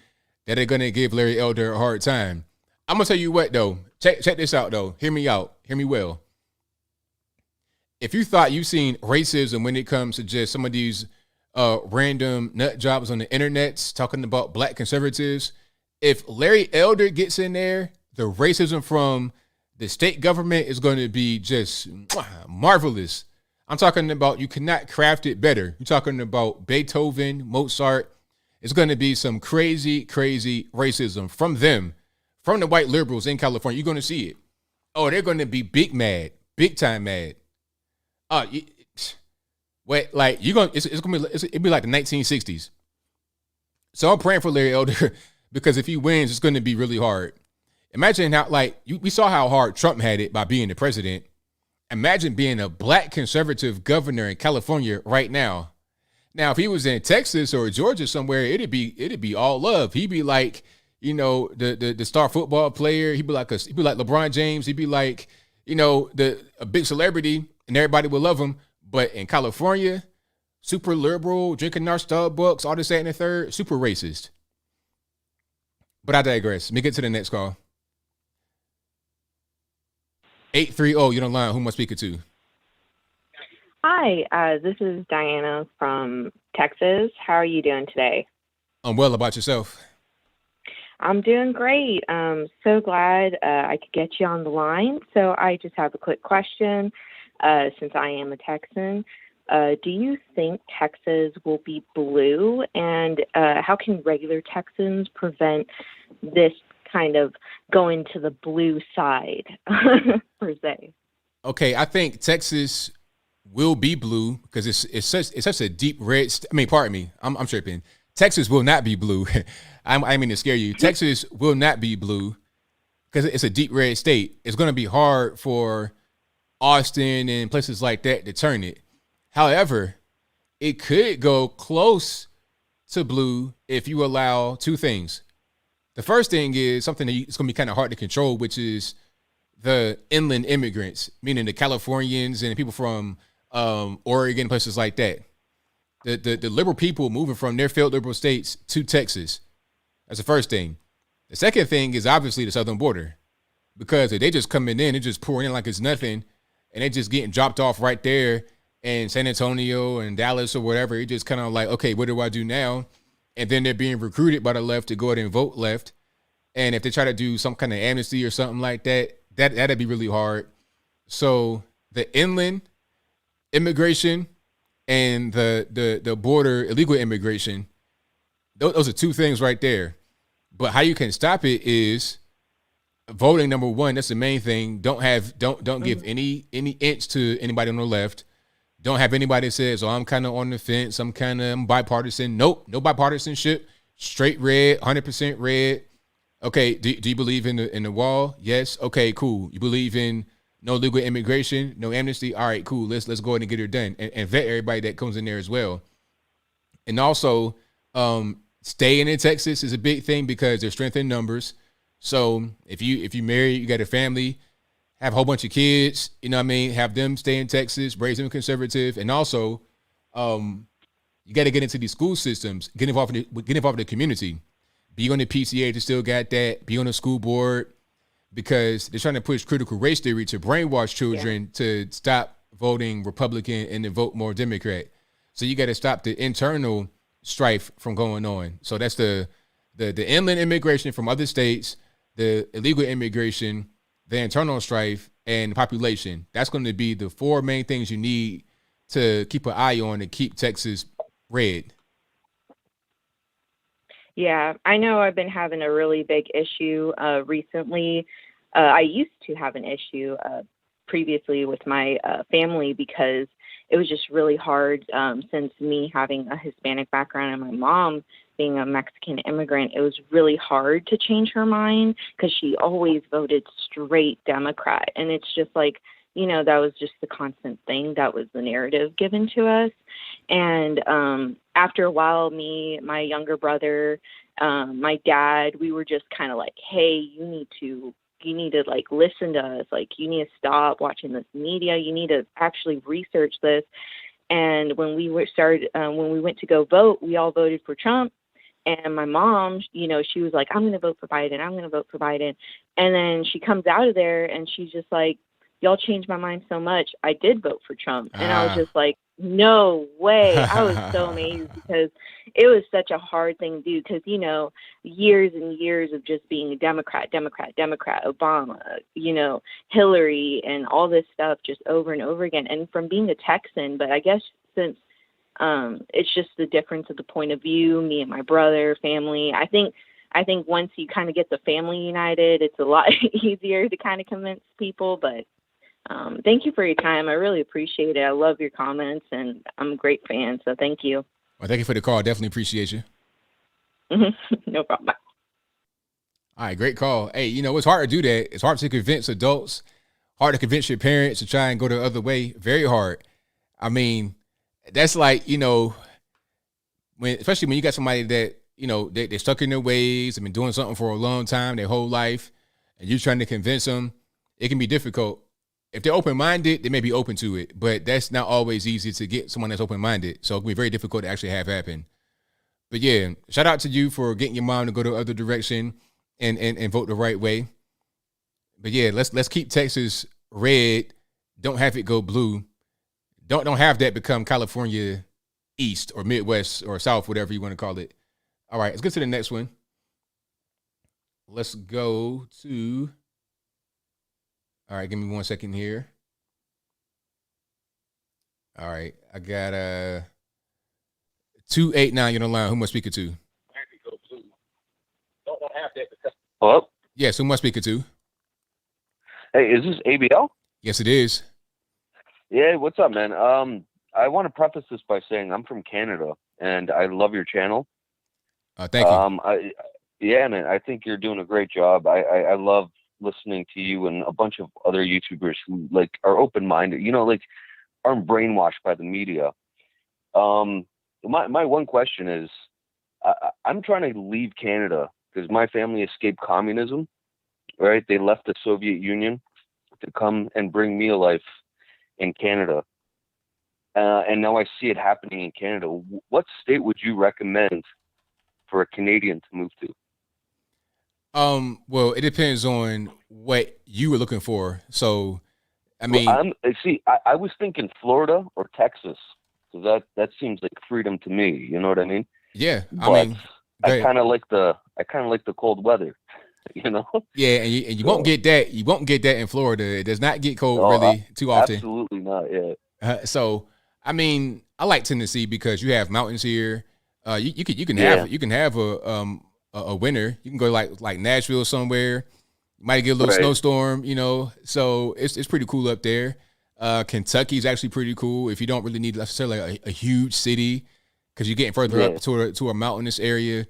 that are going to give Larry Elder a hard time. I'm going to tell you what, though. Check this out, though. Hear me out. Hear me well. If you thought you've seen racism when it comes to just some of these random nut jobs on the internet talking about black conservatives, if Larry Elder gets in there, the racism from the state government is going to be just marvelous. I'm talking about you cannot craft it better. You're talking about Beethoven, Mozart. It's going to be some crazy, crazy racism from them, from the white liberals in California. You're going to see it. Oh, they're going to be big mad, big time mad. Wait, like you're going, it'll be like the 1960s. So I'm praying for Larry Elder because if he wins, it's going to be really hard. Imagine how, like, we saw how hard Trump had it by being the president. Imagine being a black conservative governor in California right now. Now, if he was in Texas or Georgia somewhere, it'd be all love. He'd be like, you know, the star football player. He'd be like LeBron James. He'd be like, you know, a big celebrity, and everybody would love him. But in California, super liberal, drinking our Starbucks, all this, that, and the third, super racist. But I digress. Let me get to the next call. 830, you're online. Who am I speaking to? Hi, this is Diana from Texas. How are you doing today? I'm well. About yourself? I'm doing great. So glad I could get you on the line. So I just have a quick question. Since I am a Texan, do you think Texas will be blue? And how can regular Texans prevent this kind of going to the blue side, per se? Okay, I think Texas will be blue because it's such a deep red. Pardon me, I'm tripping. Texas will not be blue. I mean to scare you. Texas will not be blue because it's a deep red state. It's going to be hard for Austin and places like that to turn it. However, it could go close to blue if you allow two things. The first thing is something that it's going to be kind of hard to control, which is the inland immigrants, meaning the Californians and people from Oregon, places like that. The liberal people moving from their failed liberal states to Texas. That's the first thing. The second thing is obviously the southern border, because if they just coming in, they're just pouring in like it's nothing, and they're just getting dropped off right there in San Antonio and Dallas or whatever. It's just kind of like, okay, what do I do now? And then they're being recruited by the left to go ahead and vote left. And if they try to do some kind of amnesty or something like that, that'd be really hard. So the inland immigration and the border illegal immigration, those are two things right there. But how you can stop it is voting, number one. That's the main thing. Don't give any inch to anybody on the left. Don't have anybody that says, I'm kind of on the fence. I'm bipartisan. Nope. No bipartisanship. Straight red, 100% red. Okay. Do you believe in the wall? Yes. Okay, cool. You believe in no legal immigration, no amnesty? All right, cool. Let's go ahead and get it done and vet everybody that comes in there as well. And also, staying in Texas is a big thing because there's strength in numbers. So if you marry, you got a family, have a whole bunch of kids, you know what I mean? Have them stay in Texas, raise them conservative. And also, you got to get into these school systems, get involved in the community. Be on the PTA to still got that. Be on the school board, because they're trying to push critical race theory to brainwash children to stop voting Republican and then vote more Democrat. So you got to stop the internal strife from going on. So that's the inland immigration from other states, the illegal immigration, the internal strife, and population. That's going to be the four main things you need to keep an eye on to keep Texas red. Yeah, I know I've been having a really big issue recently. I used to have an issue previously with my family because it was just really hard since me having a Hispanic background and my mom being a Mexican immigrant. It was really hard to change her mind because she always voted straight Democrat. And it's just like, you know, that was just the constant thing. That was the narrative given to us. And after a while, me, my younger brother, my dad, we were just kind of like, hey, you need to like listen to us. Like, you need to stop watching this media. You need to actually research this. And when we went to go vote, we all voted for Trump. And my mom, you know, she was like, I'm going to vote for Biden. I'm going to vote for Biden. And then she comes out of there and she's just like, y'all changed my mind so much. I did vote for Trump. And I was just like, No way. I was so amazed because it was such a hard thing to do because, years and years of just being a Democrat, Obama, Hillary and all this stuff just over and over again. And from being a Texan, but I guess since it's just the difference of the point of view, me and my brother, family, I think once you kind of get the family united, it's a lot easier to kind of convince people. But thank you for your time. I really appreciate it. I love your comments, and I'm a great fan, so thank you. Well, thank you for the call. Definitely appreciate you. No problem. Bye. All right, great call. Hey, it's hard to do that. It's hard to convince adults, hard to convince your parents to try and go the other way. Very hard. I mean, that's like, especially when you got somebody that, they're stuck in their ways and been doing something for a long time, their whole life, and you're trying to convince them, it can be difficult. If they're open-minded, they may be open to it, but that's not always easy to get someone that's open-minded. So it can be very difficult to actually have happen. But yeah, shout out to you for getting your mom to go the other direction and vote the right way. But yeah, let's keep Texas red. Don't have it go blue. Don't have that become California East or Midwest or South, whatever you want to call it. All right, let's get to the next one. Let's go to... All right, give me 1 second here. All right, I got 289 on the line. Who am I speaking to? Hello? Yes, who am I speaking to? Hey, is this ABL? Yes, it is. Yeah, what's up, man? I want to preface this by saying I'm from Canada, and I love your channel. Thank you. Yeah, man, I think you're doing a great job. I love listening to you and a bunch of other YouTubers who are open-minded, aren't brainwashed by the media. My one question is, I'm trying to leave Canada because my family escaped communism, right? They left the Soviet Union to come and bring me a life in Canada. And now I see it happening in Canada. What state would you recommend for a Canadian to move to? Well, it depends on what you were looking for. So, I mean, I was thinking Florida or Texas, because that seems like freedom to me. You know what I mean? Yeah, I kind of like the cold weather. Yeah, and you won't get that. You won't get that in Florida. It does not get cold really too often. Absolutely not. Yeah. So, I mean, I like Tennessee because you have mountains here. You can have a winter. You can go like Nashville somewhere. You might get a little snowstorm, So it's pretty cool up there. Kentucky is actually pretty cool if you don't really need necessarily a huge city because you're getting further up to a mountainous area.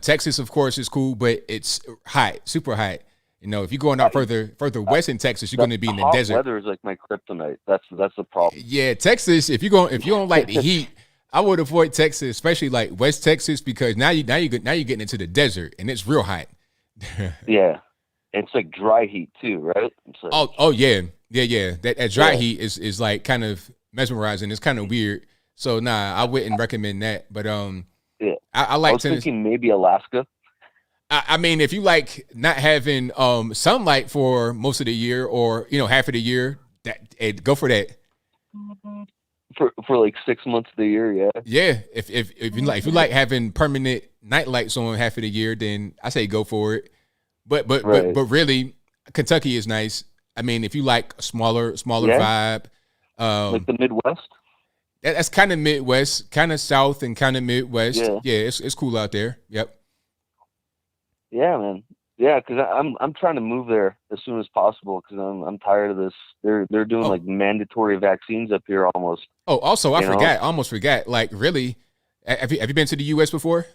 Texas, of course, is cool, but it's hot, super hot. If you're going out further west in Texas, you're going to be in the desert. Weather is like my kryptonite. That's the problem. Yeah, Texas. If you don't like the heat, I would avoid Texas, especially like West Texas, because now you're getting into the desert and it's real hot. Yeah, it's like dry heat too, right? Like, oh yeah. That dry heat is like kind of mesmerizing. It's kind of weird. So I wouldn't recommend that. But yeah, I like I was thinking maybe Alaska. I mean, if you like not having sunlight for most of the year or half of the year, go for that. For like 6 months of the year, yeah. Yeah, if you like having permanent night lights on half of the year, then I say go for it. But really, Kentucky is nice. I mean, if you like a smaller vibe, like the Midwest. That's kind of Midwest, kind of South, and kind of Midwest. Yeah, it's cool out there. Yep. Yeah, man. Yeah, because I'm trying to move there as soon as possible because I'm tired of this. They're doing like mandatory vaccines up here almost. Oh, also I almost forgot. Like, really, have you been to the U.S. before?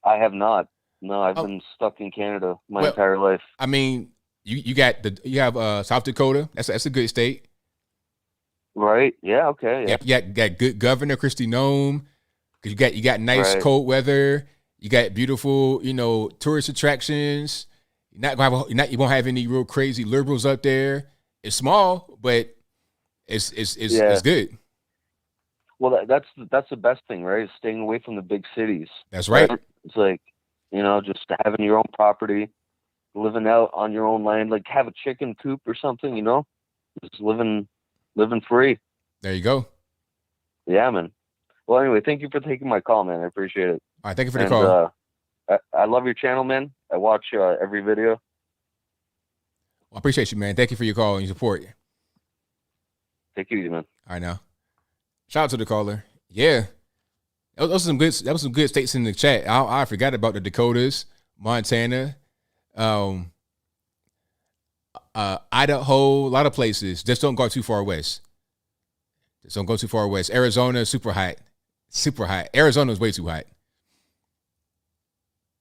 I have not. No, I've been stuck in Canada my entire life. I mean, you have South Dakota. That's a good state. Right. Yeah. Okay. Yeah. You got good governor Kristi Noem. You got nice cold weather. You got beautiful, tourist attractions. You won't have any real crazy liberals up there. It's small, but it's good. Well, that's the best thing, right? Is staying away from the big cities. That's right. It's like, just having your own property, living out on your own land, like have a chicken coop or something, just living living free. There you go. Yeah, man. Well, anyway, thank you for taking my call, man. I appreciate it. All right, thank you for the call. I love your channel, man. I watch every video. Well, I appreciate you, man. Thank you for your call and your support. Take it easy, man. All right, now. Shout out to the caller. Yeah. That was some good states in the chat. I forgot about the Dakotas, Montana, Idaho, a lot of places. Just don't go too far west. Just don't go too far west. Arizona, super hot. Super hot. Arizona is way too hot.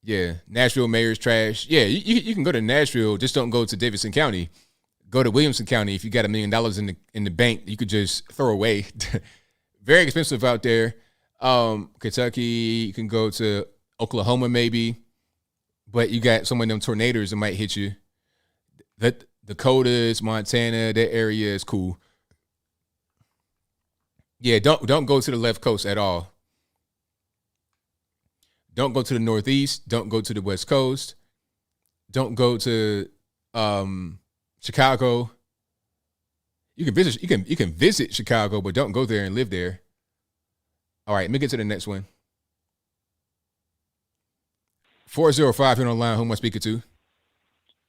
Yeah. Nashville mayor's trash. Yeah, you can go to Nashville, just don't go to Davidson County. Go to Williamson County. If you got $1 million in the bank, you could just throw away. Very expensive out there. Kentucky, you can go to Oklahoma maybe, but you got some of them tornadoes that might hit you. The Dakotas, Montana, that area is cool. Yeah, don't go to the left coast at all. Don't go to the Northeast. Don't go to the West Coast. Don't go to Chicago. You can visit Chicago, but don't go there and live there. All right, let me get to the next one. 405 here on the line. Who am I speaking to?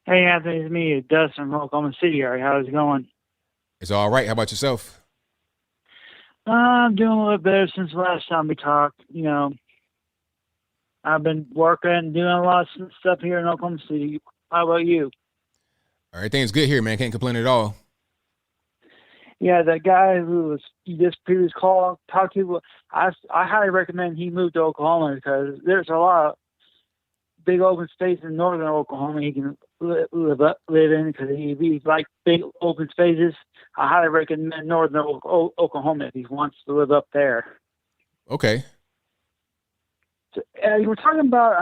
Hey, Anthony, it's me, Dustin from Oklahoma City area. How's it going? It's all right. How about yourself? I'm doing a little better since the last time we talked. You know, I've been working, doing a lot of stuff here in Oklahoma City. How about you? Everything's good here, man. Can't complain at all. Yeah, that guy who you just previous call talked to, I highly recommend he move to Oklahoma because there's a lot of big open space in northern Oklahoma he can live in because he like big open spaces. I highly recommend northern Oklahoma if he wants to live up there. Okay. So, you were talking about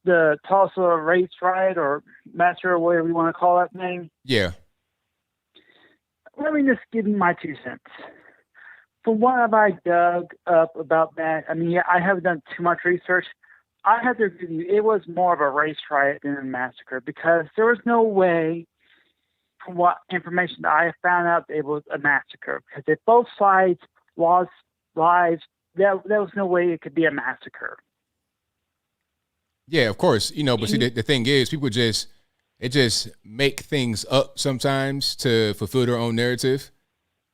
the Tulsa race riot or massacre or whatever you want to call that thing. Yeah. Let me just give you my 2 cents. From what have I dug up about that, I mean, I haven't done too much research. I have to agree with you, it was more of a race riot than a massacre because there was no way, from what information that I have found out, it was a massacre. Because if both sides lost lives, there was no way it could be a massacre. Yeah, of course. You know, but see, the thing is, people just make things up sometimes to fulfill their own narrative.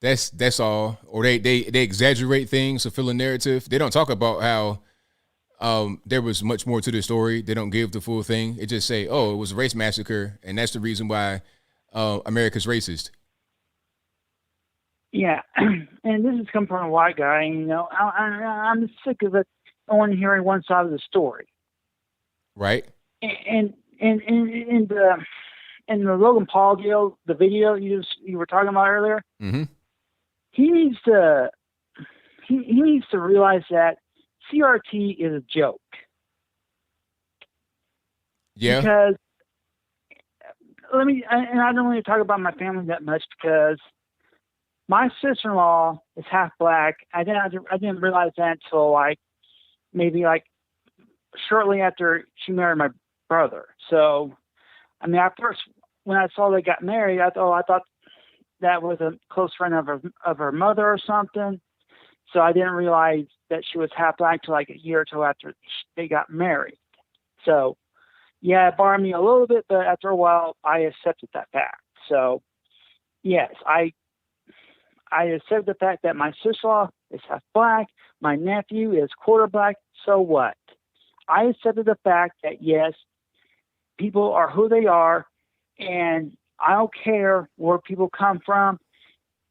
That's all. Or they exaggerate things to fill a narrative. They don't talk about how there was much more to the story. They don't give the full thing. They just say, oh, it was a race massacre, and that's the reason why America's racist. Yeah, and this is coming from a white guy. And, you know, I'm sick of it. Only hearing one side of the story. Right. And in the Logan Paul deal, the video you were talking about earlier, mm-hmm. he needs to realize that CRT is a joke. Yeah. Because I don't really talk about my family that much because my sister-in-law is half black. I didn't realize that until maybe shortly after she married my brother. So, I mean, at first when I saw they got married, I thought that was a close friend of her mother or something. So I didn't realize that she was half black till like a year or two after they got married. So, yeah, it bothered me a little bit, but after a while, I accepted that fact. So, yes, I accept the fact that my sister-in-law is half black, my nephew is quarter black. So what? I accepted the fact that yes, people are who they are, and I don't care where people come from.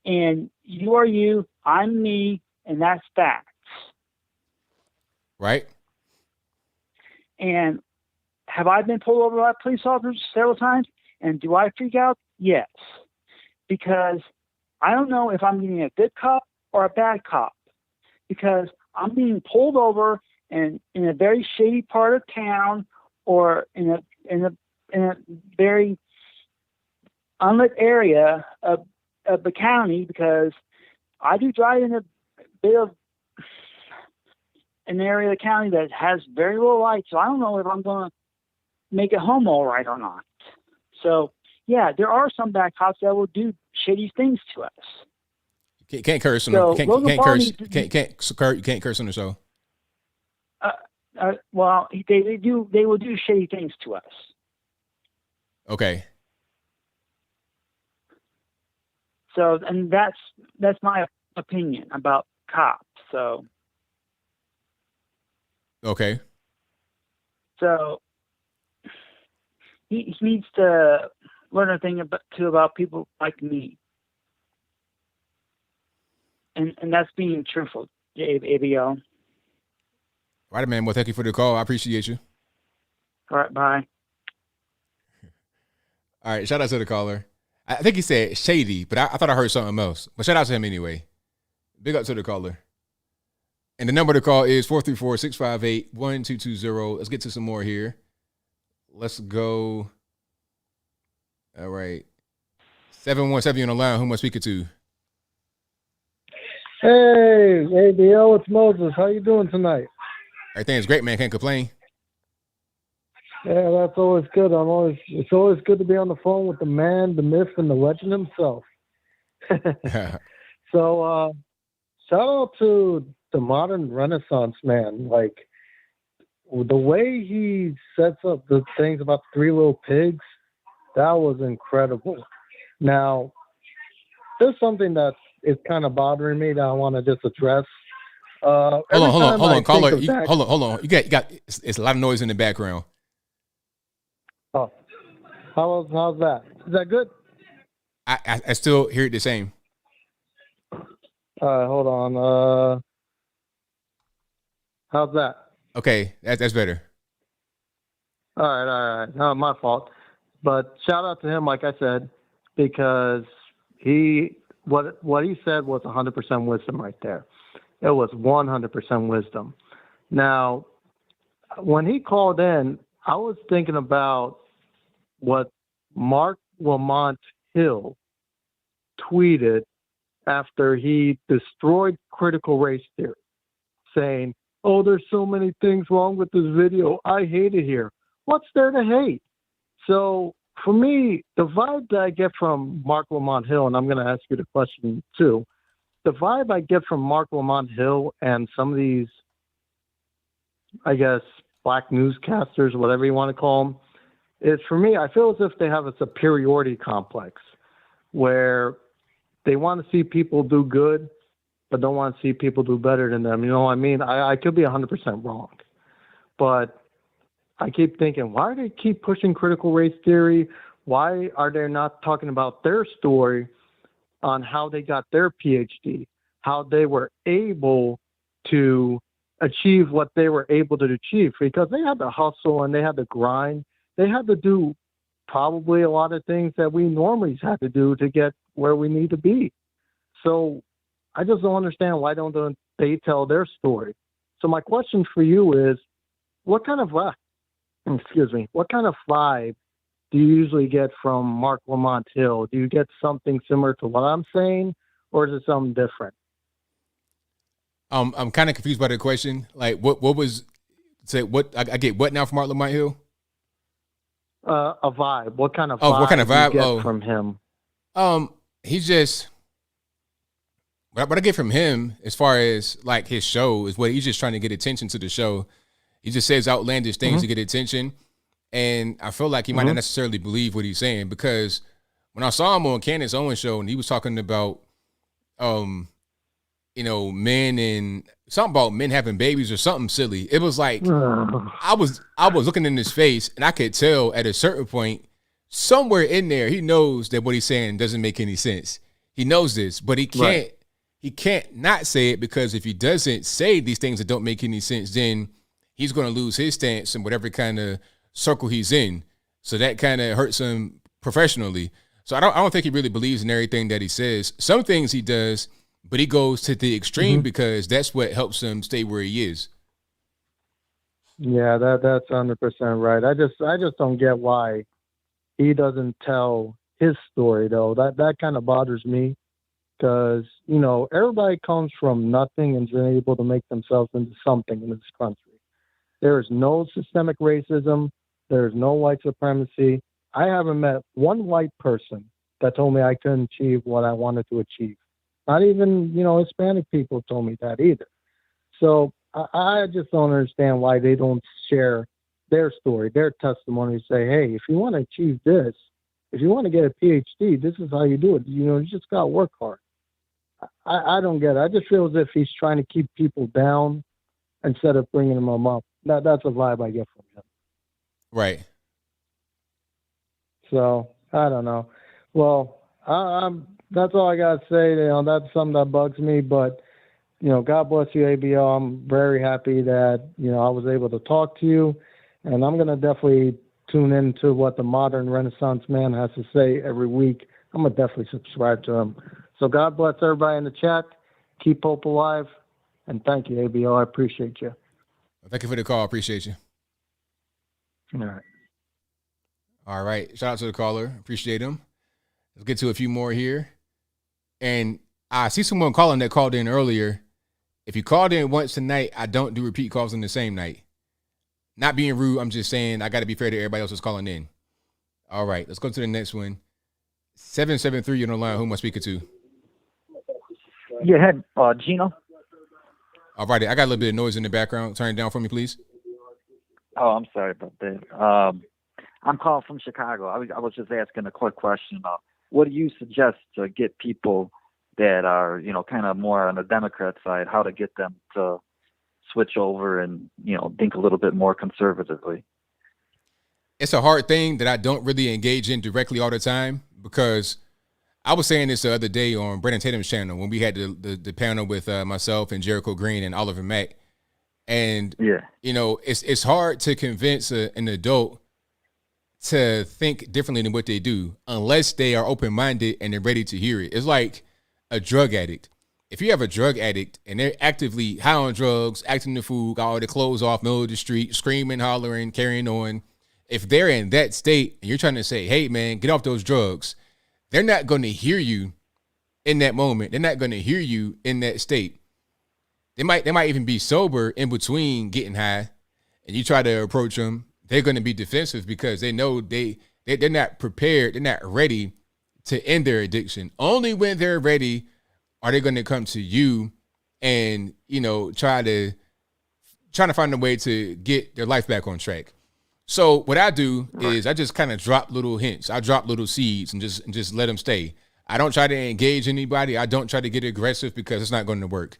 And you are you, I'm me, and that's facts. Right. And have I been pulled over by police officers several times? And do I freak out? Yes. Because I don't know if I'm being a good cop or a bad cop. Because I'm being pulled over in a very shady part of town or in a very unlit area of the county, because I do drive in a bit of an area of the county that has very little light, so I don't know if I'm going to make it home all right or not. So, yeah, there are some bad cops that will do shady things to us. Can't curse on So the, Logan can't Paul curse. needs to- You can't curse on the show. Well, they will do shady things to us. Okay. So, and that's my opinion about cops. So, Okay. so he needs to learn a thing about people like me, and that's being truthful. ABL. All right, man. Well, thank you for the call. I appreciate you. All right, bye. All right. Shout out to the caller. I think he said shady, but I thought I heard something else. But shout out to him anyway. Big up to the caller. And the number to call is 434-658-1220. Let's get to some more here. Let's go. All right. 717 on the line. Who am I speaking to? Hey, ABL, it's Moses. How you doing tonight? Everything's great, man. Can't complain. Yeah, that's always good. It's always good to be on the phone with the man, the myth, and the legend himself. So, shout out to the modern Renaissance man. Like, the way he sets up the things about the Three Little Pigs, that was incredible. Now, there's something that is kind of bothering me that I want to just address. Hold on, caller. Hold on. You got. It's a lot of noise in the background. Oh, how's that? Is that good? I still hear it the same. All right, hold on. How's that? Okay, that's better. All right. No, my fault. But shout out to him, like I said, because what he said was 100% wisdom right there. It was 100% wisdom. Now, when he called in, I was thinking about what Mark Lamont Hill tweeted after he destroyed critical race theory, saying, "Oh, there's so many things wrong with this video. I hate it here." What's there to hate? So for me, the vibe that I get from Mark Lamont Hill, and I'm going to ask you the question too, the vibe I get from Mark Lamont Hill and some of these, I guess, black newscasters, whatever you want to call them, is for me, I feel as if they have a superiority complex where they want to see people do good, but don't want to see people do better than them. You know what I mean? I could be 100% wrong, but I keep thinking, why do they keep pushing critical race theory? Why are they not talking about their story on how they got their PhD, how they were able to achieve what they were able to achieve? Because they had to hustle and they had to grind. They had to do probably a lot of things that we normally have to do to get where we need to be. So I just don't understand, why don't they tell their story? So my question for you is, what kind of vibe do you usually get from Mark Lamont Hill? Do you get something similar to what I'm saying, or is it something different? I'm kind of confused by the question. Like, what was, say, what I get what now from Mark Lamont Hill? A vibe. What kind of vibe? Oh, what kind of vibe? Do you get from him? He's just, what I get from him as far as like his show is what he's just trying to get attention to the show. He just says outlandish things to get attention. And I feel like he might not necessarily believe what he's saying, because when I saw him on Candace Owens' show and he was talking about, men and something about men having babies or something silly. It was like, I was looking in his face and I could tell at a certain point, somewhere in there, he knows that what he's saying doesn't make any sense. He knows this, but he can't not say it, because if he doesn't say these things that don't make any sense, then he's going to lose his stance in whatever kind of circle he's in. So that kind of hurts him professionally. So I don't think he really believes in everything that he says. Some things he does, but he goes to the extreme because that's what helps him stay where he is. Yeah, that's 100% right. I just don't get why he doesn't tell his story, though. That kind of bothers me, because everybody comes from nothing and is able to make themselves into something in this country. There is no systemic racism. There is no white supremacy. I haven't met one white person that told me I couldn't achieve what I wanted to achieve. Not even, Hispanic people told me that either. So I just don't understand why they don't share their story, their testimony, say, hey, if you want to achieve this, if you want to get a PhD, this is how you do it. You just got to work hard. I don't get it. I just feel as if he's trying to keep people down instead of bringing them up. That's a vibe I get from him. Right. So I don't know. Well, that's all I got to say. That's something that bugs me. But, God bless you, ABL. I'm very happy that, I was able to talk to you. And I'm going to definitely tune into what the modern Renaissance man has to say every week. I'm going to definitely subscribe to him. So God bless everybody in the chat. Keep hope alive. And thank you, ABL. I appreciate you. Thank you for the call. Appreciate you. All right. All right. Shout out to the caller. Appreciate him. Let's get to a few more here. And I see someone calling that called in earlier. If you called in once tonight, I don't do repeat calls in the same night. Not being rude, I'm just saying I got to be fair to everybody else who's calling in. All right, let's go to the next one. 773 on the line. Who am I speaking to? Yeah, Gino. All righty, I got a little bit of noise in the background. Turn it down for me, please. Oh, I'm sorry about that. I'm calling from Chicago. I was just asking a quick question about what do you suggest to get people that are, kind of more on the Democrat side, how to get them to switch over and, think a little bit more conservatively? It's a hard thing that I don't really engage in directly all the time, because I was saying this the other day on Brandon Tatum's channel when we had the panel with myself and Jericho Green and Oliver Mack. And, it's hard to convince an adult to think differently than what they do unless they are open-minded and they're ready to hear it. It's like a drug addict. If you have a drug addict and they're actively high on drugs, acting the fool, got all their clothes off, middle of the street, screaming, hollering, carrying on, if they're in that state and you're trying to say, hey, man, get off those drugs, they're not going to hear you in that moment. They're not going to hear you in that state. They might even be sober in between getting high, and you try to approach them. They're going to be defensive because they know they're not prepared. They're not ready to end their addiction. Only when they're ready are they going to come to you and, try to find a way to get their life back on track. So what I do is I just kind of drop little hints. I drop little seeds and just let them stay. I don't try to engage anybody. I don't try to get aggressive because it's not going to work.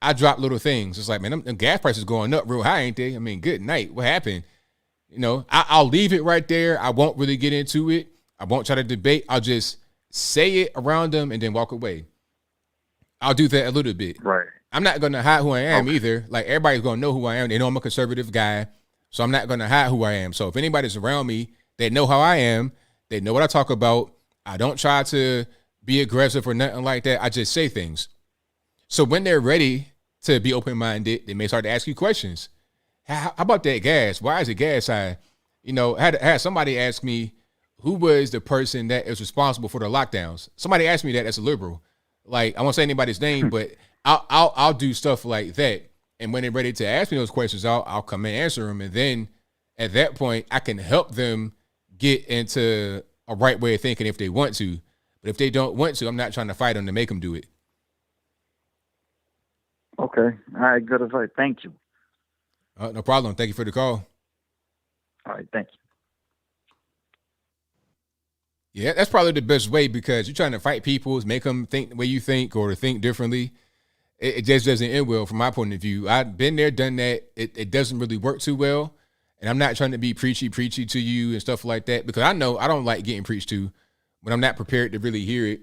I drop little things. It's like, man, them gas prices going up real high, ain't they? I mean, good night. What happened? I'll leave it right there. I won't really get into it. I won't try to debate. I'll just say it around them and then walk away. I'll do that a little bit. Right. I'm not going to hide who I am either. Like, everybody's going to know who I am. They know I'm a conservative guy, so I'm not going to hide who I am. So if anybody's around me, they know how I am. They know what I talk about. I don't try to be aggressive or nothing like that. I just say things. So when they're ready to be open-minded, they may start to ask you questions. How about that gas? Why is it gas high? Had somebody ask me, who was the person that is responsible for the lockdowns? Somebody asked me that as a liberal. Like, I won't say anybody's name, but I'll do stuff like that. And when they're ready to ask me those questions, I'll come and answer them. And then at that point, I can help them get into a right way of thinking if they want to. But if they don't want to, I'm not trying to fight them to make them do it. Okay. All right. Good advice. Thank you. No problem. Thank you for the call. All right. Thank you. Yeah, that's probably the best way, because you're trying to fight people, make them think the way you think or to think differently. It just doesn't end well from my point of view. I've been there, done that. It doesn't really work too well. And I'm not trying to be preachy to you and stuff like that, because I know I don't like getting preached to when I'm not prepared to really hear it.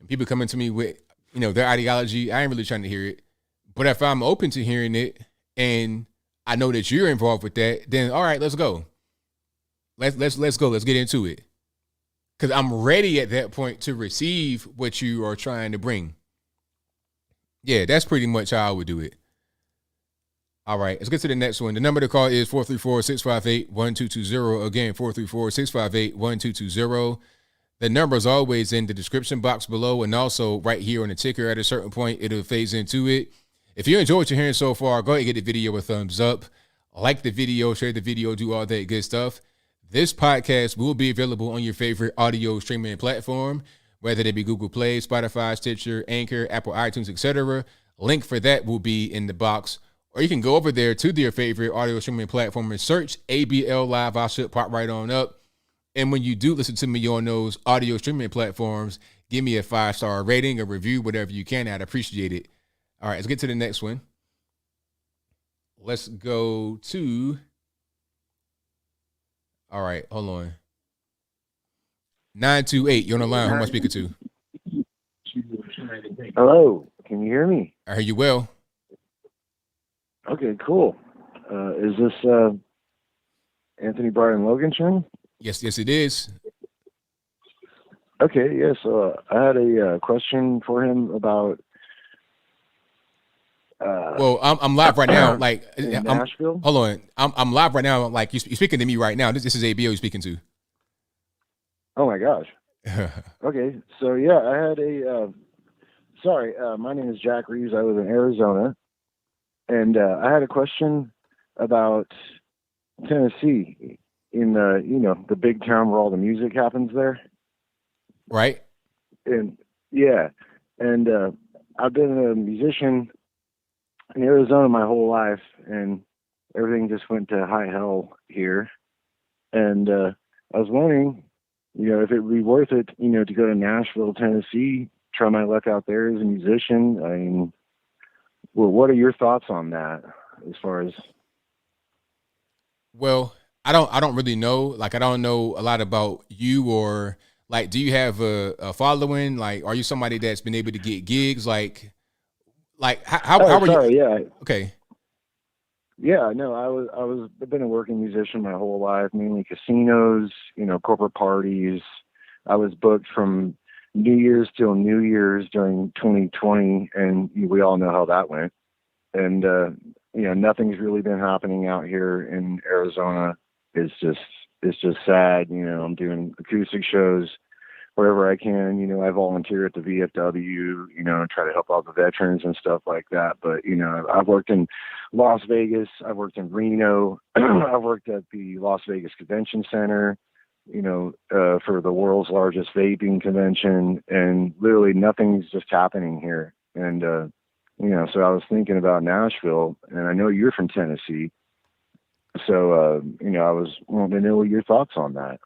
And people coming to me with, their ideology, I ain't really trying to hear it. But if I'm open to hearing it and I know that you're involved with that, then all right, let's go. Let's go. Let's get into it. Because I'm ready at that point to receive what you are trying to bring. Yeah, that's pretty much how I would do it. All right, let's get to the next one. The number to call is 434-658-1220. Again, 434-658-1220. The number is always in the description box below, and also right here on the ticker. At a certain point, it'll phase into it. If you enjoyed what you're hearing so far, go ahead and get the video a thumbs up. Like the video, share the video, do all that good stuff. This podcast will be available on your favorite audio streaming platform, whether they be Google Play, Spotify, Stitcher, Anchor, Apple iTunes, etc. Link for that will be in the box. Or you can go over there to your favorite audio streaming platform and search ABL Live. I should pop right on up. And when you do listen to me on those audio streaming platforms, give me a 5-star rating, a review, whatever you can. I'd appreciate it. All right, let's get to the next one. Let's go to... All right, hold on. 928, you're on the line. Who am I speaking to? Hello, can you hear me? I hear you well. Okay, cool. Is this Anthony Bryan Logan channel? Yes, it is. Okay, yeah. So I had a question for him about. Well, I'm live right now. Like in Nashville. Hold on, I'm live right now. Like you're speaking to me right now. This is ABL you're speaking to. Oh my gosh. Okay, so yeah, I had a. Sorry, my name is Jack Reeves. I live in Arizona, and I had a question about Tennessee, in the big town where all the music happens there. Right. And yeah, and I've been a musician in Arizona my whole life, and everything just went to high hell here. And I was wondering, if it would be worth it, to go to Nashville, Tennessee, try my luck out there as a musician. I mean, well, what are your thoughts on that as far as? Well, I don't really know. Like, I don't know a lot about you, or like, do you have a following? Like, are you somebody that's been able to get gigs? Like how are you? Yeah. Okay. Yeah, no, I've been a working musician my whole life, mainly casinos, corporate parties. I was booked from New Year's till New Year's during 2020, and we all know how that went. And nothing's really been happening out here in Arizona. It's just sad. I'm doing acoustic shows wherever I can. I volunteer at the VFW, try to help out the veterans and stuff like that. But, I've worked in Las Vegas. I've worked in Reno. I've worked at the Las Vegas Convention Center, for the world's largest vaping convention, and literally nothing's just happening here. And, so I was thinking about Nashville, and I know you're from Tennessee. So, I was wanting to know your thoughts on that.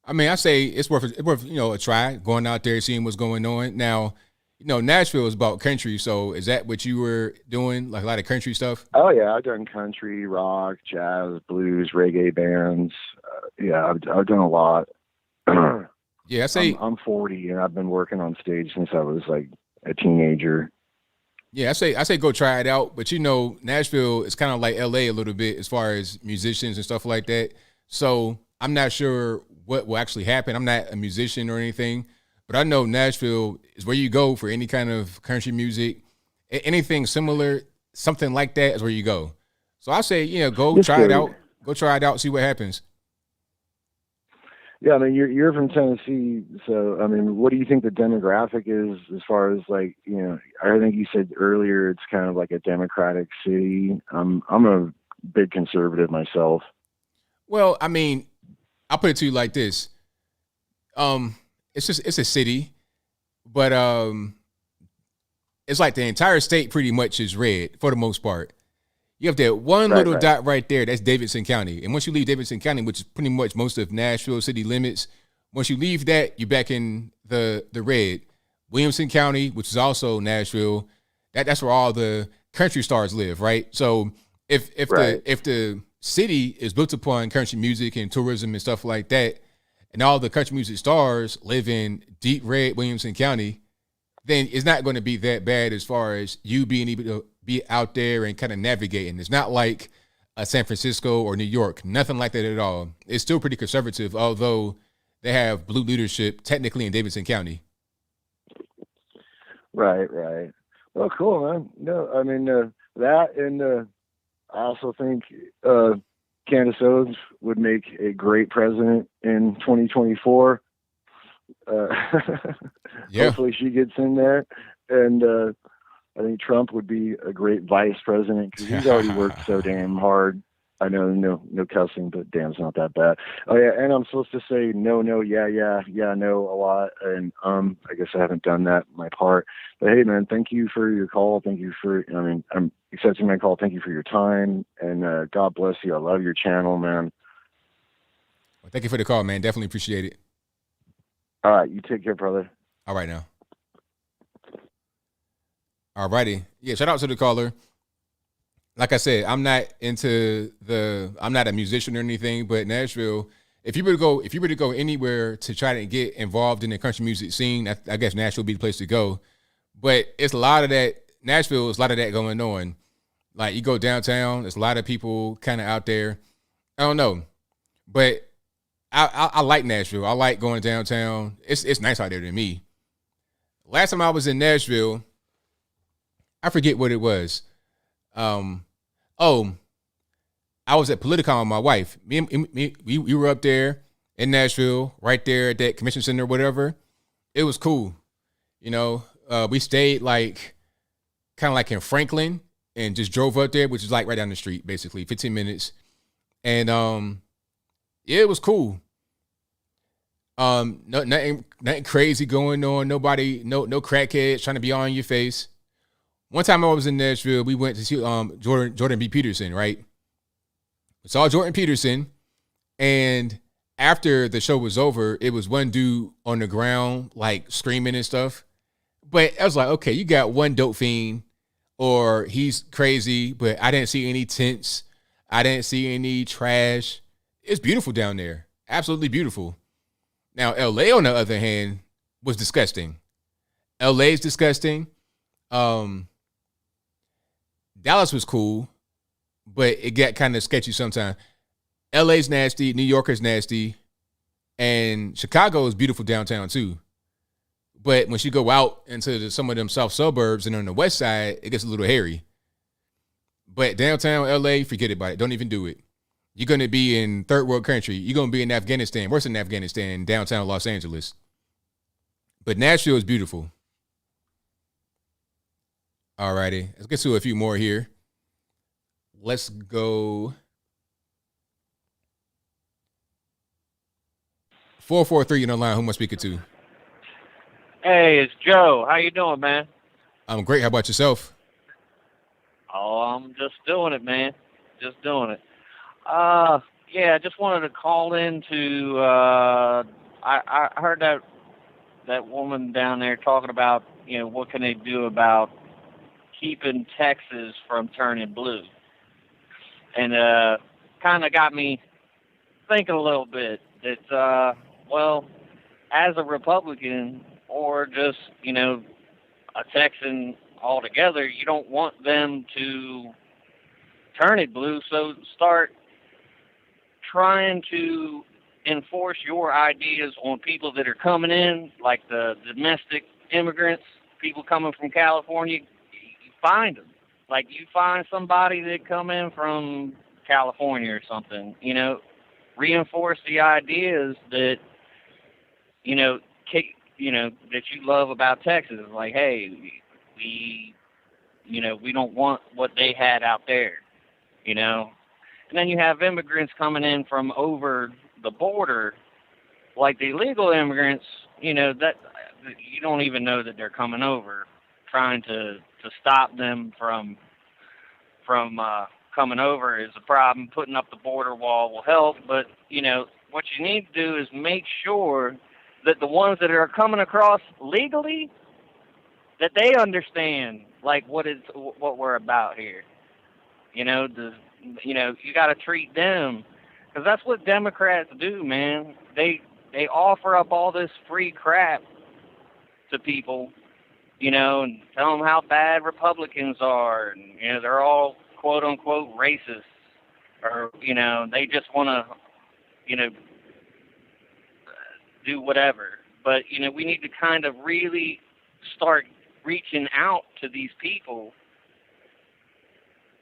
I mean, I say it's worth a try, going out there, seeing what's going on. Now, Nashville is about country, so is that what you were doing, like a lot of country stuff? Oh yeah, I've done country, rock, jazz, blues, reggae bands. I've done a lot. Yeah, I say I'm 40 and I've been working on stage since I was like a teenager. Yeah, I say go try it out. But Nashville is kind of like LA a little bit as far as musicians and stuff like that. So I'm not sure what will actually happen. I'm not a musician or anything, but I know Nashville is where you go for any kind of country music, anything similar, something like that is where you go. So I say, go try it out. Go try it out, see what happens. Yeah, I mean, you're from Tennessee, so I mean, what do you think the demographic is as far as I think you said earlier it's kind of like a Democratic city. I'm a big conservative myself. Well, I mean, I'll put it to you like this. It's a city, but it's like the entire state pretty much is red for the most part. You have that one little dot right there. That's Davidson County. And once you leave Davidson County, which is pretty much most of Nashville city limits, once you leave that, you're back in the red. Williamson County, which is also Nashville, that's where all the country stars live, right? So if the city is built upon country music and tourism and stuff like that, and all the country music stars live in deep red Williamson County, then it's not going to be that bad as far as you being able to be out there and kind of navigating. It's not like San Francisco or New York, nothing like that at all. It's still pretty conservative, although they have blue leadership technically in Davidson County. Right. Well, cool, man. No, I mean, that, and I also think Candace Owens would make a great president in 2024. Hopefully she gets in there. And I think Trump would be a great vice president because he's already worked so damn hard I know no cussing, but damn's not that bad. Oh yeah, and I'm supposed to say no, yeah, no a lot, and I guess I haven't done that my part. But hey, man, thank you for your call. Thank you for, I'm accepting my call. Thank you for your time, and God bless you. I love your channel, man. Well, thank you for the call, man. Definitely appreciate it. All right, you take care, brother. All right now. All righty. Yeah, shout out to the caller. Like I said, I'm not a musician or anything, but Nashville, if you were to go anywhere to try to get involved in the country music scene, I guess Nashville would be the place to go. But it's a lot of that, Nashville is a lot of that going on. Like you go downtown, there's a lot of people kind of out there. I don't know. But I like Nashville. I like going downtown. It's nice out there to me. Last time I was in Nashville, I forget what it was. I was at Politicon with my wife. We were up there in Nashville, right there at that convention center or whatever. It was cool. You know, we stayed like kind of like in Franklin and just drove up there, which is like right down the street, basically 15 minutes. And yeah, it was cool. Nothing crazy going on. Nobody, no crackheads trying to be on your face. One time I was in Nashville, we went to see Jordan B. Peterson, right? We saw Jordan Peterson, and after the show was over, it was one dude on the ground, like screaming and stuff. But I was like, okay, you got one dope fiend, or he's crazy, but I didn't see any tents. I didn't see any trash. It's beautiful down there. Absolutely beautiful. Now, LA, on the other hand, was disgusting. LA is disgusting. Dallas was cool, but it got kind of sketchy sometimes. LA's nasty, New York is nasty, and Chicago is beautiful downtown too. But once you go out into some of them south suburbs and on the west side, it gets a little hairy. But downtown LA, forget about it. Don't even do it. You're going to be in third world country. You're going to be in Afghanistan, worse than Afghanistan, downtown Los Angeles. But Nashville is beautiful. All righty. Let's get to a few more here. Let's go. 443 in the line. Who am I speaking to? Hey, it's Joe. How you doing, man? I'm great. How about yourself? Oh, I'm just doing it, man. Just doing it. Yeah, I just wanted to call in to, I heard that woman down there talking about, you know, what can they do about keeping Texas from turning blue. And kind of got me thinking a little bit that, well, as a Republican or just, you know, a Texan altogether, you don't want them to turn it blue. So start trying to enforce your ideas on people that are coming in, like the domestic immigrants, people coming from California. You find them. Like you find somebody that come in from California or something, you know, reinforce the ideas that, you know, that you love about Texas. Like, hey, we don't want what they had out there, you know. And then you have immigrants coming in from over the border, like the illegal immigrants, you know, that you don't even know that they're coming over. Trying to stop them from coming over is a problem. Putting up the border wall will help, but you know what you need to do is make sure that the ones that are coming across legally, that they understand like what we're about here. You know, you got to treat them, because that's what Democrats do, man. They offer up all this free crap to people, you know, and tell them how bad Republicans are, and you know they're all quote unquote racist, or you know they just want to, you know, do whatever. But you know we need to kind of really start reaching out to these people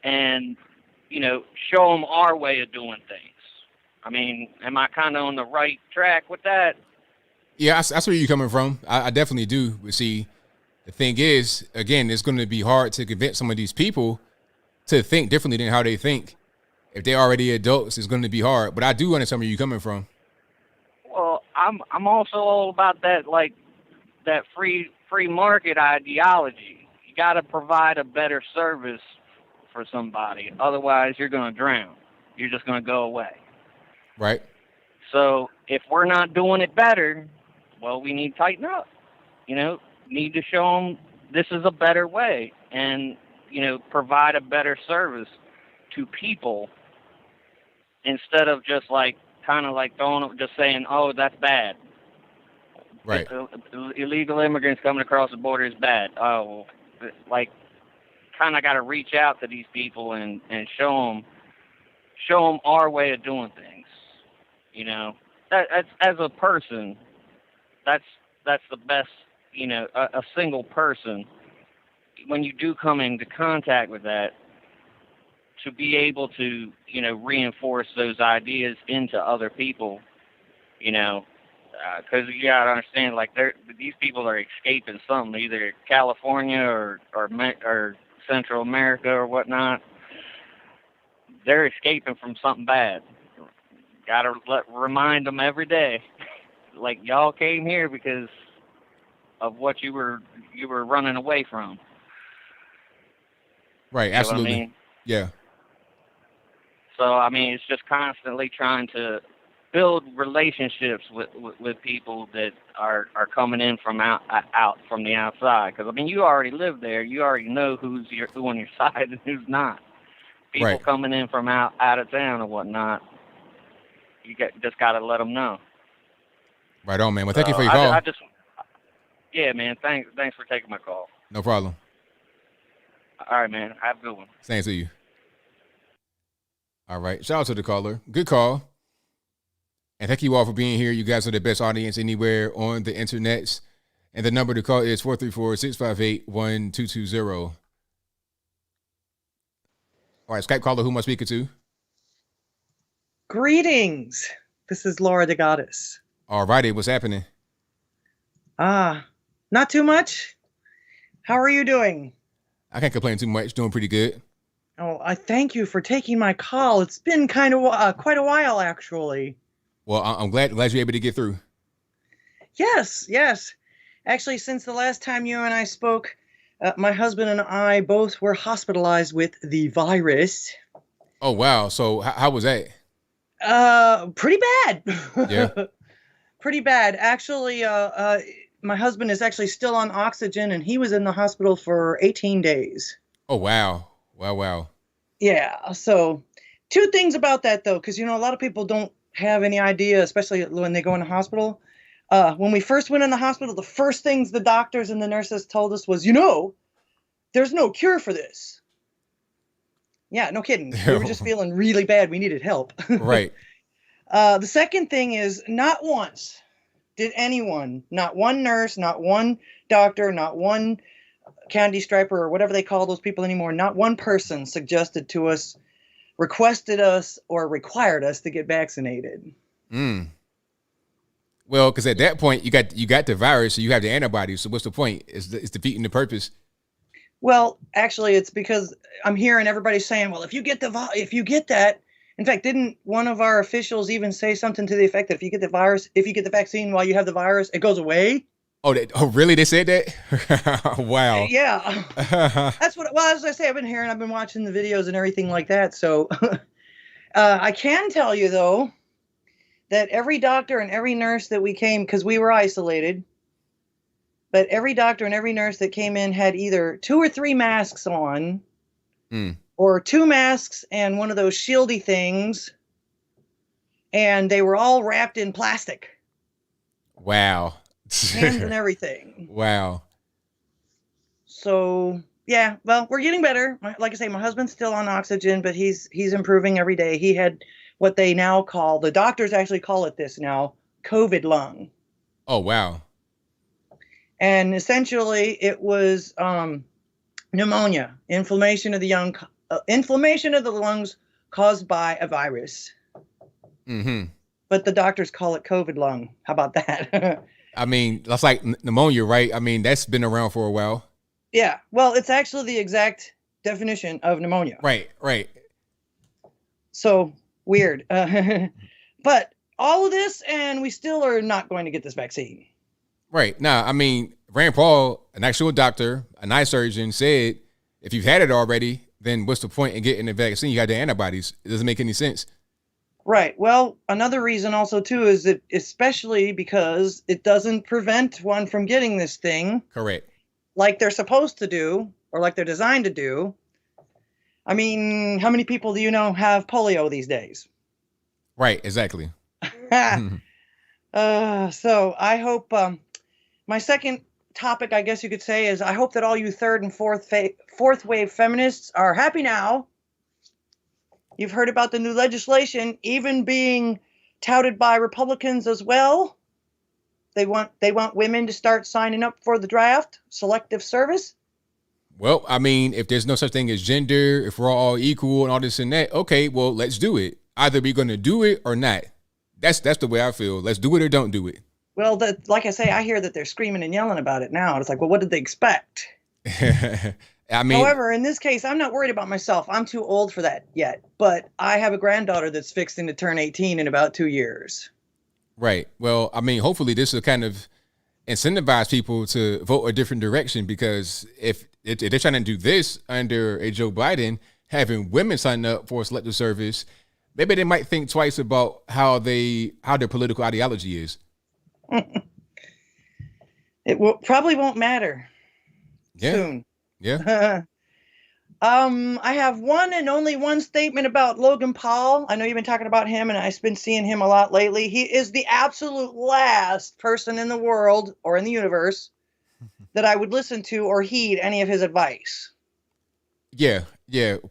and, you know, show them our way of doing things. I mean, am I kind of on the right track with that? Yeah, that's where you're coming from. I definitely do. But see, the thing is, again, it's going to be hard to convince some of these people to think differently than how they think. if they're already adults, it's going to be hard. But I do understand where you're coming from. Well, I'm also all about that, like that free market ideology. You got to provide a better service for somebody, otherwise you're going to drown. You're just going to go away. Right. So if we're not doing it better, well, we need to tighten up. You know, need to show them this is a better way, and provide a better service to people instead of just like kind of like just saying, oh, that's bad. Right. Illegal immigrants coming across the border is bad. Oh, like kind of got to reach out to these people and show them our way of doing things. That's as a person, that's the best. A single person, when you do come into contact with that, to be able to reinforce those ideas into other people, because you gotta understand, like these people are escaping something, either California or Central America or whatnot. They're escaping from something bad. Gotta remind them every day, like y'all came here because of what you were running away from. Right. Absolutely. I mean? Yeah. So I mean, it's just constantly trying to build relationships with people that are coming in from out from the outside. Because I mean, you already live there. You already know who on your side and who's not. People right. coming in from out of town or whatnot. Just got to let them know. Right on, man. Well, thank you for your call. Yeah, man. Thanks for taking my call. No problem. All right, man. Have a good one. Same to you. All right. Shout out to the caller. Good call. And thank you all for being here. You guys are the best audience anywhere on the internet. And the number to call is 434-658-1220. All right, Skype caller, who am I speaking to? Greetings. This is Laura the Goddess. All righty. What's happening? Not too much. How are you doing? I can't complain too much. Doing pretty good. Oh, I thank you for taking my call. It's been kind of quite a while, actually. Well, I'm glad you're able to get through. Yes. Actually, since the last time you and I spoke, my husband and I both were hospitalized with the virus. Oh, wow. So how was that? Pretty bad. Yeah. Pretty bad. Actually, my husband is actually still on oxygen, and he was in the hospital for 18 days. Oh, wow. Wow. Yeah. So 2 things about that, though, because, a lot of people don't have any idea, especially when they go in the hospital. When we first went in the hospital, the first things the doctors and the nurses told us was, there's no cure for this. Yeah, no kidding. We were just feeling really bad. We needed help. Right. The second thing is, not once did anyone, not one nurse, not one doctor, not one candy striper or whatever they call those people anymore, not one person suggested to us, requested us, or required us to get vaccinated. Well, because at that point you got the virus, so you have the antibodies. So what's the point? It's defeating the purpose. Well, actually, it's because I'm hearing everybody saying, "Well, if you get that." In fact, didn't one of our officials even say something to the effect that if you get the vaccine while you have the virus, it goes away? Oh, really? They said that? Wow. Yeah. That's what. Well, as I say, I've been watching the videos and everything like that. So I can tell you though that every doctor and every nurse that we came, because we were isolated, but every doctor and every nurse that came in had either 2 or 3 masks on, or 2 masks and one of those shieldy things, and they were all wrapped in plastic. Wow. Hands and everything. Wow. So yeah, well, we're getting better. Like I say, my husband's still on oxygen, but he's improving every day. He had what they now call, the doctors actually call it this now, COVID lung. Oh, wow. And essentially it was pneumonia, inflammation of the lungs caused by a virus. Mm-hmm. But the doctors call it COVID lung. How about that? I mean, that's like pneumonia, right? I mean, that's been around for a while. Yeah. Well, it's actually the exact definition of pneumonia. Right. So weird. But all of this, and we still are not going to get this vaccine. Right. Now, I mean, Rand Paul, an actual doctor, an eye surgeon, said if you've had it already, then what's the point in getting the vaccine? You got the antibodies. It doesn't make any sense. Right. Well, another reason also, too, is that especially because it doesn't prevent one from getting this thing. Correct. Like they're supposed to do, or like they're designed to do. I mean, how many people do you know have polio these days? Right. Exactly. So I hope my second topic, I guess you could say, is I hope that all you third and fourth wave feminists are happy now. You've heard about the new legislation even being touted by Republicans as well. They want women to start signing up for the draft, selective service. Well, I mean, if there's no such thing as gender, if we're all equal and all this and that, okay, well, let's do it. Either we're going to do it or not. That's the way I feel. Let's do it or don't do it. Well, like I say, I hear that they're screaming and yelling about it now. It's like, well, what did they expect? I mean, however, in this case, I'm not worried about myself. I'm too old for that yet. But I have a granddaughter that's fixing to turn 18 in about 2 years. Right. Well, I mean, hopefully this will kind of incentivize people to vote a different direction, because if they're trying to do this under a Joe Biden, having women sign up for a selective service, maybe they might think twice about how their political ideology is. It probably won't matter soon. Yeah. I have one and only one statement about Logan Paul. I know you've been talking about him, and I've been seeing him a lot lately. He is the absolute last person in the world or in the universe that I would listen to or heed any of his advice. Yeah,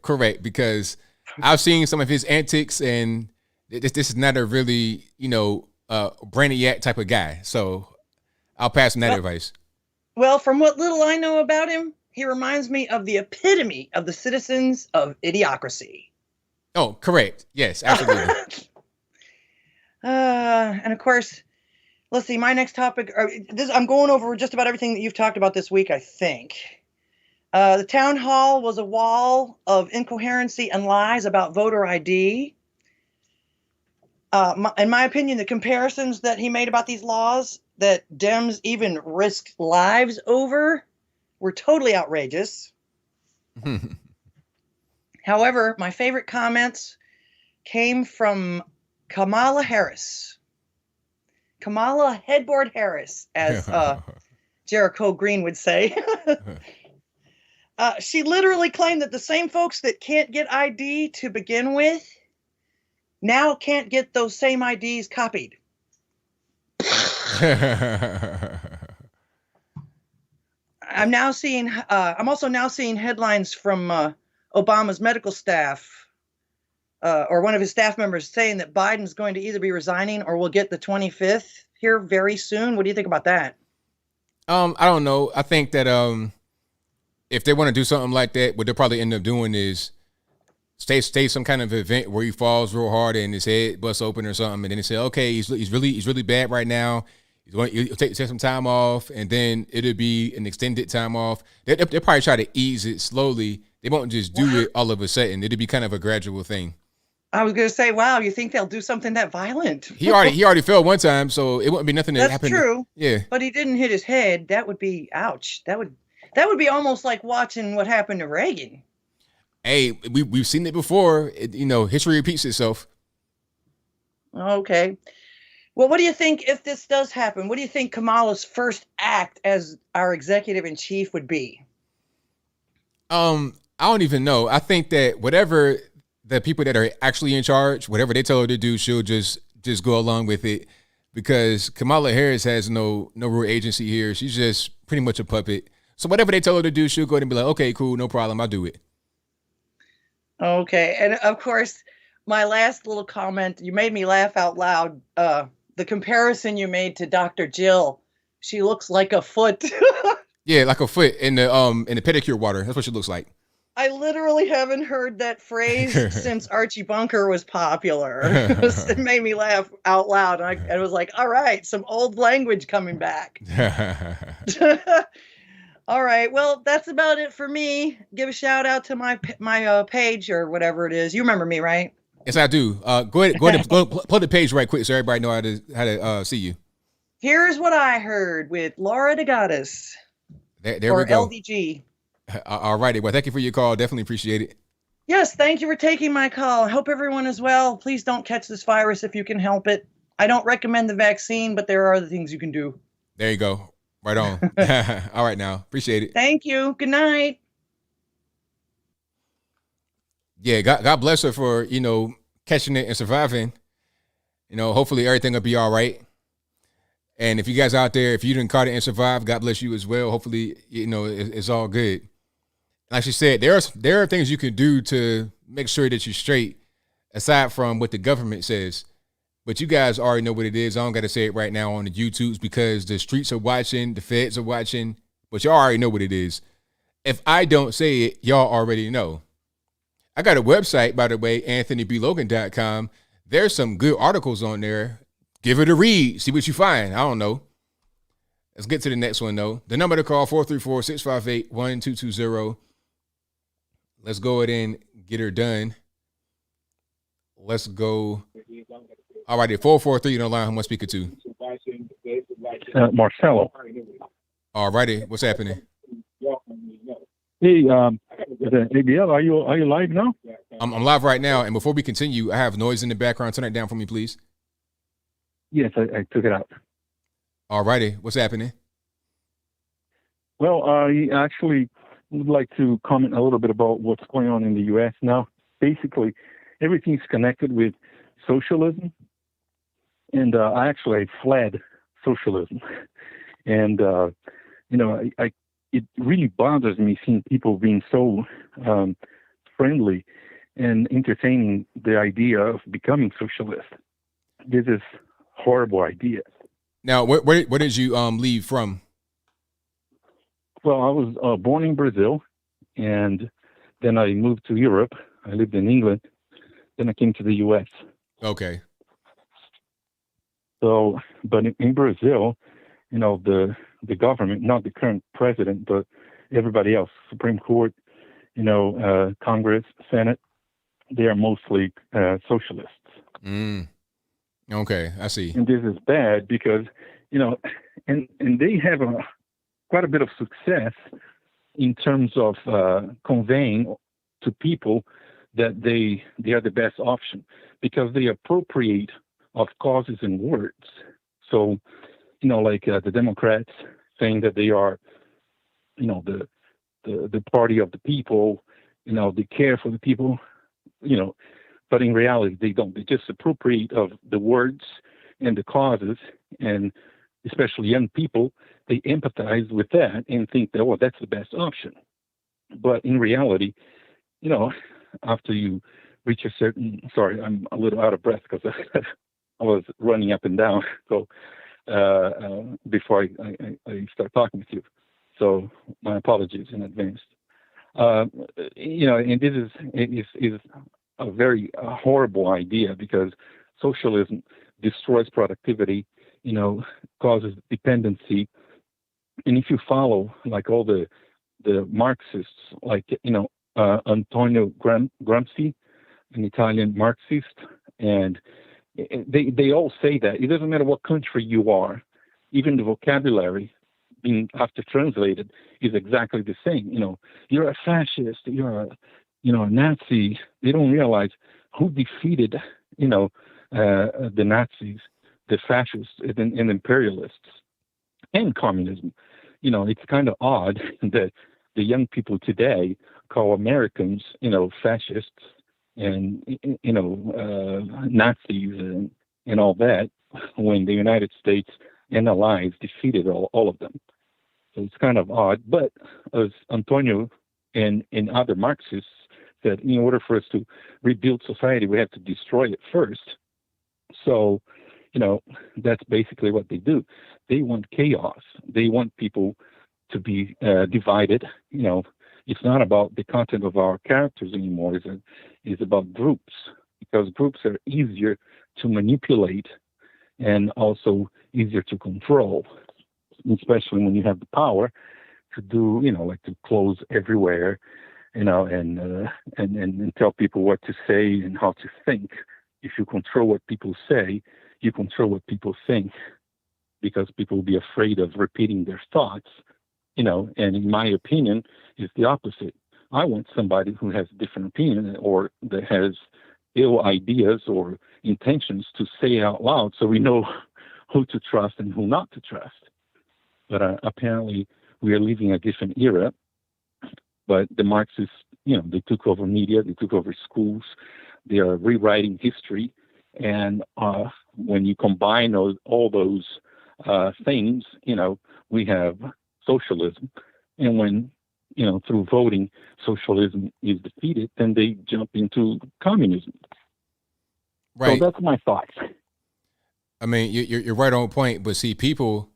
correct. Because I've seen some of his antics, and this is not a really, brainiac type of guy. So I'll pass him that advice. Well, from what little I know about him, he reminds me of the epitome of the citizens of idiocracy. Oh, correct. Yes, absolutely. And of course, let's see, my next topic, I'm going over just about everything that you've talked about this week, I think. The town hall was a wall of incoherency and lies about voter ID. In my opinion, the comparisons that he made about these laws that Dems even risked lives over were totally outrageous. However, my favorite comments came from Kamala Harris. Kamala Headboard Harris, as Jericho Green would say. She literally claimed that the same folks that can't get ID to begin with now can't get those same IDs copied. I'm also now seeing headlines from Obama's medical staff, or one of his staff members, saying that Biden's going to either be resigning or will get the 25th here very soon. What do you think about that? I don't know. I think that if they want to do something like that, what they'll probably end up doing is stay some kind of event where he falls real hard and his head busts open or something, and then they say, okay, he's really bad right now. He'll take some time off, and then it'll be an extended time off. They'll probably try to ease it slowly. They won't just do it all of a sudden. It'll be kind of a gradual thing. I was going to say, wow, you think they'll do something that violent? He already fell one time, so it wouldn't be nothing that happened. That's true. Yeah. But he didn't hit his head. That would be, ouch. That would be almost like watching what happened to Reagan. Hey, we've seen it before. History repeats itself. Okay. Well, what do you think if this does happen? What do you think Kamala's first act as our executive in chief would be? I don't even know. I think that whatever the people that are actually in charge, whatever they tell her to do, she'll just go along with it, because Kamala Harris has no real agency here. She's just pretty much a puppet. So whatever they tell her to do, she'll go ahead and be like, okay, cool, no problem, I'll do it. Okay. And of course, my last little comment, you made me laugh out loud. The comparison you made to Dr. Jill, she looks like a foot. Yeah, like a foot in the pedicure water. That's what she looks like. I literally haven't heard that phrase since Archie Bunker was popular. It made me laugh out loud. I was like, all right, some old language coming back. All right. Well, that's about it for me. Give a shout out to my page or whatever it is. You remember me, right? Yes, I do. Go ahead, plug the page right quick so everybody know how to see you. Here's what I heard with Laura DeGaddis. There or we go. LDG. All righty. Well, thank you for your call. Definitely appreciate it. Yes, thank you for taking my call. I hope everyone is well. Please don't catch this virus if you can help it. I don't recommend the vaccine, but there are other things you can do. There you go. Right on. All right now. Appreciate it. Thank you. Good night. Yeah, God bless her for, catching it and surviving. Hopefully everything will be all right. And if you guys out there, if you didn't caught it and survive, God bless you as well. Hopefully, it's all good. Like she said, there are things you can do to make sure that you're straight, aside from what the government says. But you guys already know what it is. I don't got to say it right now on the YouTubes because the streets are watching, the feds are watching, but y'all already know what it is. If I don't say it, y'all already know. I got a website, by the way, anthonyblogan.com. There's some good articles on there. Give it a read. See what you find. I don't know. Let's get to the next one, though. The number to call, 434-658-1220. Let's go ahead and get her done. Let's go. All righty, 443 on the line. Who am I speaking to? Marcelo. All righty. What's happening? Hey, ABL, are you live now? I'm live right now. And before we continue, I have noise in the background. Turn it down for me, please. Yes, I took it out. All righty. What's happening? Well, I actually would like to comment a little bit about what's going on in the U.S. now. Basically, everything's connected with socialism. And I actually fled socialism. And, it really bothers me seeing people being so friendly and entertaining the idea of becoming socialist. This is horrible idea. Now, where did you leave from? Well, I was born in Brazil, and then I moved to Europe. I lived in England. Then I came to the U.S. Okay. So, but in Brazil, the government, not the current president, but everybody else, Supreme Court, Congress, Senate, they are mostly socialists. Okay, I see. And this is bad because, and they have quite a bit of success in terms of conveying to people that they are the best option because they appropriate of causes and words. So, like the Democrats saying that they are, the party of the people, they care for the people, but in reality they don't. They just appropriate of the words and the causes, and especially young people, they empathize with that and think that, oh, that's the best option. But in reality, after you reach a certain, sorry, I'm a little out of breath because I was running up and down. So before I start talking with you. So my apologies in advance. And this is a very horrible idea because socialism destroys productivity, causes dependency. And if you follow like all the Marxists, like, Antonio Gramsci, an Italian Marxist, and they all say that it doesn't matter what country you are, even the vocabulary being after translated is exactly the same. You're a fascist, you're a Nazi. They don't realize who defeated, the Nazis, the fascists, and imperialists, and communism. It's kind of odd that the young people today call Americans, fascists and Nazis and all that, when the United States and allies defeated all of them. So it's kind of odd. But as Antonio and other Marxists said, in order for us to rebuild society, we have to destroy it first. So, that's basically what they do. They want chaos. They want people to be divided. It's not about the content of our characters anymore. It's about groups, because groups are easier to manipulate and also easier to control, especially when you have the power to do, like to close everywhere and tell people what to say and how to think. If you control what people say, you control what people think, because people will be afraid of repeating their thoughts, and in my opinion, it's the opposite. I want somebody who has a different opinion or that has ill ideas or intentions to say out loud, so we know who to trust and who not to trust. But apparently we are living a different era. But the Marxists, they took over media, they took over schools, they are rewriting history. And when you combine all those things, we have socialism. And when, through voting, socialism is defeated, then they jump into communism. Right. So that's my thoughts. I mean, you're right on point. But see, people,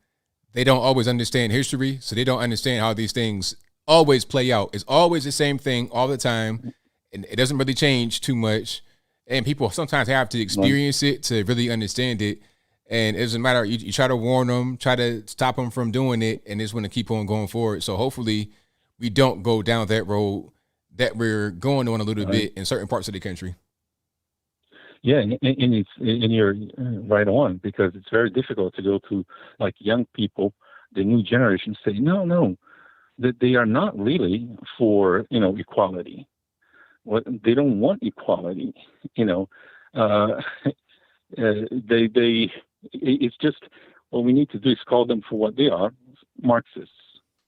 they don't always understand history, so they don't understand how these things always play out. It's always the same thing all the time, and it doesn't really change too much. And people sometimes have to experience it to really understand it. And it doesn't matter. You try to warn them, try to stop them from doing it, and it's going to keep on going forward. So hopefully we don't go down that road that we're going on a little bit in certain parts of the country. Yeah, and you're right on, because it's very difficult to go to like young people, the new generation, say no, that they are not really for equality. What they don't want equality, it's just what we need to do is call them for what they are: Marxists,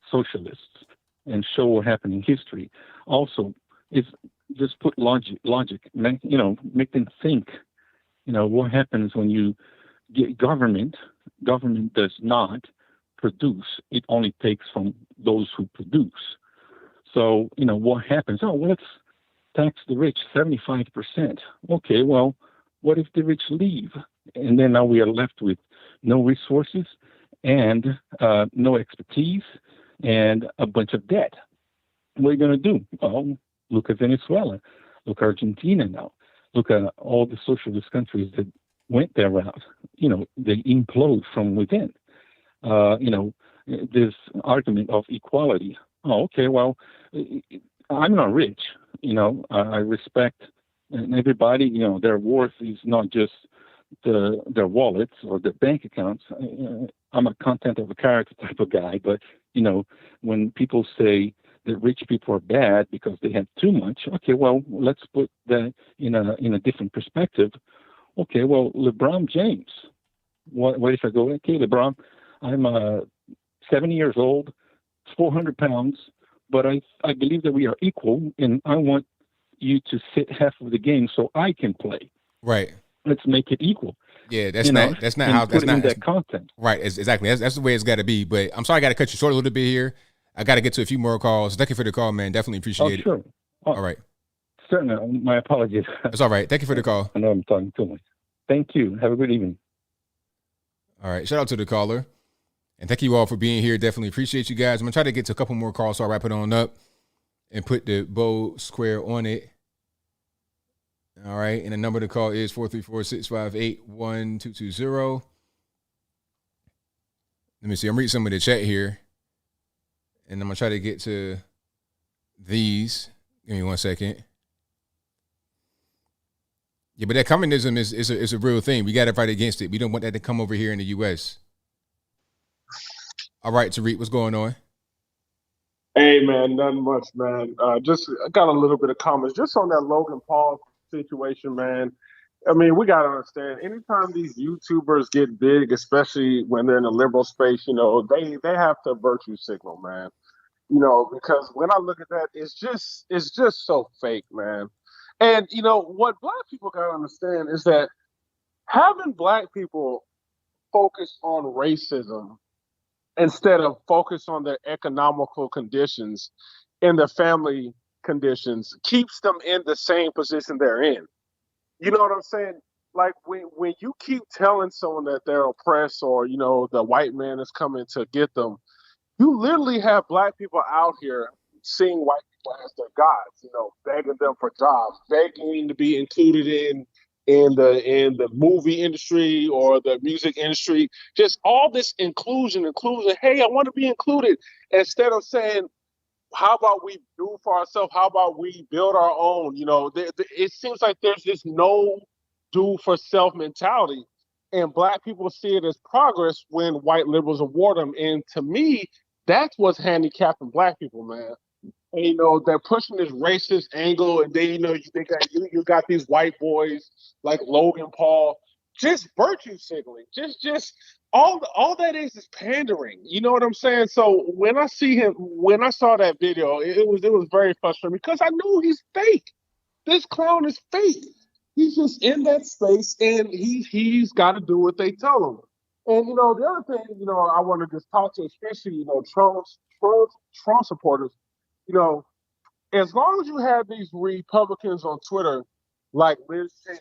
socialists, and show what happened in history. Also, it's just put logic, make them think. What happens when you get government? Government does not produce; it only takes from those who produce. So what happens? Oh, well, let's tax the rich 75%. Okay, well, what if the rich leave? And then now we are left with no resources and no expertise and a bunch of debt. What are you going to do? Well, look at Venezuela. Look at Argentina now. Look at all the socialist countries that went that route. They implode from within. This argument of equality. Oh, okay, well, I'm not rich. I respect everybody. Their worth is not just their wallets or their bank accounts. I'm a content of a character type of guy, but when people say that rich people are bad because they have too much, okay, well, let's put that in a different perspective. Okay, well, LeBron James. What if I go, okay, LeBron, I'm 70 years old, 400 pounds, but I believe that we are equal, and I want you to sit half of the game so I can play. Right. Let's make it equal. Yeah, that's not how that's not that content. Right, exactly. That's the way it's got to be. But I'm sorry, I got to cut you short a little bit here. I got to get to a few more calls. Thank you for the call, man. Definitely appreciate it. Sure. All right. Certainly. My apologies. That's all right. Thank you for the call. I know I'm talking too much. Thank you. Have a good evening. All right. Shout out to the caller. And thank you all for being here. Definitely appreciate you guys. I'm going to try to get to a couple more calls so I'll wrap it on up and put the bow square on it. All right. And the number to call is 434-658-1220. Let me see. I'm reading some of the chat here. And I'm going to try to get to these. Give me 1 second. Yeah, but that communism is a real thing. We got to fight against it. We don't want that to come over here in the U.S. All right, Tariq, what's going on? Hey, man, nothing much, man. Just got a little bit of comments just on that Logan Paul situation, man. I mean, we got to understand, anytime these YouTubers get big, especially when they're in the liberal space, they have to virtue signal, man. Because when I look at that, it's just so fake, man. And, what Black people got to understand is that having Black people focus on racism instead of focus on their economical conditions and their family conditions keeps them in the same position they're in. You know what I'm saying? Like when you keep telling someone that they're oppressed or, the white man is coming to get them, you literally have Black people out here seeing white people as their gods, begging them for jobs, begging to be included in the movie industry or the music industry. Just all this inclusion. Hey, I want to be included. Instead of saying, how about we do for ourselves? How about we build our own? It seems like there's this no do for self mentality, and black people see it as progress when white liberals award them. And to me, that's what's handicapping black people, man. And, they're pushing this racist angle, and then you got these white boys like Logan Paul, just virtue signaling, just all that is pandering. You know what I'm saying? So when I saw that video, it was very frustrating because I knew he's fake. This clown is fake. He's just in that space, and he's got to do what they tell him. And the other thing, I want to just talk to, especially Trump supporters. You know, as long as you have these Republicans on Twitter, like Liz Cheney,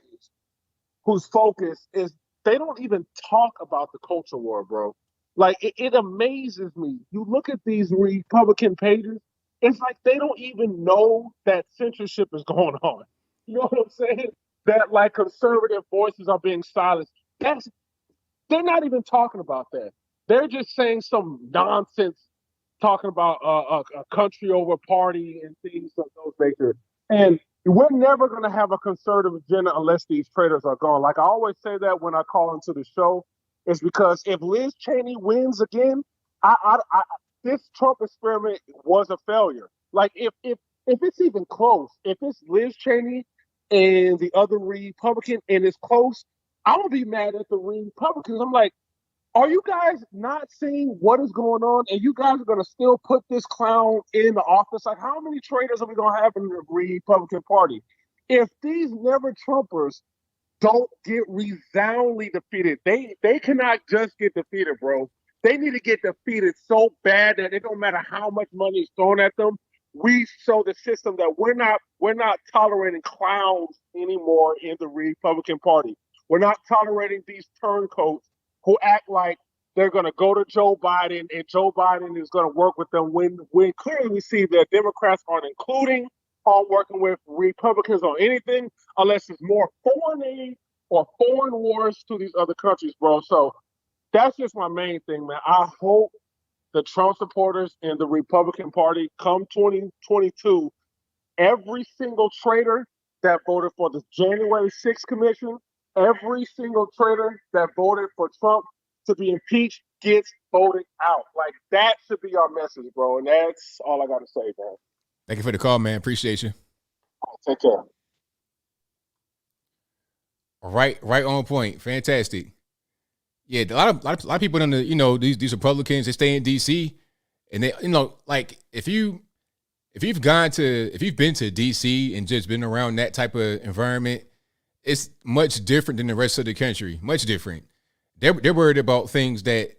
whose focus is they don't even talk about the culture war, bro. Like it amazes me. You look at these Republican pages, it's like they don't even know that censorship is going on. You know what I'm saying? That like conservative voices are being silenced. They're not even talking about that. They're just saying some nonsense, talking about a country over party and things of those nature. And we're never going to have a conservative agenda unless these traitors are gone. Like I always say that when I call into the show, is because if Liz Cheney wins again, this Trump experiment was a failure. Like if it's even close, if it's Liz Cheney and the other Republican and it's close, I'm gonna be mad at the Republicans. I'm like, are you guys not seeing what is going on? And you guys are going to still put this clown in the office? Like, how many traitors are we going to have in the Republican Party? If these never Trumpers don't get resoundingly defeated, they cannot just get defeated, bro. They need to get defeated so bad that it don't matter how much money is thrown at them. We show the system that we're not tolerating clowns anymore in the Republican Party. We're not tolerating these turncoats who act like they're going to go to Joe Biden and Joe Biden is going to work with them when clearly we see that Democrats aren't including or working with Republicans on anything unless it's more foreign aid or foreign wars to these other countries, bro. So that's just my main thing, man. I hope the Trump supporters in the Republican Party come 2022, every single traitor that voted for the January 6th commission, every single traitor that voted for Trump to be impeached gets voted out. Like, that should be our message, bro. And that's all I got to say, man. Thank you for the call, man. Appreciate you. Take care. Right on point. Fantastic. Yeah, a lot of people in the, these Republicans, they stay in DC, and they, like if you've been to DC and just been around that type of environment, it's much different than the rest of the country. Much different. They're worried about things that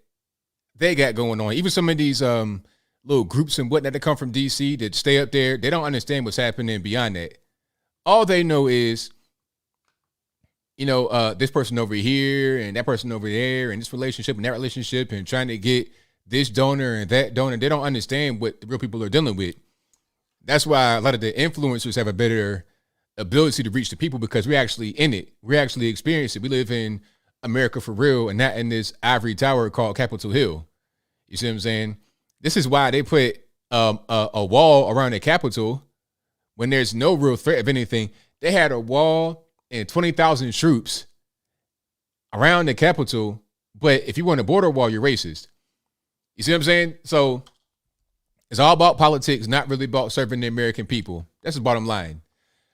they got going on. Even some of these little groups and whatnot that come from DC that stay up there, they don't understand what's happening beyond that. All they know is, this person over here and that person over there and this relationship and that relationship and trying to get this donor and that donor. They don't understand what the real people are dealing with. That's why a lot of the influencers have a better ability to reach the people because we're actually in it. We actually experience it. We live in America for real and not in this ivory tower called Capitol Hill. You see what I'm saying? This is why they put a wall around the Capitol when there's no real threat of anything. They had a wall and 20,000 troops around the Capitol, but if you want a border wall, you're racist. You see what I'm saying? So it's all about politics, not really about serving the American people. That's the bottom line.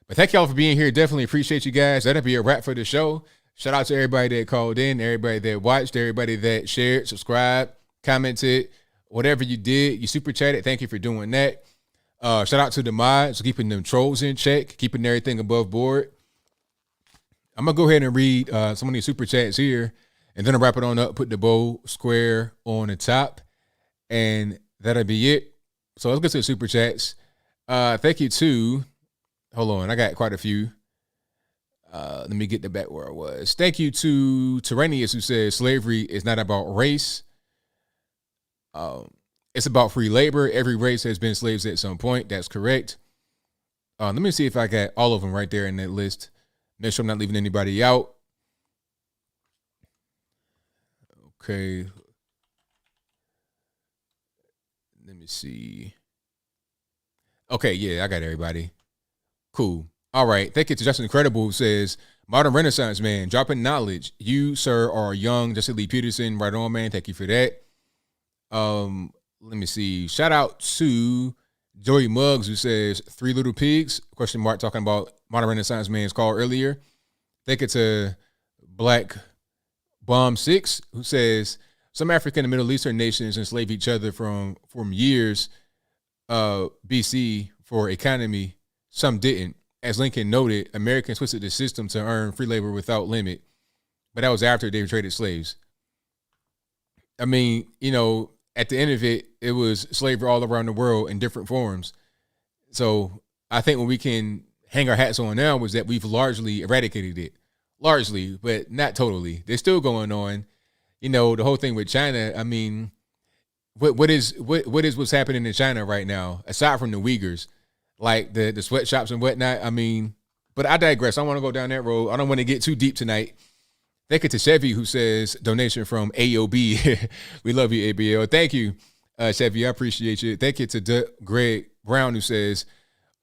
But thank y'all for being here. Definitely appreciate you guys. That'll be a wrap for the show. Shout out to everybody that called in, everybody that watched, everybody that shared, subscribed, commented, whatever you did. You super chatted. Thank you for doing that. Shout out to the mods, keeping them trolls in check, keeping everything above board. I'm going to go ahead and read some of these super chats here, and then I'll wrap it on up, put the bow square on the top, and that'll be it. So let's get to the super chats. Thank you to, hold on, I got quite a few. Let me get the back where I was. Thank you to Tyrannius, who says slavery is not about race. It's about free labor. Every race has been slaves at some point. That's correct. Let me see if I got all of them right there in that list. Make sure I'm not leaving anybody out. Okay. Let me see. Okay, yeah, I got everybody. Cool. All right. Thank you to Justin Incredible, who says, Modern Renaissance man, dropping knowledge. You, sir, are young. Jesse Lee Peterson, right on, man. Thank you for that. Let me see. Shout out to Joey Muggs, who says, Three Little Pigs, question mark, talking about Modern Renaissance man's call earlier. Thank you to Black Bomb 6, who says, some African and Middle Eastern nations enslaved each other from years BC for economy. Some didn't. As Lincoln noted, Americans twisted the system to earn free labor without limit, but that was after they traded slaves. I mean, you know, at the end of it, it was slavery all around the world in different forms. So I think what we can hang our hats on now was that we've largely eradicated it. Largely, but not totally. They're still going on. You know, the whole thing with China, I mean, what is what's happening in China right now, aside from the Uyghurs? Like the sweatshops and whatnot. I mean, but I digress. I want to go down that road. I don't want to get too deep tonight. Thank you to Chevy, who says donation from AOB. We love you, ABL. Thank you, Chevy. I appreciate you. Thank you to Greg Brown, who says,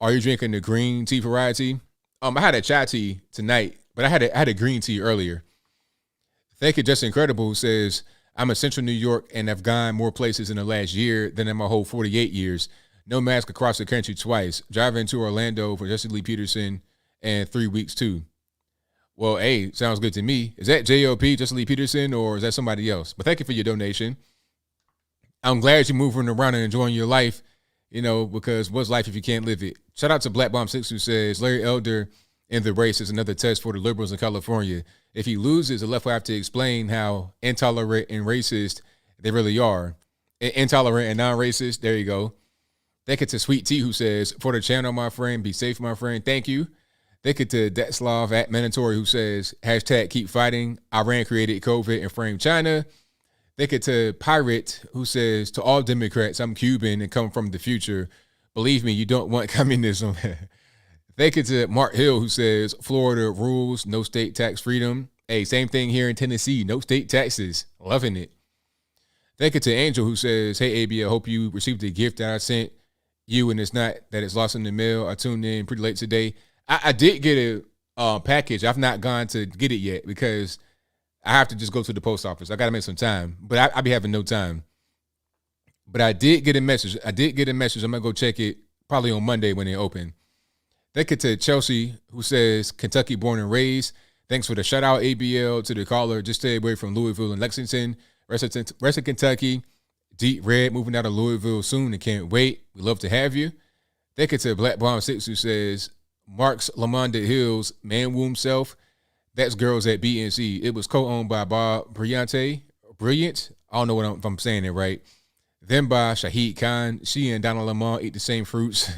are you drinking the green tea variety? I had a chai tea tonight, but I had a green tea earlier. Thank you, Just Incredible, who says, I'm in Central New York and have gone more places in the last year than in my whole 48 years. No mask across the country twice. Driving to Orlando for Jesse Lee Peterson and 3 weeks too. Well, hey, sounds good to me. Is that JLP, Jesse Lee Peterson, or is that somebody else? But thank you for your donation. I'm glad you're moving around and enjoying your life, you know, because what's life if you can't live it? Shout out to Black Bomb 6, who says, Larry Elder in the race is another test for the liberals in California. If he loses, the left will have to explain how intolerant and racist they really are. Intolerant and non-racist, there you go. Thank you to Sweet Tea, who says, for the channel, my friend, be safe, my friend. Thank you. Thank you to Datslav at Mandatory, who says, hashtag keep fighting. Iran created COVID and framed China. Thank you to Pirate, who says, to all Democrats, I'm Cuban and come from the future. Believe me, you don't want communism. Thank you to Mark Hill, who says, Florida rules, no state tax freedom. Hey, same thing here in Tennessee, no state taxes. Loving it. Thank you to Angel, who says, hey, AB, I hope you received the gift that I sent you, and it's not that it's lost in the mail. I tuned in pretty late today. I did get a package. I've not gone to get it yet because I have to just go to the post office. I got to make some time, but I be having no time. But I did get a message. I'm going to go check it probably on Monday when they open. Thank you to Chelsea, who says, Kentucky born and raised. Thanks for the shout out, ABL, to the caller. Just stay away from Louisville and Lexington. Rest of Kentucky. Deep Red moving out of Louisville soon and can't wait. We love to have you. Thank you to Black Bomb 6, who says, Mark's Lamonda Hills, Man Womb Self. That's Girls at BNC. It was co-owned by Bob Brilliant. I don't know if I'm saying it right. Then by Shahid Khan. She and Donald Lamar eat the same fruits.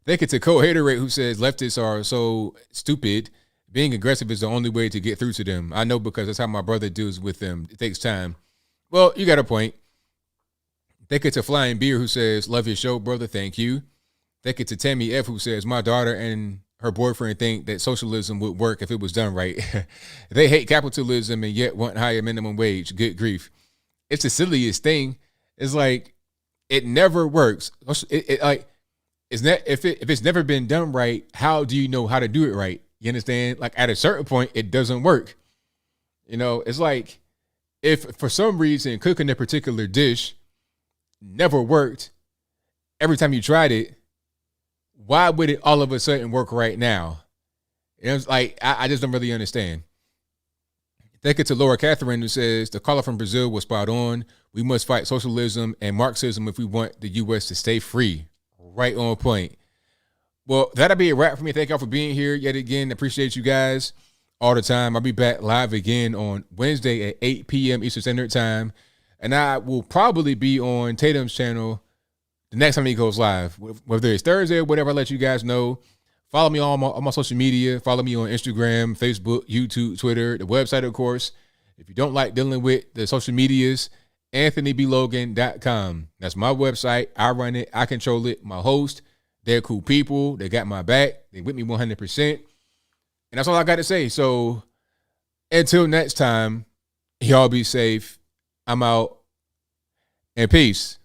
Thank you to Co-Haterate, who says, leftists are so stupid. Being aggressive is the only way to get through to them. I know because that's how my brother deals with them. It takes time. Well, you got a point. Thank you to Flying Beer, who says, love your show, brother. Thank you. Thank you to Tammy F, who says, my daughter and her boyfriend think that socialism would work if it was done right. They hate capitalism and yet want higher minimum wage. Good grief. It's the silliest thing. It's like, it never works. If it's never been done right, how do you know how to do it right? You understand? Like, at a certain point, it doesn't work. You know, it's like, if for some reason cooking a particular dish never worked every time you tried it, why would it all of a sudden work right now? It's like, I just don't really understand. Thank you to Laura Catherine, who says, the caller from Brazil was spot on. We must fight socialism and Marxism if we want the U.S. to stay free. Right on point. Well, that'll be a wrap for me. Thank y'all for being here yet again. Appreciate you guys all the time. I'll be back live again on Wednesday at 8 p.m. Eastern Standard Time. And I will probably be on Tatum's channel the next time he goes live. Whether it's Thursday or whatever, I'll let you guys know. Follow me on my social media. Follow me on Instagram, Facebook, YouTube, Twitter, the website, of course. If you don't like dealing with the social medias, AnthonyBLogan.com. That's my website. I run it. I control it. My host, they're cool people. They got my back. They with me 100%. And that's all I got to say. So until next time, y'all be safe. I'm out. And peace.